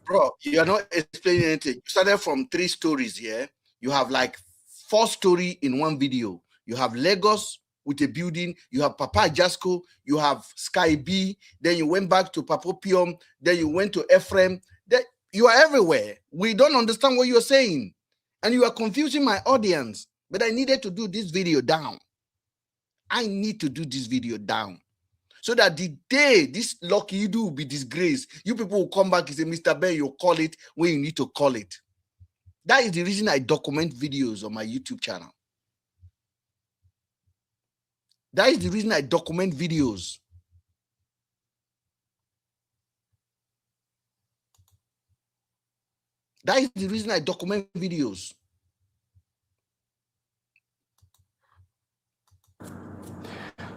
[SPEAKER 1] Bro, you are not explaining anything. You started from 3 stories here. You have like 4 stories in one video. You have Lagos with a building. You have Papa Jasco. You have Sky B. Then you went back to Papopium. Then you went to Ephraim. Then you are everywhere. We don't understand what you're saying. And you are confusing my audience. But I needed to do this video down. I need to do this video down. So that the day this Lucky Idu will be disgraced, you people will come back and say, Mr. Ben, you'll call it when you need to call it. That is the reason I document videos on my YouTube channel. That is the reason I document videos. That is the reason I document videos.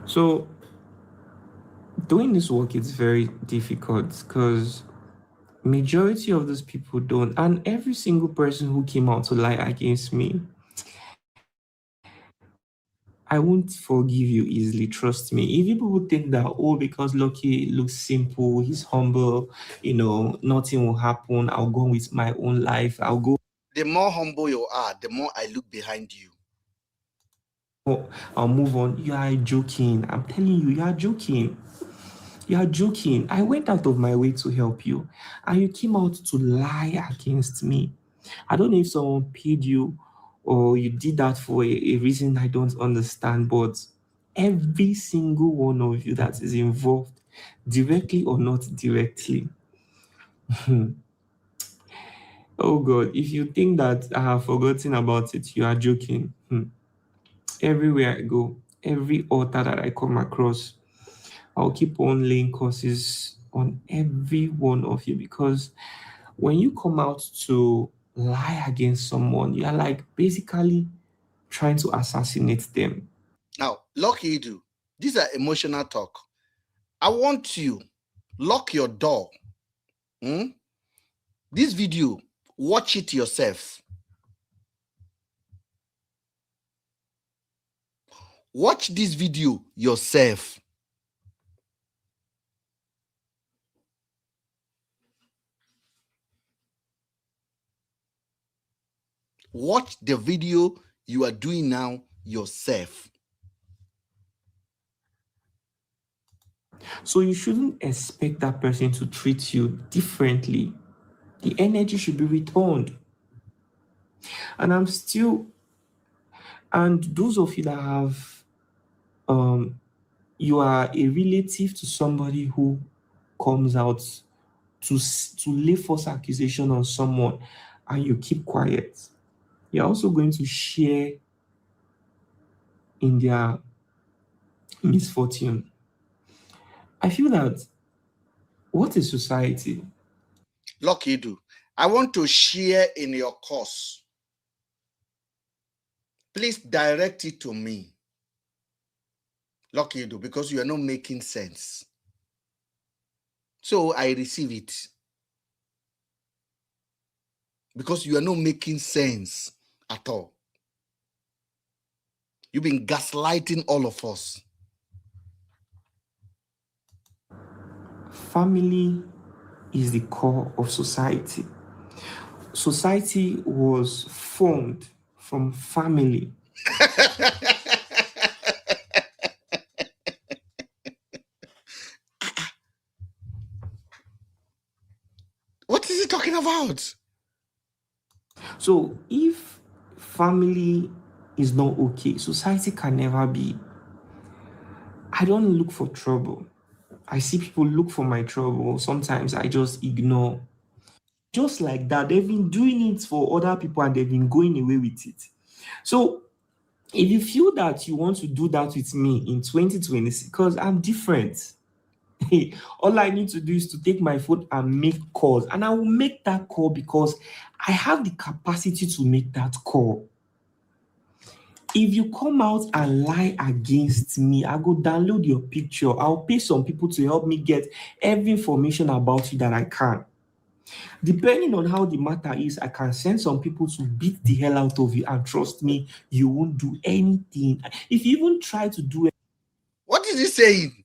[SPEAKER 2] So, doing this work is very difficult because majority of those people don't, and every single person who came out to lie against me, I won't forgive you easily, trust me. If people think that, oh, because Lucky looks simple, he's humble, you know, nothing will happen, I'll go with my own life, I'll go.
[SPEAKER 1] The more humble you are, the more I look behind you.
[SPEAKER 2] I'll move on. You are joking. I'm telling you, you are joking. You are joking. I went out of my way to help you, and you came out to lie against me. I don't know if someone paid you or you did that for a reason I don't understand, but every single one of you that is involved, directly or not directly, oh God, if you think that I have forgotten about it, you are joking. everywhere I go, every altar that I come across, I'll keep on laying curses on every one of you, because when you come out to lie against someone, you are like basically trying to assassinate them.
[SPEAKER 1] Now, Lucky Idu, these are emotional talk. I want you, lock your door. This video, watch it yourself. Watch this video yourself. Watch the video you are doing now yourself.
[SPEAKER 2] So you shouldn't expect that person to treat you differently. The energy should be returned. And those of you that have, you are a relative to somebody who comes out to lay false accusation on someone, and you keep quiet, you're also going to share in their misfortune. I feel that, what is society?
[SPEAKER 1] Lucky Idu, I want to share in your cause. Please direct it to me. Lucky Idu, because you are not making sense. So I receive it. Because you are not making sense at all. You've been gaslighting all of us.
[SPEAKER 2] Family is the core of society. Society was formed from family.
[SPEAKER 1] What is he talking about?
[SPEAKER 2] So if family is not okay, society can never be. I don't look for trouble. I see people look for my trouble. Sometimes I just ignore. Just like that, they've been doing it for other people and they've been going away with it. So if you feel that you want to do that with me in 2026, because I'm different, all I need to do is to take my phone and make calls. And I will make that call because I have the capacity to make that call. If you come out and lie against me, I go download your picture. I'll pay some people to help me get every information about you that I can. Depending on how the matter is, I can send some people to beat the hell out of you, and trust me, you won't do anything. If you even try to do it,
[SPEAKER 1] What is he saying?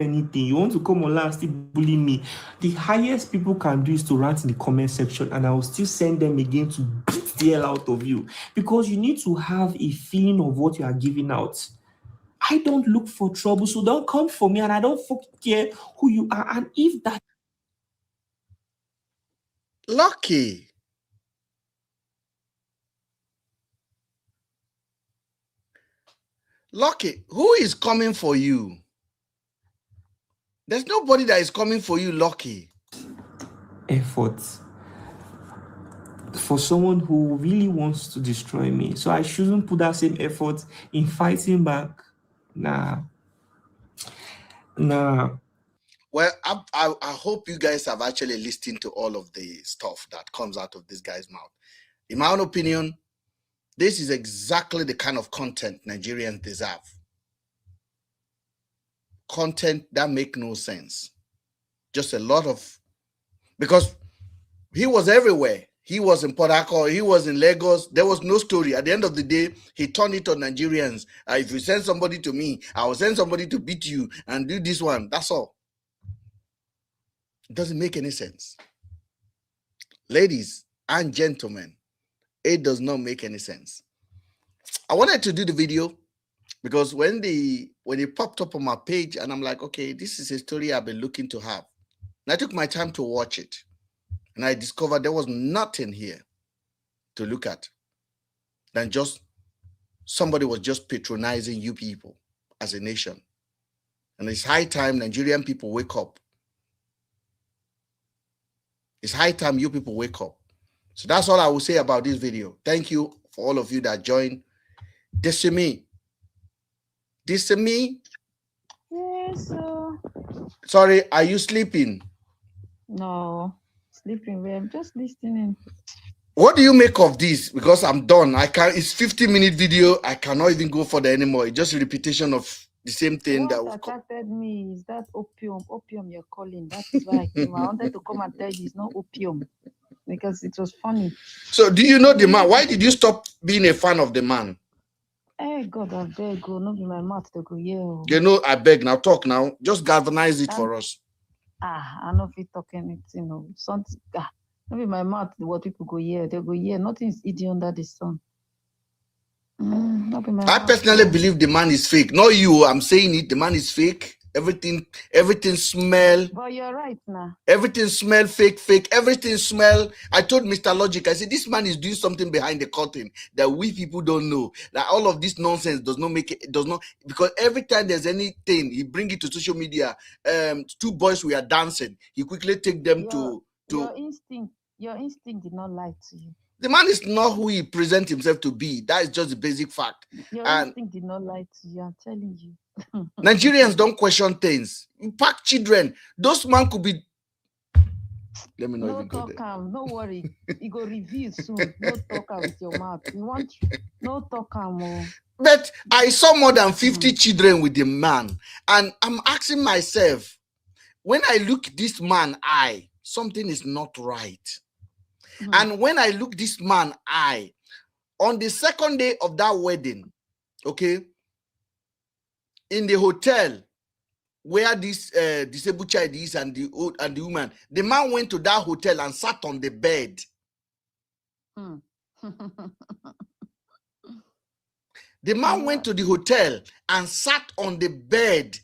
[SPEAKER 2] anything, you want to come online and still bully me, the highest people can do is to rant in the comment section, and I will still send them again to beat the hell out of you, because you need to have a feeling of what you are giving out. I don't look for trouble, so don't come for me, and I don't fucking care who you are. And if that
[SPEAKER 1] Lucky. Lucky, who is coming for you? There's nobody that is coming for you, Lucky.
[SPEAKER 2] effort for someone who really wants to destroy me, so I shouldn't put that same effort in fighting back. Nah.
[SPEAKER 1] Well, I hope you guys have actually listened to all of the stuff that comes out of this guy's mouth. In my own opinion, this is exactly the kind of content Nigerians deserve. Content that make no sense. Just a lot of, because he was everywhere. He was in Port Harcourt, he was in Lagos. There was no story. At the end of the day, he turned it on Nigerians. If you send somebody to me, I will send somebody to beat you and do this one. That's all. It doesn't make any sense. Ladies and gentlemen, it does not make any sense. I wanted to do the video because when it popped up on my page, and I'm like, okay, this is a story I've been looking to have. And I took my time to watch it. And I discovered there was nothing here to look at than just somebody was just patronizing you people as a nation. And it's high time Nigerian people wake up. It's high time you people wake up. So that's all I will say about this video. Thank you for all of you that joined. Desimi. Desimi.
[SPEAKER 5] Yes, sir.
[SPEAKER 1] Sorry, are you sleeping?
[SPEAKER 5] No, sleeping. I'm just listening.
[SPEAKER 1] What do you make of this? Because I'm done. I can't. It's 50-minute video. I cannot even go further anymore. It's just a repetition of the same thing.
[SPEAKER 5] What attracted me is that opium you're calling. That is why I came. I wanted to come and tell you it's not opium because it was funny.
[SPEAKER 1] So do you know the man? Why did you stop being a fan of the man?
[SPEAKER 5] Hey God, I beg go. Not be my mouth to go yeah.
[SPEAKER 1] You know, I beg now. Talk now. Just galvanize it for us.
[SPEAKER 5] I know if you talk anything, no. Something. Not be my mouth. What people go yeah, they go yeah. Nothing is easy under the sun.
[SPEAKER 1] I personally believe the man is fake. Not you. I'm saying it. The man is fake. Everything smell.
[SPEAKER 5] But you're right now.
[SPEAKER 1] Everything smell fake. Everything smell. I told Mr. Logic, I said, this man is doing something behind the curtain that we people don't know. That all of this nonsense does not make it, because every time there's anything, he bring it to social media. Two boys we are dancing. He quickly take them to.
[SPEAKER 5] Your instinct did not lie to you.
[SPEAKER 1] The man is not who he presents himself to be. That is just the basic fact.
[SPEAKER 5] Your instinct did not lie to you. I'm telling you.
[SPEAKER 1] Nigerians don't question things. You pack children. Those man could be. Let me not even go there.
[SPEAKER 5] No worry. You go review soon. No talk with your mouth. You want no talk more.
[SPEAKER 1] But I saw more than 50 children with the man, and I'm asking myself, when I look this man eye, something is not right. And when I look this man eye, on the second day of that wedding, okay, in the hotel where this disabled child is and the woman, the man went to that hotel and sat on the bed. The man went to the hotel and sat on the bed.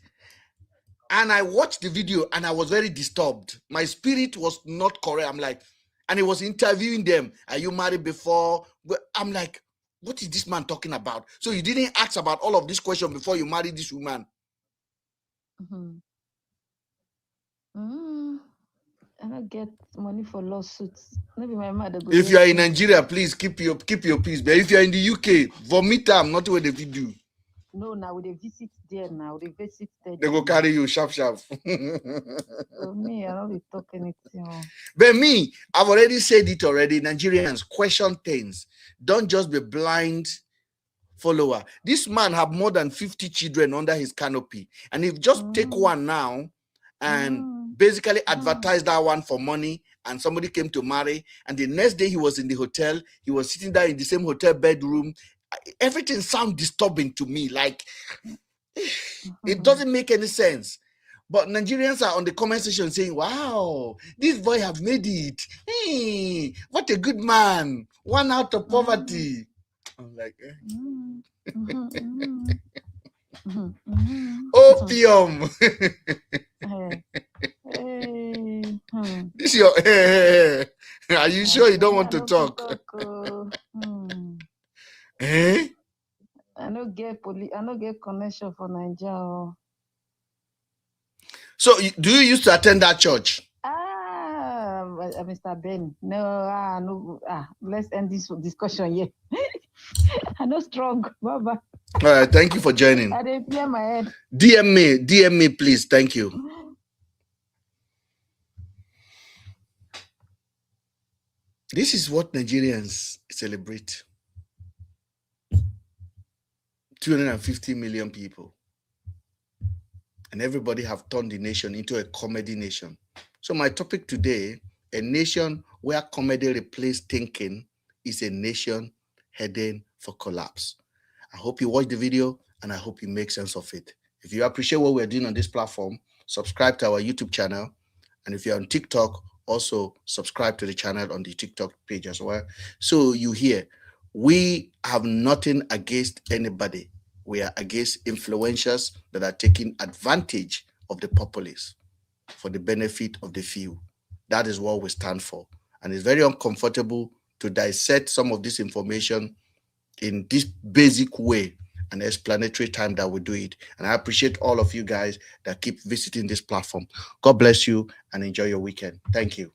[SPEAKER 1] And I watched the video and I was very disturbed. My spirit was not correct. I'm like, and he was interviewing them. Are you married before? I'm like, what is this man talking about? So you didn't ask about all of this question before you married this woman?
[SPEAKER 5] I don't get money for lawsuits. Maybe my mother.
[SPEAKER 1] If you are in Nigeria, please keep your peace. But if you are in the UK, vomit them, not what they do.
[SPEAKER 5] No, now we visit there now. They visit there.
[SPEAKER 1] They go carry you sharp.
[SPEAKER 5] So me, I don't be talking anything.
[SPEAKER 1] But me, I've already said it already. Nigerians, question things. Don't just be blind follower. This man have more than 50 children under his canopy. And if just take one now and basically advertise that one for money, and somebody came to marry, and the next day he was in the hotel, he was sitting there in the same hotel bedroom. Everything sounds disturbing to me. Like, it doesn't make any sense. But Nigerians are on the comment section saying, wow, this boy have made it. Hey, what a good man. One out of poverty. I'm like, opium. This is your Are you sure you don't want to talk? Eh?
[SPEAKER 5] I don't get connection for Nigeria.
[SPEAKER 1] So do you used to attend that church?
[SPEAKER 5] Mr. Ben. No, let's end this discussion here. I'm not strong. Bye-bye.
[SPEAKER 1] All right, thank you for joining.
[SPEAKER 5] I didn't clear my head.
[SPEAKER 1] DM me, please. Thank you. This is what Nigerians celebrate. 250 million people. And everybody have turned the nation into a comedy nation. So my topic today, a nation where comedy replaced thinking, is a nation heading for collapse. I hope you watch the video and I hope you make sense of it. If you appreciate what we're doing on this platform, subscribe to our YouTube channel. And if you're on TikTok, also subscribe to the channel on the TikTok page as well. So you hear, we have nothing against anybody. We are against influencers that are taking advantage of the populace for the benefit of the few. That is what we stand for. And it's very uncomfortable to dissect some of this information in this basic way and explanatory time that we do it. And I appreciate all of you guys that keep visiting this platform. God bless you and enjoy your weekend. Thank you.